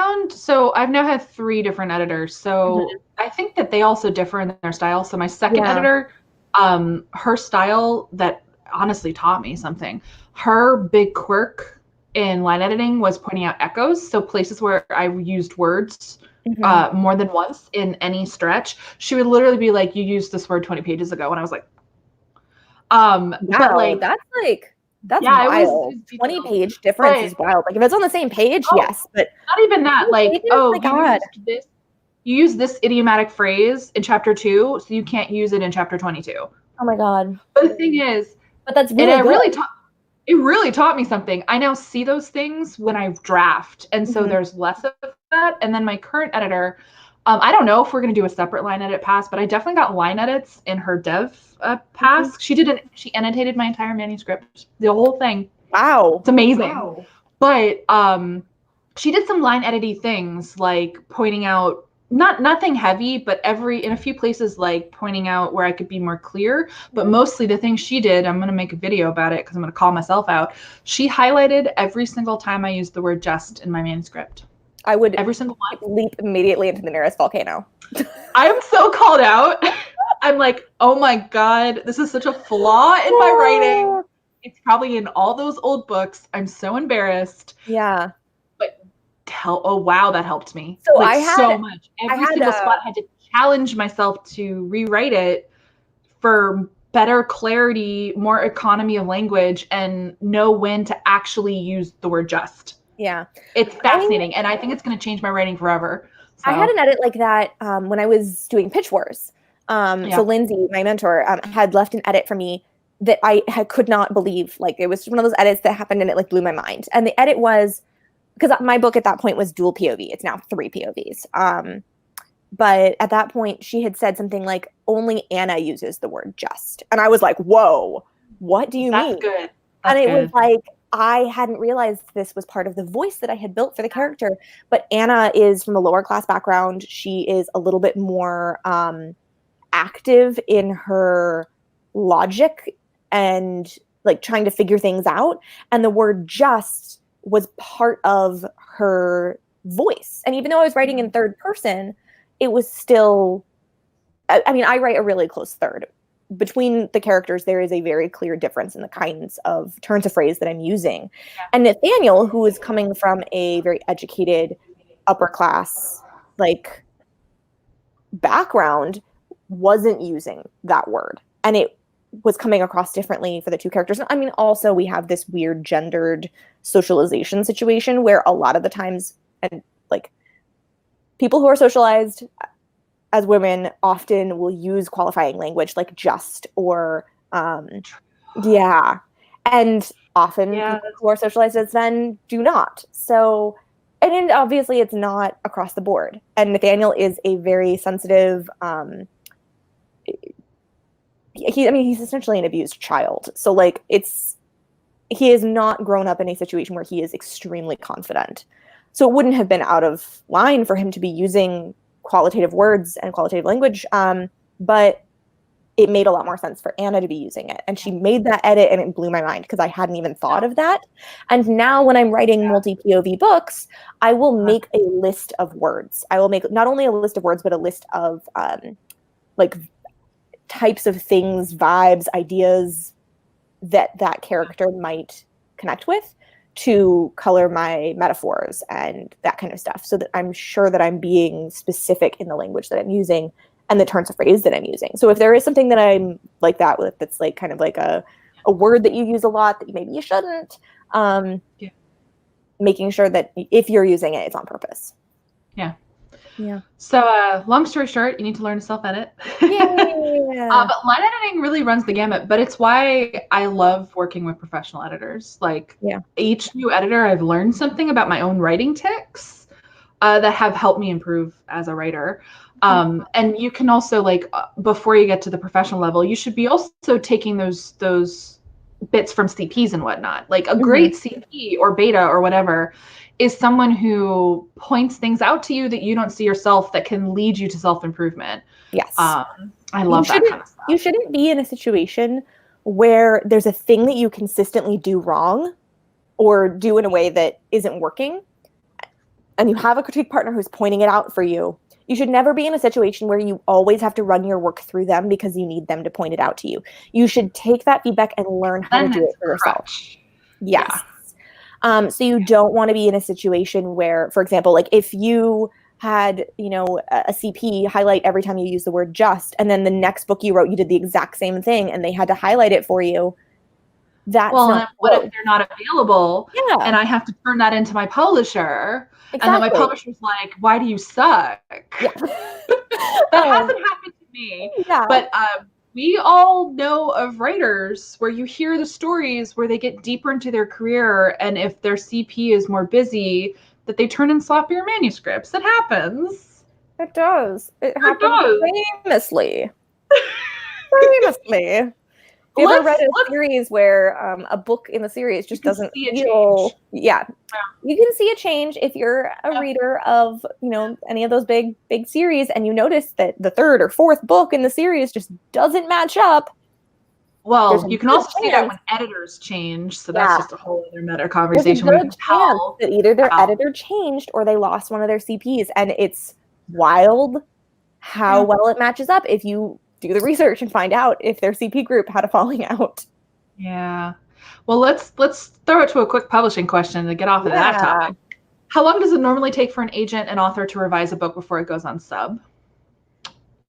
now had 3 different editors. So I think that they also differ in their style. So my second editor, her style that honestly taught me something. Her big quirk in line editing was pointing out echoes. So places where I used words more than once in any stretch, she would literally be like, you used this word 20 pages ago. And I was like, wow, but like, that's wild. 20-page difference is wild. Like if it's on the same page, yes, but not even that. Like, you use this idiomatic phrase in chapter 2, so you can't use it in chapter 22. Oh my god! But the thing is, that's really it really taught me something. I now see those things when I draft, and so there's less of that. And then my current editor, I don't know if we're going to do a separate line edit pass, but I definitely got line edits in her dev pass. She annotated my entire manuscript, the whole thing. Wow. It's amazing. Wow. But she did some line edity things like pointing out, nothing heavy, but in a few places, like pointing out where I could be more clear. But mostly the thing she did, I'm going to make a video about it because I'm going to call myself out. She highlighted every single time I used the word just in my manuscript. I would every single one leap immediately into the nearest volcano. I'm so called out. I'm like, oh my God, this is such a flaw in my writing. It's probably in all those old books. I'm so embarrassed. Yeah. But oh wow, that helped me. So like I had so much. Every single spot I had to challenge myself to rewrite it for better clarity, more economy of language, and know when to actually use the word just. Yeah. It's fascinating. And I think it's going to change my writing forever. So. I had an edit like that when I was doing Pitch Wars. So Lindsay, my mentor, had left an edit for me that I could not believe. Like, it was one of those edits that happened and it like blew my mind. And the edit was, because my book at that point was dual POV. It's now 3 POVs. But at that point, she had said something like, only Anna uses the word just. And I was like, whoa, what do you mean? That's good. And it was like, I hadn't realized this was part of the voice that I had built for the character. But Anna is from a lower class background. She is a little bit more active in her logic and like trying to figure things out. And the word just was part of her voice. And even though I was writing in third person, it was still, I mean, I write a really close third. Between the characters, there is a very clear difference in the kinds of turns of phrase that I'm using. And Nathaniel, who is coming from a very educated, upper class, like, background, wasn't using that word. And it was coming across differently for the two characters. I mean, also we have this weird gendered socialization situation where a lot of the times, and like, people who are socialized as women often will use qualifying language like just or and often people who are socialized as men do not. So, and then obviously it's not across the board. And Nathaniel is a very sensitive he's essentially an abused child. So like he has not grown up in a situation where he is extremely confident. So it wouldn't have been out of line for him to be using qualitative words and qualitative language, but it made a lot more sense for Anna to be using it. And she made that edit and it blew my mind because I hadn't even thought of that. And now when I'm writing multi-POV books, I will make a list of words. I will make not only a list of words, but a list of like types of things, vibes, ideas that character might connect with, to color my metaphors and that kind of stuff, so that I'm sure that I'm being specific in the language that I'm using and the turns of phrase that I'm using. So if there is something that I'm like that with, that's like kind of like a word that you use a lot that maybe you shouldn't, making sure that if you're using it, it's on purpose. Yeah. So long story short, you need to learn to self-edit. But line editing really runs the gamut. But it's why I love working with professional editors. Like each new editor, I've learned something about my own writing tics that have helped me improve as a writer. And you can also, like, before you get to the professional level, you should be also taking those bits from CPs and whatnot. Like a great CP or beta or whatever is someone who points things out to you that you don't see yourself, that can lead you to self-improvement. Yes. I love that kind of stuff. You shouldn't be in a situation where there's a thing that you consistently do wrong or do in a way that isn't working, and you have a critique partner who's pointing it out for you. You should never be in a situation where you always have to run your work through them because you need them to point it out to you. You should take that feedback and learn how to do it for yourself. Yes. Yeah. So you don't want to be in a situation where, for example, like if you had, a CP highlight every time you use the word just, and then the next book you wrote, you did the exact same thing and they had to highlight it for you. That's not what if they're not available? Yeah. And I have to turn that into my publisher. Exactly. And then my publisher's like, why do you suck? Yeah. That hasn't happened to me. Yeah. But we all know of writers where you hear the stories where they get deeper into their career, and if their CP is more busy, that they turn in sloppier manuscripts. It happens. It does. It happens famously. Famously. Have you ever read a series where a book in the series just doesn't feel... Yeah. You can see a change if you're a reader of, any of those big series, and you notice that the third or fourth book in the series just doesn't match up. Well, you can also see that when editors change, so that's just a whole other meta conversation. There's a good chance that either their editor changed or they lost one of their CPs, and it's wild how well it matches up if you do the research and find out if their CP group had a falling out. Yeah. Well, let's throw it to a quick publishing question to get off of that topic. How long does it normally take for an agent and author to revise a book before it goes on sub?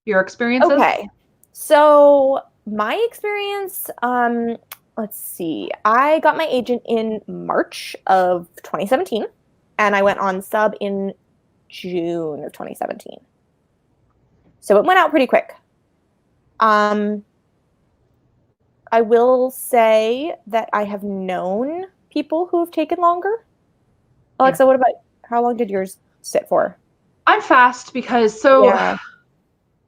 Your experiences? Okay. So my experience, let's see. I got my agent in March of 2017, and I went on sub in June of 2017. So it went out pretty quick. I will say that I have known people who have taken longer. Alexa, what about, how long did yours sit for? I'm fast because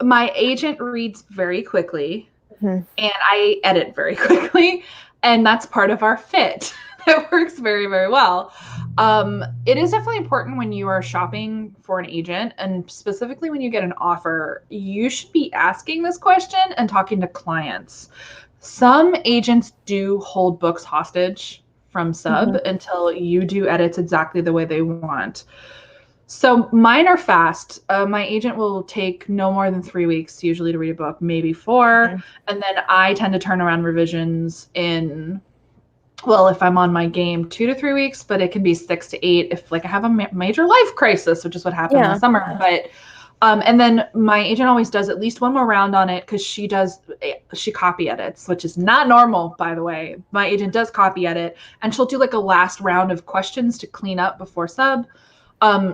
my agent reads very quickly and I edit very quickly, and that's part of our fit. It works very, very well. It is definitely important when you are shopping for an agent, and specifically when you get an offer, you should be asking this question and talking to clients. Some agents do hold books hostage from sub until you do edits exactly the way they want. So mine are fast. My agent will take no more than 3 weeks usually to read a book, maybe 4. And then I tend to turn around revisions in, well, if I'm on my game, 2 to 3 weeks, but it can be 6 to 8 if like I have a major life crisis, which is what happened in the summer. But and then my agent always does at least one more round on it because she copy edits, which is not normal, by the way. My agent does copy edit, and she'll do like a last round of questions to clean up before sub.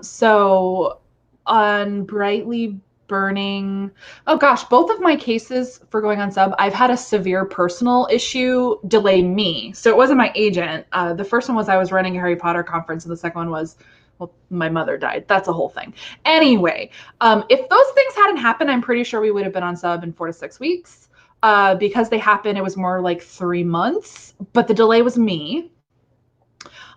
So on Brightly Burning, oh gosh, both of my cases for going on sub, I've had a severe personal issue delay me. So it wasn't my agent. The first one was I was running a Harry Potter conference, and the second one was, well, my mother died. That's a whole thing. Anyway, if those things hadn't happened, I'm pretty sure we would have been on sub in 4 to 6 weeks. Because they happened, it was more like 3 months, but the delay was me.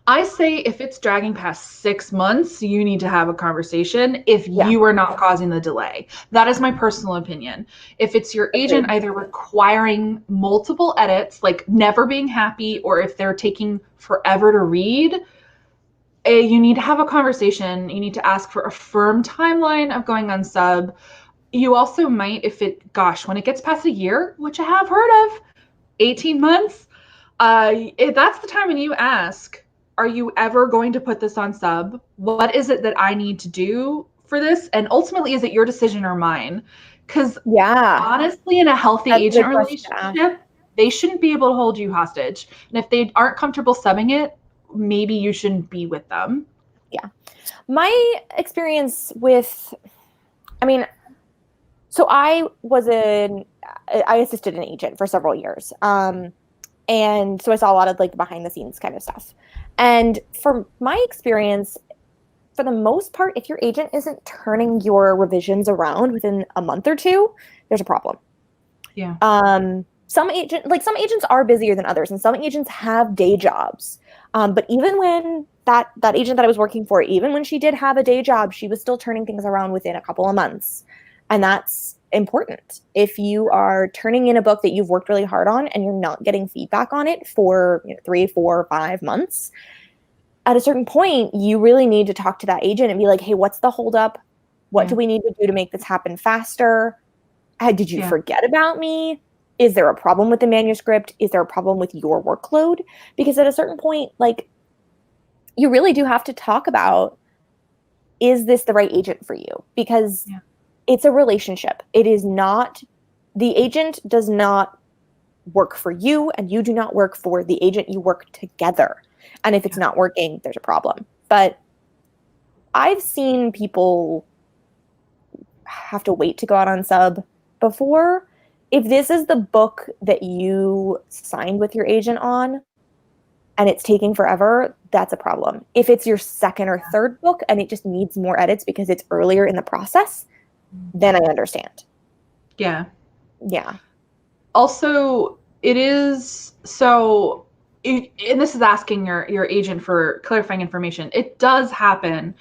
I say if it's dragging past 6 months, you need to have a conversation if you are not causing the delay. That is my personal opinion. If it's your agent either requiring multiple edits, like never being happy, or if they're taking forever to read, you need to have a conversation. You need to ask for a firm timeline of going on sub. You also might, when it gets past a year, which I have heard of, 18 months, that's the time when you ask, are you ever going to put this on sub? What is it that I need to do for this? And ultimately, is it your decision or mine? Because honestly, in a healthy agent relationship, they shouldn't be able to hold you hostage. And if they aren't comfortable subbing it, maybe you shouldn't be with them. Yeah. My experience with, so I assisted an agent for several years. And so I saw a lot of like behind the scenes kind of stuff. And from my experience, for the most part, if your agent isn't turning your revisions around within a month or 2, there's a problem. Yeah. Some agents are busier than others, and some agents have day jobs. But even when that agent that I was working for, even when she did have a day job, she was still turning things around within a couple of months. And that's important. If you are turning in a book that you've worked really hard on and you're not getting feedback on it for 3, 4, 5 months, at a certain point, you really need to talk to that agent and be like, hey, what's the holdup? What do we need to do to make this happen faster? Did you forget about me? Is there a problem with the manuscript? Is there a problem with your workload? Because at a certain point, like, you really do have to talk about, is this the right agent for you? Because it's a relationship. It is not, the agent does not work for you, and you do not work for the agent. You work together. And if it's not working, there's a problem. But I've seen people have to wait to go out on sub before. If this is the book that you signed with your agent on and it's taking forever, that's a problem. If it's your second or third book and it just needs more edits because it's earlier in the process, then I understand. Yeah. Yeah. Also, it is so, and this is asking your agent for clarifying information. It does happen.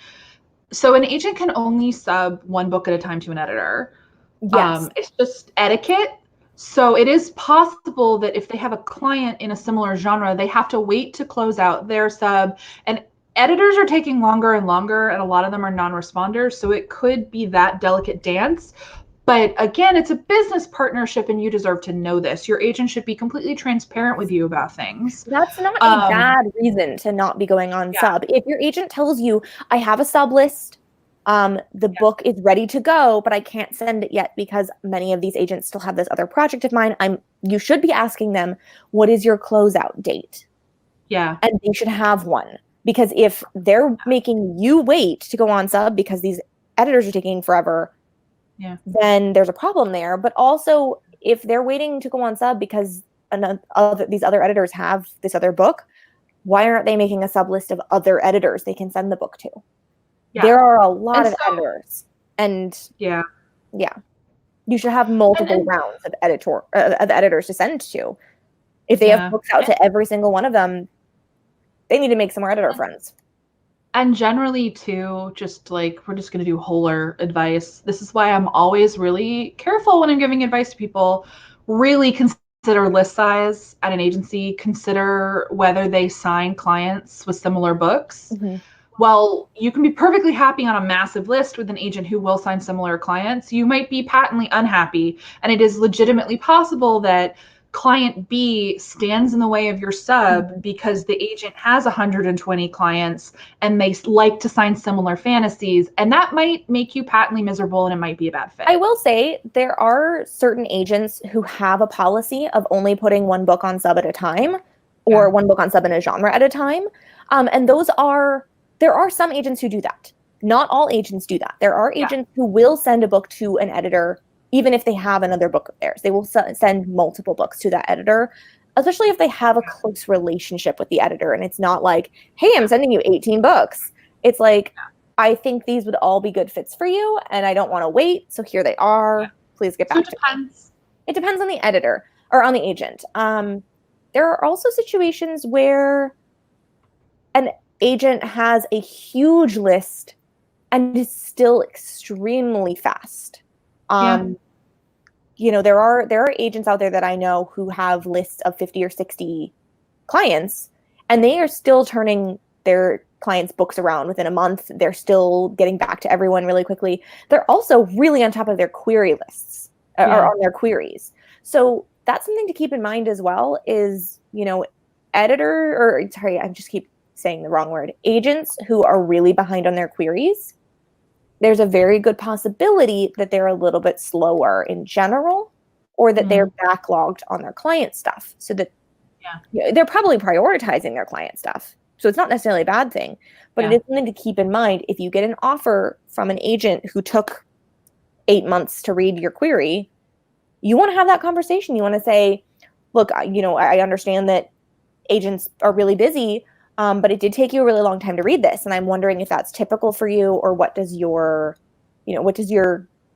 So an agent can only sub one book at a time to an editor. Yes. It's just etiquette. So it is possible that if they have a client in a similar genre, they have to wait to close out their sub. And editors are taking longer and longer, and a lot of them are non-responders. So it could be that delicate dance. But again, it's a business partnership and you deserve to know this. Your agent should be completely transparent with you about things. That's not a bad reason to not be going on sub. If your agent tells you, I have a sub list, the book is ready to go, but I can't send it yet because many of these agents still have this other project of mine, you should be asking them, what is your closeout date? Yeah. And they should have one. Because if they're making you wait to go on sub because these editors are taking forever, then there's a problem there. But also, if they're waiting to go on sub because these other editors have this other book, why aren't they making a sub list of other editors they can send the book to? Yeah. There are a lot of editors. And yeah, you should have multiple rounds of editors to send to. If they have books out to every single one of them, they need to make some more editor friends. And generally, too, just like we're just going to do wholer advice. This is why I'm always really careful when I'm giving advice to people. Really consider list size at an agency. Consider whether they sign clients with similar books. Mm-hmm. Well, you can be perfectly happy on a massive list with an agent who will sign similar clients. You might be patently unhappy, and it is legitimately possible that client B stands in the way of your sub because the agent has 120 clients and they like to sign similar fantasies, and that might make you patently miserable and it might be a bad fit. I will say there are certain agents who have a policy of only putting one book on sub at a time or one book on sub in a genre at a time. And there are some agents who do that. Not all agents do that. There are agents who will send a book to an editor even if they have another book of theirs. They will send multiple books to that editor, especially if they have a close relationship with the editor. And it's not like, hey, I'm sending you 18 books. It's like, I think these would all be good fits for you, and I don't want to wait, so here they are. Yeah. Please get back to me. It depends on the editor or on the agent. There are also situations where an agent has a huge list and is still extremely fast. You know, there are agents out there that I know who have lists of 50 or 60 clients, and they are still turning their clients' books around within a month. They're still getting back to everyone really quickly. They're also really on top of their query lists or on their queries. So that's something to keep in mind as well is, you know, I just keep saying the wrong word. Agents who are really behind on their queries, there's a very good possibility that they're a little bit slower in general, or that they're backlogged on their client stuff. So that they're probably prioritizing their client stuff. So it's not necessarily a bad thing, but it is something to keep in mind. If you get an offer from an agent who took 8 months to read your query, you want to have that conversation. You want to say, look, you know, I understand that agents are really busy, but it did take you a really long time to read this. And I'm wondering if that's typical for you, or what does your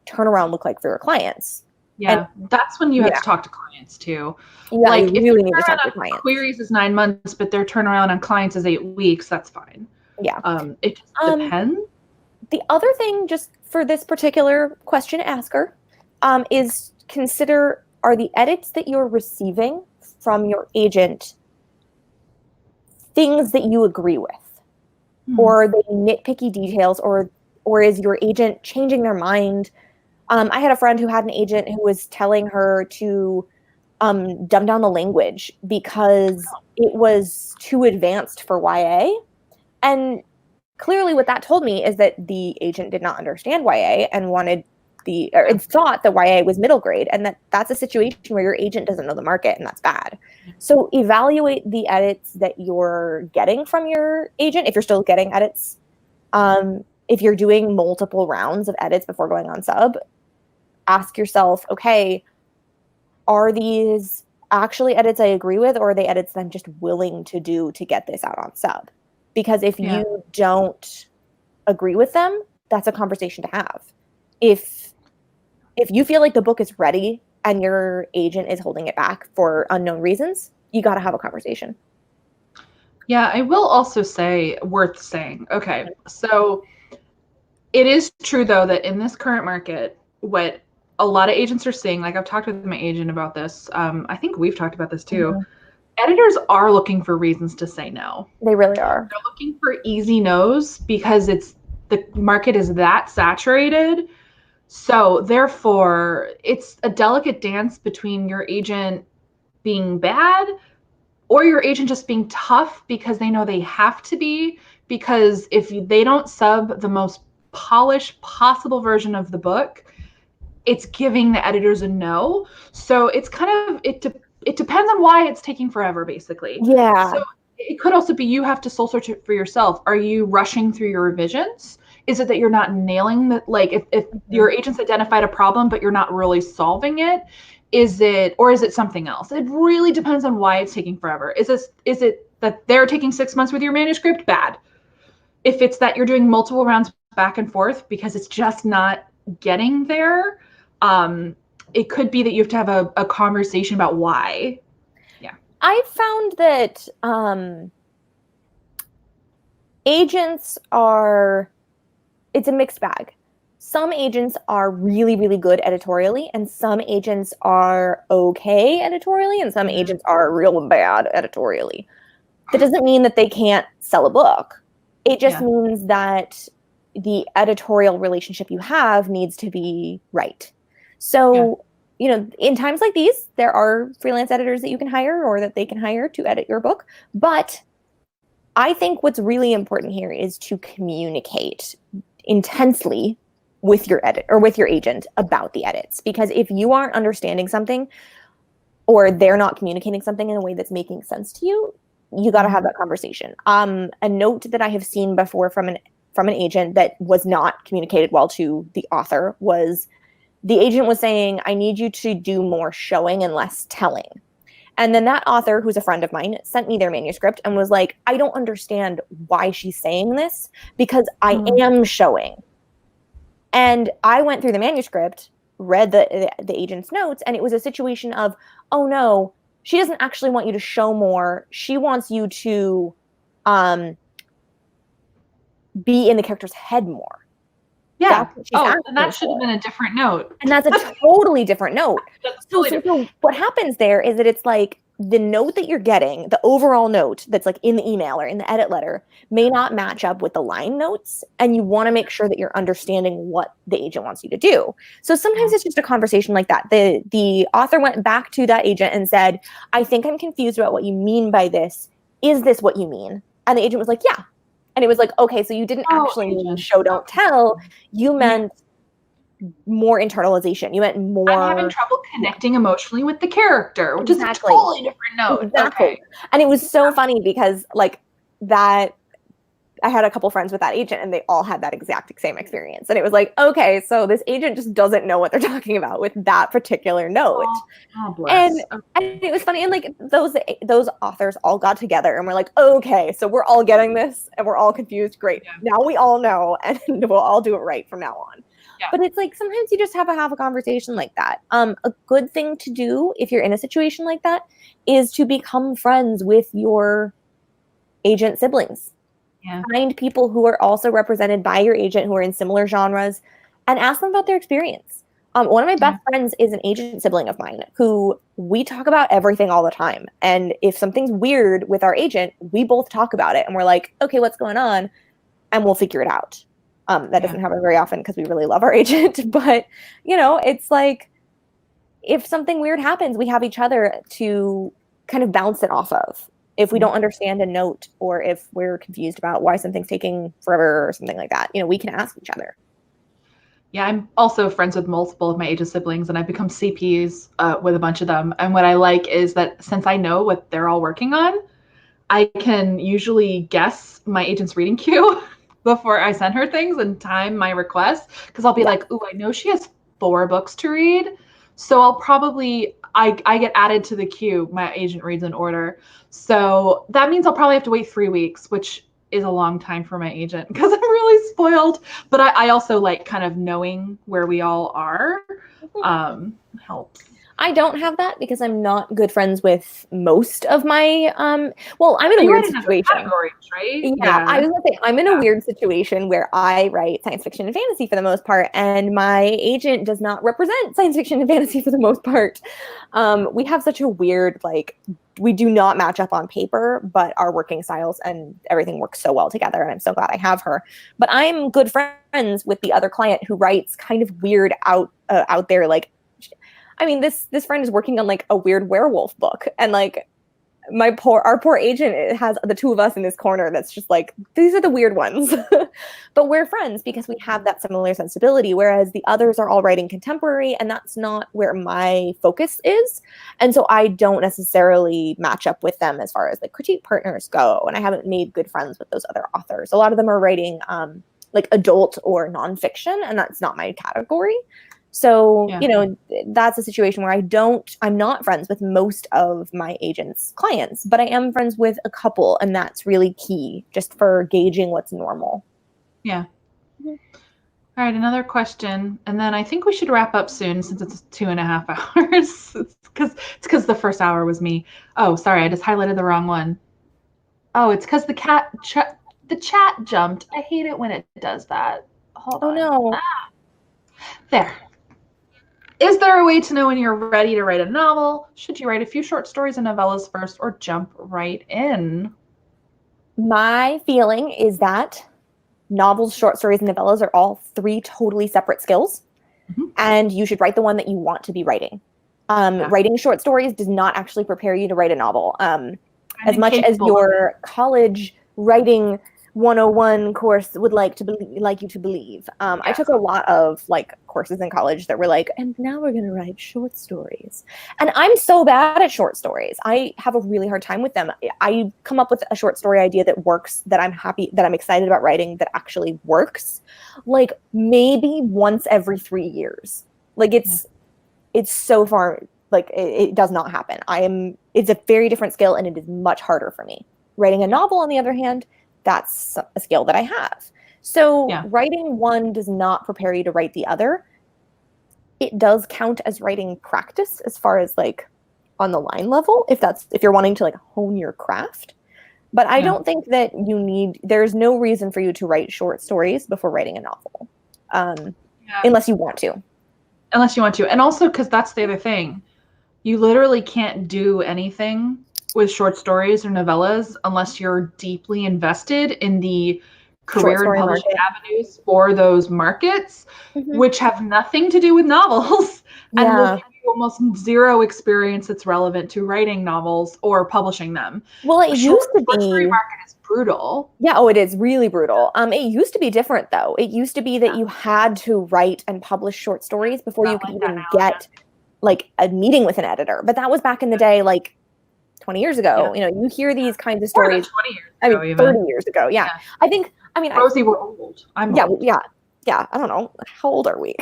turnaround look like for your clients? Yeah, and that's when you have to talk to clients too. Yeah, like you really need to talk to clients. Queries is 9 months, but their turnaround on clients is 8 weeks. That's fine. Yeah. It just depends. The other thing, just for this particular question asker, is consider, are the edits that you're receiving from your agent things that you agree with, or are they nitpicky details, or is your agent changing their mind? I had a friend who had an agent who was telling her to dumb down the language because it was too advanced for YA. And clearly what that told me is that the agent did not understand YA and thought that YA was middle grade, and that's a situation where your agent doesn't know the market, and that's bad. So evaluate the edits that you're getting from your agent, if you're still getting edits. If you're doing multiple rounds of edits before going on sub, ask yourself, okay, are these actually edits I agree with, or are they edits that I'm just willing to do to get this out on sub? Because if you don't agree with them, that's a conversation to have. If you feel like the book is ready and your agent is holding it back for unknown reasons, you got to have a conversation. Yeah, I will also say, worth saying, okay, so it is true, though, that in this current market, what a lot of agents are seeing, like I've talked with my agent about this, I think we've talked about this too, editors are looking for reasons to say no. They really are. They're looking for easy no's because the market is that saturated So therefore, it's a delicate dance between your agent being bad or your agent just being tough because they know they have to be, because if they don't sub the most polished possible version of the book, it's giving the editors a no. So it's kind of, it depends on why it's taking forever, basically. Yeah. So it could also be you have to soul search it for yourself. Are you rushing through your revisions? Is it that you're not nailing the, like, if your agent's identified a problem but you're not really solving it? Is it something else? It really depends on why it's taking forever. Is it that they're taking 6 months with your manuscript? Bad. If it's that you're doing multiple rounds back and forth because it's just not getting there, it could be that you have to have a conversation about why. Yeah. I've found that agents are, it's a mixed bag. Some agents are really, really good editorially, and some agents are okay editorially, and some agents are real bad editorially. That doesn't mean that they can't sell a book. It just means that the editorial relationship you have needs to be right. So, you know, in times like these, there are freelance editors that you can hire or that they can hire to edit your book. But I think what's really important here is to communicate intensely with your edit or with your agent about the edits. Because if you aren't understanding something or they're not communicating something in a way that's making sense to you, you got to have that conversation. A note that I have seen before from an agent that was not communicated well to the author was the agent was saying, I need you to do more showing and less telling. And then that author, who's a friend of mine, sent me their manuscript and was like, I don't understand why she's saying this because I am showing. And I went through the manuscript, read the agent's notes, and it was a situation of, oh no, she doesn't actually want you to show more. She wants you to be in the character's head more. Yeah. And that should have been a different note. And that's a totally different note. So what happens there is that it's like the note that you're getting, the overall note that's like in the email or in the edit letter may not match up with the line notes. And you want to make sure that you're understanding what the agent wants you to do. So sometimes it's just a conversation like that. The author went back to that agent and said, I think I'm confused about what you mean by this. Is this what you mean? And the agent was like, yeah. And it was like, okay, so you didn't actually mean show, don't tell. You meant more internalization. You meant more. I'm having trouble connecting emotionally with the character, which is a totally different note. Exactly. Okay. And it was so funny because like that, I had a couple friends with that agent and they all had that exact same experience. And it was like, okay, so this agent just doesn't know what they're talking about with that particular note. And it was funny. And like those authors all got together and were like, okay, so we're all getting this and we're all confused. Great. Yeah. Now we all know and we'll all do it right from now on. Yeah. But it's like sometimes you just have a conversation like that. A good thing to do if you're in a situation like that is to become friends with your agent siblings. Yeah. Find people who are also represented by your agent who are in similar genres and ask them about their experience. One of my best friends is an agent sibling of mine who we talk about everything all the time. And if something's weird with our agent, we both talk about it and we're like, okay, what's going on? And we'll figure it out. That doesn't happen very often because we really love our agent. But, you know, it's like if something weird happens, we have each other to kind of bounce it off of. If we don't understand a note or if we're confused about why something's taking forever or something like that, you know, we can ask each other. Yeah, I'm also friends with multiple of my agent siblings and I've become CPs with a bunch of them. And what I like is that since I know what they're all working on, I can usually guess my agent's reading queue before I send her things and time my requests. Because I'll be like, ooh, I know she has 4 books to read. So I'll probably, I get added to the queue. My agent reads in order. So that means I'll probably have to wait 3 weeks, which is a long time for my agent because I'm really spoiled. But I also like kind of knowing where we all are helps. I don't have that because I'm not good friends with most of my well, I'm in a weird situation. Categories, right? Yeah, I was gonna say I'm in a weird situation where I write science fiction and fantasy for the most part, and my agent does not represent science fiction and fantasy for the most part. We have such a weird like we do not match up on paper, but our working styles and everything works so well together. And I'm so glad I have her. But I'm good friends with the other client who writes kind of weird out there. Like, I mean, this friend is working on like a weird werewolf book, and like our poor agent has the two of us in this corner that's just like, these are the weird ones. But we're friends because we have that similar sensibility, whereas the others are all writing contemporary, and that's not where my focus is. And so I don't necessarily match up with them as far as like critique partners go, and I haven't made good friends with those other authors. A lot of them are writing like adult or nonfiction, and that's not my category. So, you know, that's a situation where I'm not friends with most of my agent's clients, but I am friends with a couple, and that's really key just for gauging what's normal. Yeah. All right, another question, and then I think we should wrap up soon since it's 2.5 hours. It's because the first hour was me. Oh, sorry, I just highlighted the wrong one. Oh, it's because the chat jumped. I hate it when it does that. Hold on. No. Ah. There. Is there a way to know when you're ready to write a novel? Should you write a few short stories and novellas first, or jump right in? My feeling is that novels, short stories, and novellas are all 3 totally separate skills, and you should write the one that you want to be writing. Writing short stories does not actually prepare you to write a novel. As much as your college writing 101 course would like you to believe. I took a lot of like courses in college that were like, and now we're going to write short stories. And I'm so bad at short stories. I have a really hard time with them. I come up with a short story idea that works, that I'm excited about writing, that actually works, like maybe once every 3 years. Like it's so far, like it does not happen. It's a very different skill, and it is much harder for me. Writing a novel, on the other hand, that's a skill that I have. So writing one does not prepare you to write the other. It does count as writing practice as far as like on the line level, if you're wanting to like hone your craft. But I don't think that there's no reason for you to write short stories before writing a novel. Unless you want to. And also because that's the other thing. You literally can't do anything with short stories or novellas unless you're deeply invested in the career and publishing avenues for those markets, which have nothing to do with novels and will give you almost zero experience that's relevant to writing novels or publishing them. Well, it used to be. The story market is brutal. Yeah, it is really brutal. It used to be different, though. It used to be that you had to write and publish short stories before you could even get like a meeting with an editor. But that was back in the day, like 20 years ago. You know, you hear these kinds of stories. 20 years ago, even 30 years ago. Yeah. Rosie, we're old. I'm old. Yeah. I don't know. How old are we?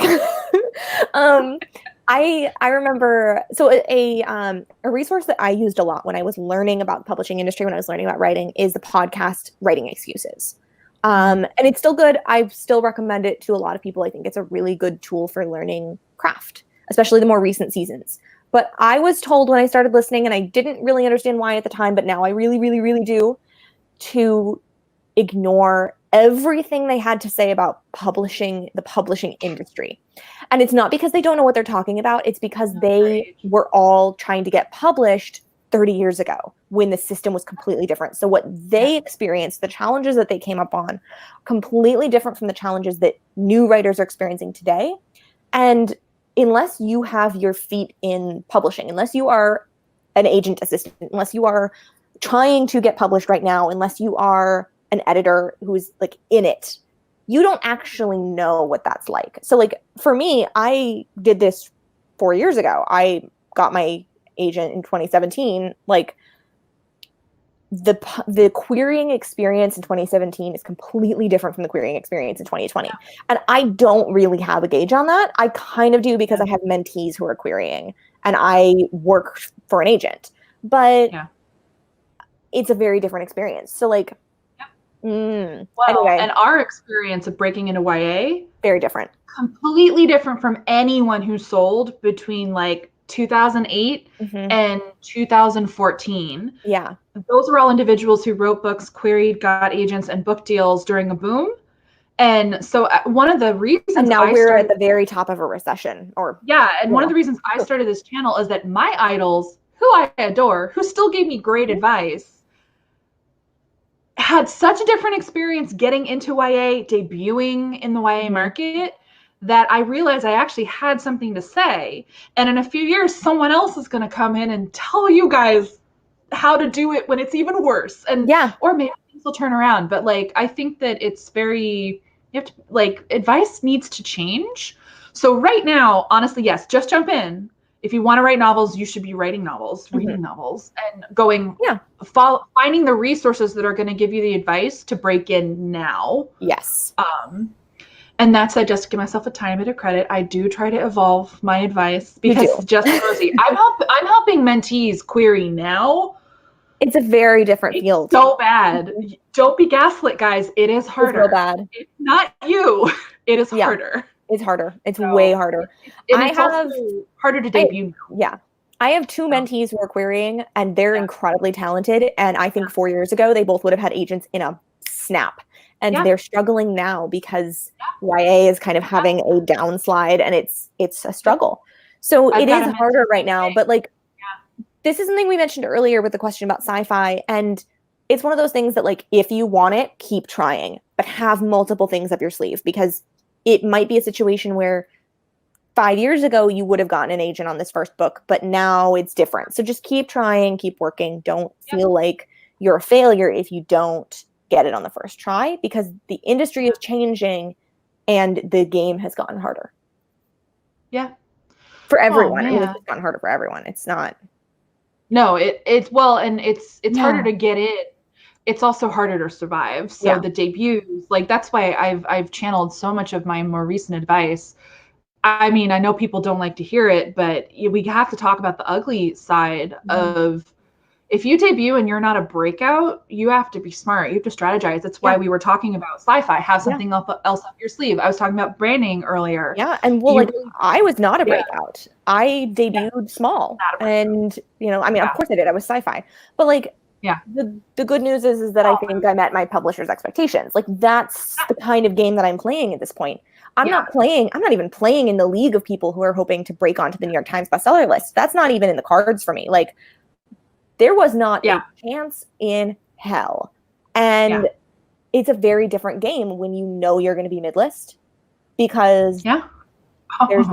I remember, so a resource that I used a lot when I was learning about the publishing industry, when I was learning about writing, is the podcast Writing Excuses. And it's still good. I still recommend it to a lot of people. I think it's a really good tool for learning craft, especially the more recent seasons. But I was told when I started listening, and I didn't really understand why at the time, but now I really, really, really do, to ignore everything they had to say about the publishing industry. And it's not because they don't know what they're talking about. It's because they were all trying to get published 30 years ago when the system was completely different. So what they experienced, the challenges that they came up on, completely different from the challenges that new writers are experiencing today. And unless you have your feet in publishing, unless you are an agent assistant, unless you are trying to get published right now, unless you are an editor who's like in it, you don't actually know what that's like. So like for me, I did this 4 years ago. I got my agent in 2017. Like the querying experience in 2017 is completely different from the querying experience in 2020. And I don't really have a gauge on that. I kind of do because I have mentees who are querying and I work for an agent, but it's a very different experience. So like, anyway. And our experience of breaking into YA, very different. Completely different from anyone who sold between like 2008 and 2014. Yeah. Those are all individuals who wrote books, queried, got agents and book deals during a boom. And so one of the reasons and now we're at the very top of a recession, or one of the reasons I started this channel is that my idols who I adore, who still gave me great advice, had such a different experience getting into YA, debuting in the YA market, that I realized I actually had something to say. And in a few years, someone else is going to come in and tell you guys how to do it when it's even worse. And or maybe things will turn around. But like, I think that it's very, you have to, like, advice needs to change. So right now, honestly, yes, just jump in. If you want to write novels, you should be writing novels, reading novels, and going, finding the resources that are going to give you the advice to break in now. Yes. And that's, I just give myself a tiny bit of credit. I do try to evolve my advice because just Rosie, I'm helping mentees query now. It's a very different field. So bad. Don't be gaslit, guys. It is harder. It's real bad. It's not you. It is harder. It's harder. It's way harder. It's also harder to debut. I have 2 mentees who are querying, and they're incredibly talented. And I think 4 years ago, they both would have had agents in a snap. And they're struggling now because YA is kind of having a downslide, and it's a struggle. So it is harder right now. But like, this is something we mentioned earlier with the question about sci-fi. And it's one of those things that, like, if you want it, keep trying, but have multiple things up your sleeve, because it might be a situation where 5 years ago you would have gotten an agent on this first book, but now it's different. So just keep trying, keep working. Don't feel like you're a failure if you don't get it on the first try, because the industry is changing and the game has gotten harder. For everyone. I mean, it's gotten harder for everyone. It's not. No, it's harder to get in. It's also harder to survive. So the debuts, like, that's why I've channeled so much of my more recent advice. I mean, I know people don't like to hear it, but we have to talk about the ugly side of, if you debut and you're not a breakout, you have to be smart. You have to strategize. That's why we were talking about sci-fi. Have something else up your sleeve. I was talking about branding earlier. And I was not a breakout. I debuted small, and I mean, of course I did. I was sci-fi, but like, the good news is that I think I met my publisher's expectations. Like, that's the kind of game that I'm playing at this point. I'm not even playing in the league of people who are hoping to break onto the New York Times bestseller list. That's not even in the cards for me. Like, there was not a chance in hell. And it's a very different game when you know you're going to be mid-list, because there's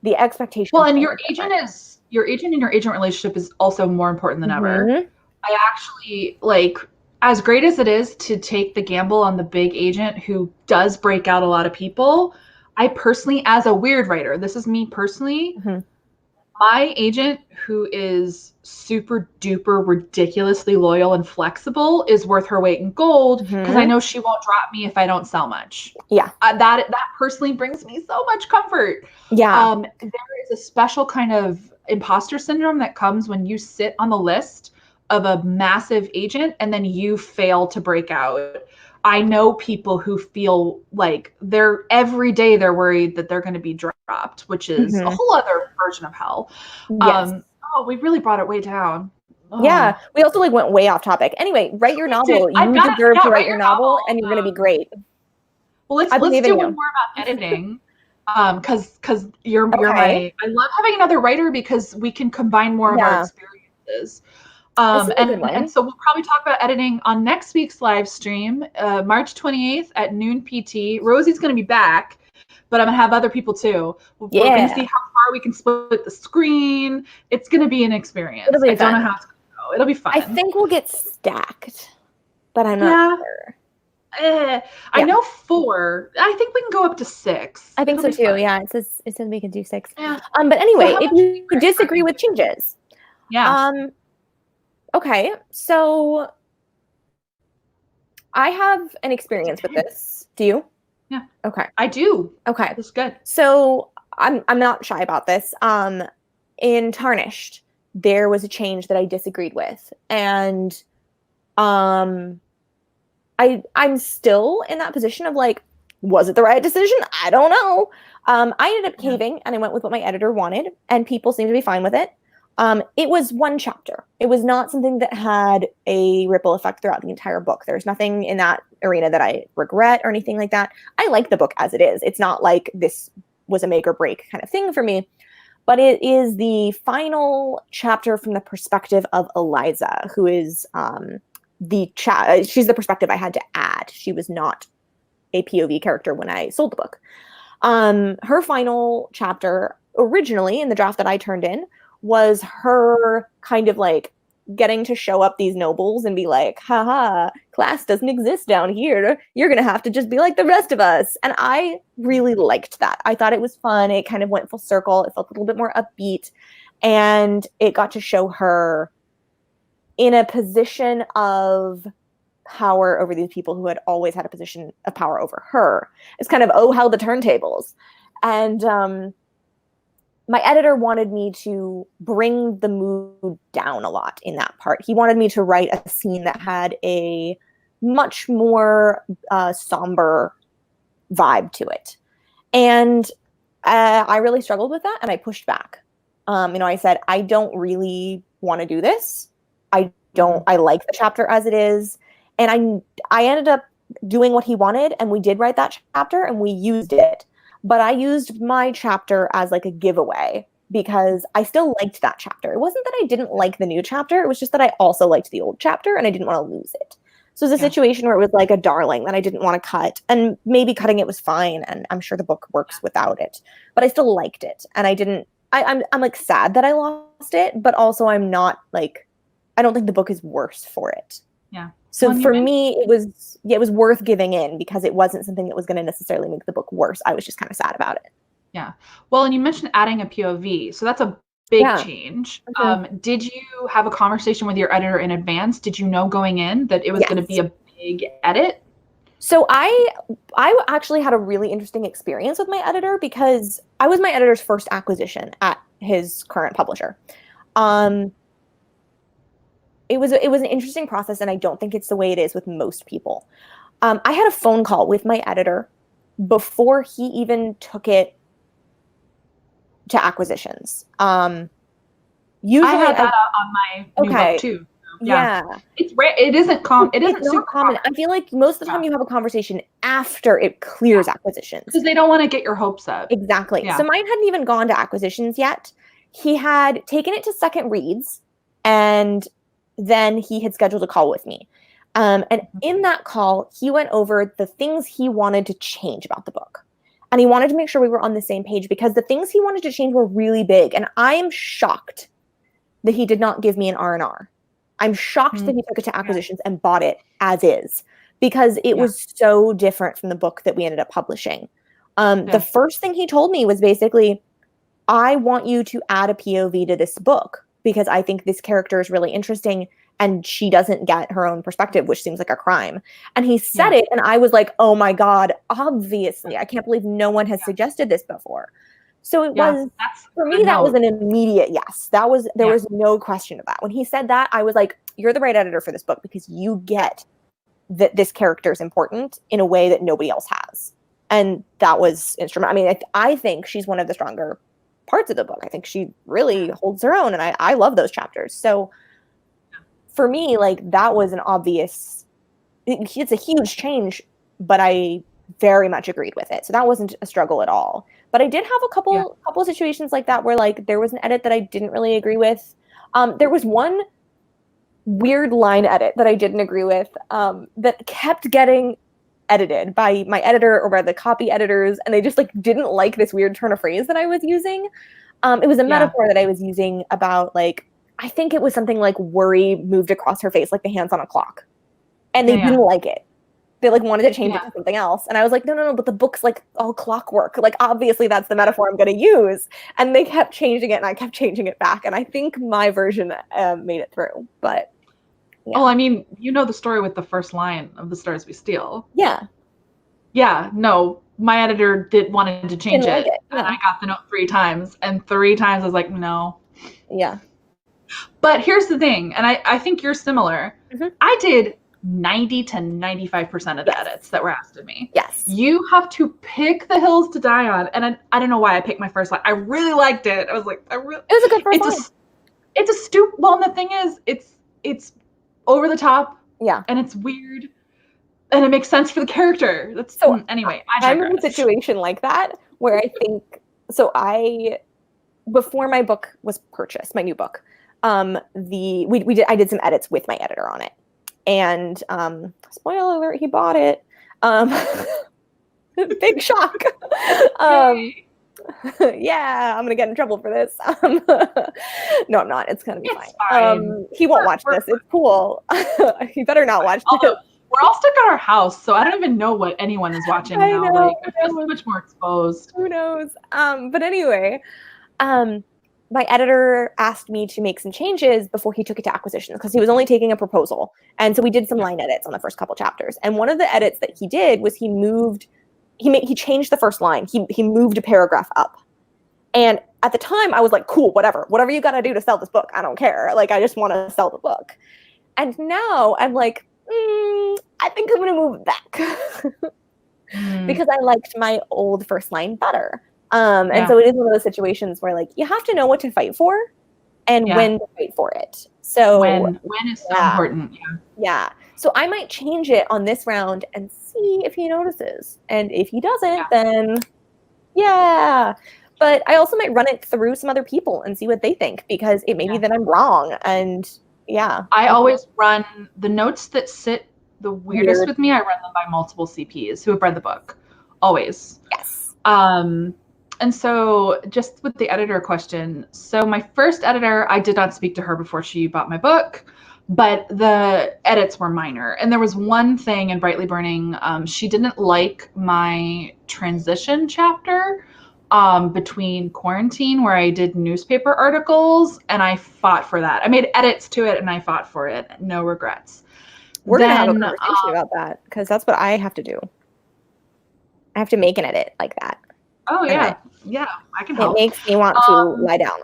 the expectation. Well, and your agent and your agent relationship is also more important than ever. I actually, like, as great as it is to take the gamble on the big agent who does break out a lot of people, I personally, as a weird writer, this is me personally, my agent, who is super duper ridiculously loyal and flexible, is worth her weight in gold, because I know she won't drop me if I don't sell much. That personally brings me so much comfort. There is a special kind of imposter syndrome that comes when you sit on the list of a massive agent and then you fail to break out. I know people who feel like every day they're worried that they're going to be dropped, which is a whole other version of hell. We really brought it way down. We also went way off topic. Anyway, write your novel. You deserve to write your novel, and you're going to be great. Well, let's do one more about editing. Because you're my, I love having another writer because we can combine more of our experiences. And so we'll probably talk about editing on next week's live stream, March 28th at noon PT. Rosie's going to be back, but I'm going to have other people too. We're going to see how far we can split the screen. It's going to be an experience. I don't know how it's going to go. It'll be fun. I think we'll get stacked, but I'm not sure. I know 4. I think we can go up to 6. I think so too. Fun. Yeah, it says we can do 6. But anyway, if you disagree with changes, okay, so I have an experience with this. Do you? Yeah. Okay. I do. Okay. That's good. So I'm not shy about this. In Tarnished, there was a change that I disagreed with, and I'm still in that position of like, was it the right decision? I don't know. I ended up caving, and I went with what my editor wanted, and people seemed to be fine with it. It was one chapter. It was not something that had a ripple effect throughout the entire book. There's nothing in that arena that I regret or anything like that. I like the book as it is. It's not like this was a make or break kind of thing for me. but it is the final chapter from the perspective of Eliza, who is she's the perspective I had to add. She was not a POV character when I sold the book. Her final chapter originally in the draft that I turned in was her kind of like getting to show up these nobles and be like, haha, class doesn't exist down here. You're going to have to just be like the rest of us. And I really liked that. I thought it was fun. It kind of went full circle. It felt a little bit more upbeat. And it got to show her in a position of power over these people who had always had a position of power over her. It's kind of, oh, hell, the turntables. And my editor wanted me to bring the mood down a lot in that part. He wanted me to write a scene that had a much more somber vibe to it. And I really struggled with that, and I pushed back. I said, I don't really want to do this. I like the chapter as it is. And I ended up doing what he wanted, and we did write that chapter, and we used it. But I used my chapter as like a giveaway because I still liked that chapter. It wasn't that I didn't like the new chapter. It was just that I also liked the old chapter and I didn't want to lose it. So it was a situation where it was like a darling that I didn't want to cut, and maybe cutting it was fine. And I'm sure the book works without it, but I still liked it. And I'm like sad that I lost it, but also I'm not like, I don't think the book is worse for it. Yeah. So for me, it was worth giving in because it wasn't something that was going to necessarily make the book worse. I was just kind of sad about it. Yeah. Well, and you mentioned adding a POV. So that's a big change. Mm-hmm. Did you have a conversation with your editor in advance? Did you know going in that it was going to be a big edit? So I actually had a really interesting experience with my editor because I was my editor's first acquisition at his current publisher. It was an interesting process, and I don't think it's the way it is with most people. I had a phone call with my editor before he even took it to acquisitions. Usually, I had that on my new book too. Yeah. It's rare. It isn't common. It isn't super common. I feel like most of the time you have a conversation after it clears acquisitions because they don't want to get your hopes up. Exactly. Yeah. So mine hadn't even gone to acquisitions yet. He had taken it to second reads, and then he had scheduled a call with me. And in that call, he went over the things he wanted to change about the book. And he wanted to make sure we were on the same page because the things he wanted to change were really big. And I am shocked that he did not give me an R&R. I'm shocked that he took it to acquisitions and bought it as is because it was so different from the book that we ended up publishing. The first thing he told me was basically, I want you to add a POV to this book because I think this character is really interesting and she doesn't get her own perspective, which seems like a crime. And he said it, and I was like, oh my God, obviously. I can't believe no one has suggested this before. So it was, for me, that was an immediate yes. There was no question of that. When he said that, I was like, you're the right editor for this book because you get that this character is important in a way that nobody else has. And that was instrumental. I mean, I think she's one of the stronger parts of the book. I think she really holds her own, and I love those chapters. So for me, like, that was an obvious, it's a huge change, but I very much agreed with it. So that wasn't a struggle at all. But I did have a couple of situations like that where like there was an edit that I didn't really agree with. There was one weird line edit that I didn't agree with that kept getting edited by my editor or by the copy editors, and they just like didn't like this weird turn of phrase that I was using. It was a metaphor that I was using about like, I think it was something like worry moved across her face like the hands on a clock, and they didn't like it. They like wanted to change it to something else, and I was like, no, but the book's like all clockwork. Like obviously that's the metaphor I'm going to use, and they kept changing it, and I kept changing it back, and I think my version made it through. But well, I mean, you know the story with the first line of The Stars We Steal. Yeah, no, my editor wanted to change it, and I got the note 3 times, and 3 times I was like, no. But here's the thing, and I think you're similar. I did 90 to 95% of the edits that were asked of me. You have to pick the hills to die on, and I don't know why I picked my first line. I really liked it. I was like, it was a good first line. It's a stupid. Well, and the thing is, it's over the top. And it's weird. And it makes sense for the character. Anyway, I'm in a situation like that where I think, so I before my book was purchased, my new book, I did some edits with my editor on it. And spoiler alert, he bought it. Big shock. Yeah, I'm gonna get in trouble for this. No, I'm not. It's gonna be fine. He won't watch this. It's cool. He better not watch this. We're all stuck at our house, so I don't even know what anyone is watching now. Like, it's so much more exposed. Who knows? But anyway, my editor asked me to make some changes before he took it to acquisitions because he was only taking a proposal. And so we did some line edits on the first couple chapters. And one of the edits that he did was he changed the first line. He moved a paragraph up. And at the time I was like, cool, whatever you got to do to sell this book. I don't care. Like, I just want to sell the book. And now I'm like, I think I'm going to move it back because I liked my old first line better. And so it is one of those situations where, like, you have to know what to fight for and when to fight for it. So when is so important. Yeah. So I might change it on this round and see if he notices. And if he doesn't, then But I also might run it through some other people and see what they think, because it may be that I'm wrong. And I always run the notes that sit the weirdest with me. I run them by multiple CPs who have read the book. Always. Yes. And so just with the editor question, so my first editor, I did not speak to her before she bought my book, but the edits were minor. And there was one thing in Brightly Burning, she didn't like my transition chapter between quarantine, where I did newspaper articles, and I fought for that. I made edits to it and I fought for it. No regrets. We're going to have a conversation about that, because that's what I have to do. I have to make an edit like that. Oh, yeah. Yeah, I can help. It makes me want to lie down.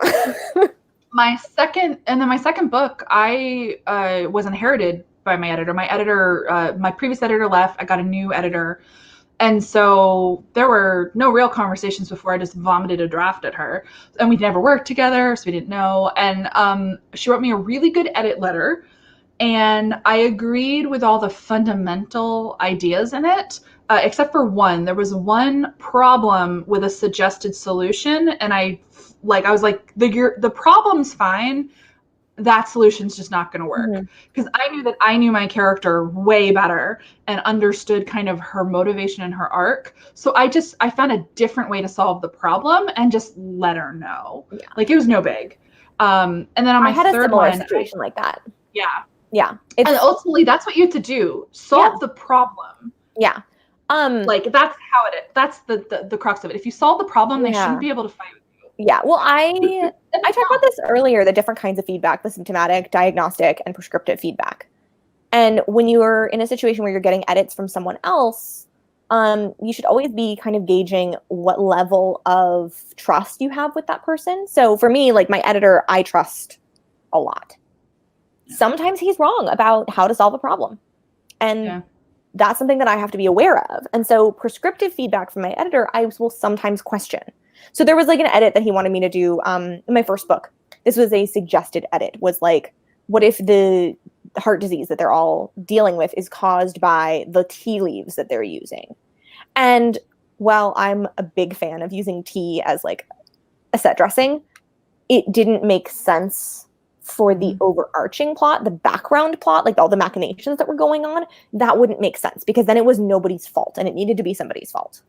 My second book, I was inherited by my editor. My previous editor left. I got a new editor. And so there were no real conversations before. I just vomited a draft at her. And we never worked together, so we didn't know. And she wrote me a really good edit letter. And I agreed with all the fundamental ideas in it. Except for one. There was one problem with a suggested solution, and I was like, the problem's fine. That solution's just not going to work, because I knew that I knew my character way better and understood kind of her motivation and her arc. So I found a different way to solve the problem and just let her know. Yeah. Like, it was no big. And then on my third one, situation like that. Yeah. Yeah. And ultimately, that's what you have to do. Solve the problem. Yeah. Like, that's how it is. That's the crux of it. If you solve the problem, they shouldn't be able to fight with you. Yeah. Well, I talked about this earlier, the different kinds of feedback, the symptomatic, diagnostic, and prescriptive feedback. And when you're in a situation where you're getting edits from someone else, you should always be kind of gauging what level of trust you have with that person. So for me, like, my editor, I trust a lot. Sometimes he's wrong about how to solve a problem. And that's something that I have to be aware of. And so prescriptive feedback from my editor, I will sometimes question. So there was like an edit that he wanted me to do in my first book. This was a suggested edit, was like, what if the heart disease that they're all dealing with is caused by the tea leaves that they're using? And while I'm a big fan of using tea as like a set dressing, it didn't make sense for the overarching plot, the background plot, like all the machinations that were going on. That wouldn't make sense, because then it was nobody's fault and it needed to be somebody's fault.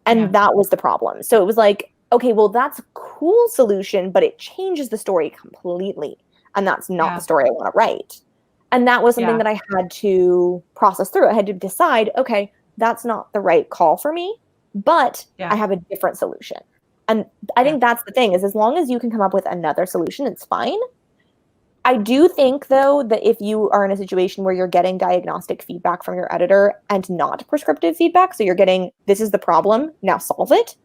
And that was the problem. So it was like, okay, well, that's a cool solution, but it changes the story completely. And that's not the story I want to write. And that was something that I had to process through. I had to decide, okay, that's not the right call for me, but I have a different solution. And I think that's the thing, is as long as you can come up with another solution, it's fine. I do think, though, that if you are in a situation where you're getting diagnostic feedback from your editor and not prescriptive feedback, so you're getting, this is the problem, now solve it,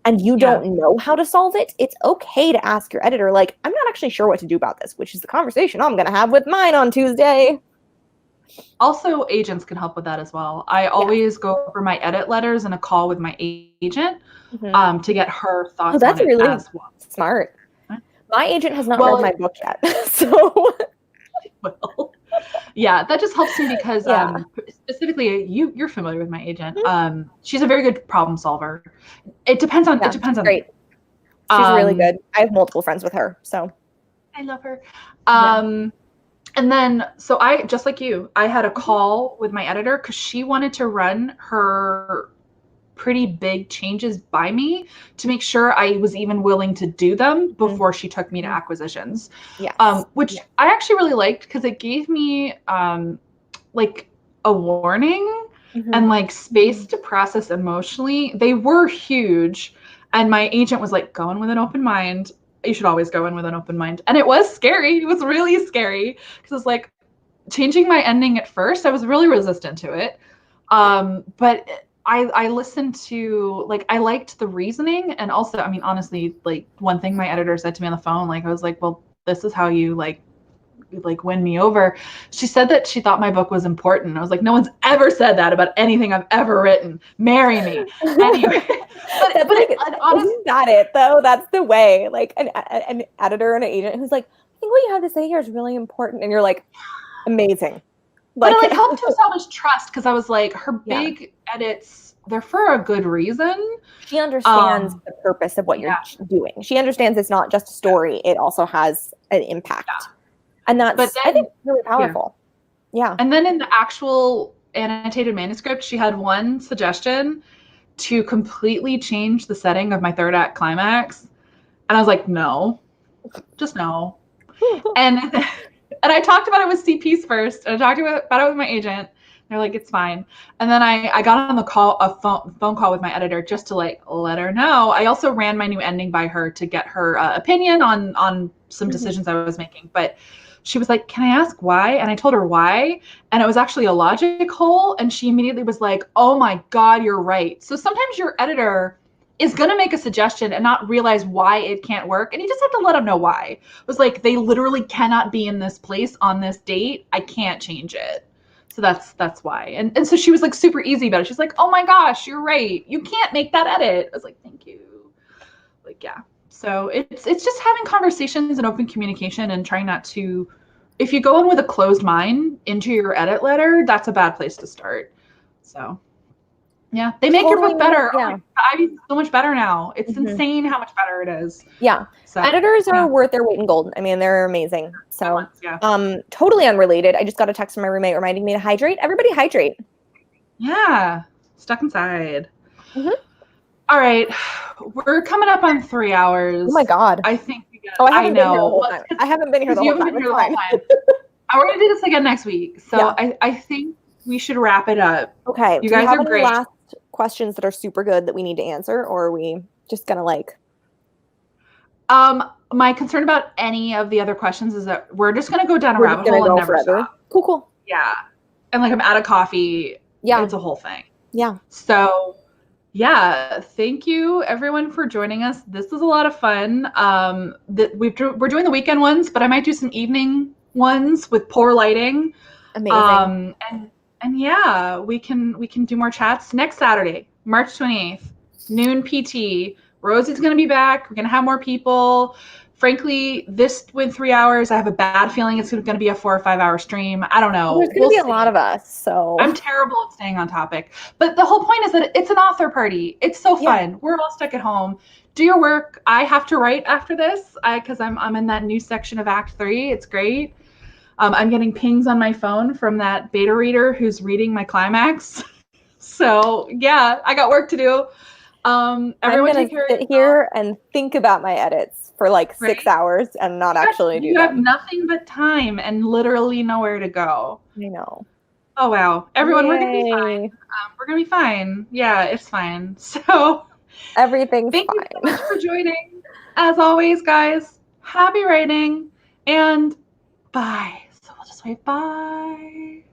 and you don't know how to solve it, it's okay to ask your editor, like, I'm not actually sure what to do about this, which is the conversation I'm going to have with mine on Tuesday. Also, agents can help with that as well. I always go over my edit letters in a call with my agent to get her thoughts on it. That's really as well. Smart. My agent has not read my book yet, so. Well, yeah, that just helps me because specifically, you're familiar with my agent. She's a very good problem solver. It depends on. Great. She's really good. I have multiple friends with her, so. I love her. And then, so I, just like you, I had a call with my editor because she wanted to run her pretty big changes by me to make sure I was even willing to do them before she took me to acquisitions. Which I actually really liked because it gave me like a warning and like space to process emotionally. They were huge. And my agent was like, go in with an open mind. You should always go in with an open mind. And it was scary. It was really scary because it's like changing my ending at first. I was really resistant to it. But I listened to, like, I liked the reasoning. And also, I mean, honestly, like one thing my editor said to me on the phone, like, I was like, well, this is how you like win me over. She said that she thought my book was important. I was like, no one's ever said that about anything I've ever written. Marry me. Anyway. But like, isn't that it though? That's the way. Like an editor and an agent who's like, I think what you have to say here is really important, and you're like, amazing. But it like helped to establish trust because I was like, her big edits, they're for a good reason. She understands the purpose of what you're doing. She understands it's not just a story; it also has an impact, and that's I think really powerful. Yeah. And then in the actual annotated manuscript, she had one suggestion to completely change the setting of my third act climax. And I was like, no, just no. and I talked about it with CPs first. And I talked about it with my agent. They're like, it's fine. And then I got on the call, a phone call with my editor just to like let her know. I also ran my new ending by her to get her opinion on some decisions I was making. But she was like, can I ask why? And I told her why. And it was actually a logic hole. And she immediately was like, oh my God, you're right. So sometimes your editor is going to make a suggestion and not realize why it can't work. And you just have to let them know why. It was like, they literally cannot be in this place on this date. I can't change it. So that's why. And so she was like super easy about it. She's like, oh my gosh, you're right. You can't make that edit. I was like, thank you. Like, yeah. So it's just having conversations and open communication and trying not to, if you go in with a closed mind into your edit letter, that's a bad place to start. So yeah, they make your book better. Yeah. Ivy's so much better now. It's insane how much better it is. Yeah. So, editors are worth their weight in gold. I mean, they're amazing. So totally unrelated. I just got a text from my roommate reminding me to hydrate. Everybody hydrate. Yeah. Stuck inside. All right. We're coming up on 3 hours. Oh my God. I think we got, I know. I haven't been here the whole time. We're going to do this again next week. So I think we should wrap it up. Okay. You guys are great. Last questions that are super good that we need to answer, or are we just going to like... My concern about any of the other questions is that we're just going to go down a rabbit hole and never stop. Cool. Yeah. And like I'm out of coffee. Yeah. It's a whole thing. Yeah. So yeah, thank you everyone for joining us. This was a lot of fun. We're doing the weekend ones, but I might do some evening ones with poor lighting. Amazing. And yeah, we can do more chats next Saturday, March 28th, noon PT. Rosie's going to be back. We're going to have more people. Frankly, this went 3 hours. I have a bad feeling it's going to be a 4 or 5 hour stream. I don't know. There's going to be a lot of us, so I'm terrible at staying on topic. But the whole point is that it's an author party. It's so fun. We're all stuck at home. Do your work. I have to write after this because I'm in that new section of Act 3. It's great. I'm getting pings on my phone from that beta reader who's reading my climax. So yeah, I got work to do. Everyone take care of sit here and think about my edits for like 6 hours and not actually do them. You have nothing but time and literally nowhere to go. I know. Oh wow. Everyone, we're gonna be fine. We're gonna be fine. Yeah, it's fine. So everything's fine. Thank you so much for joining. As always, guys, happy writing and bye. So we'll just wait. Bye.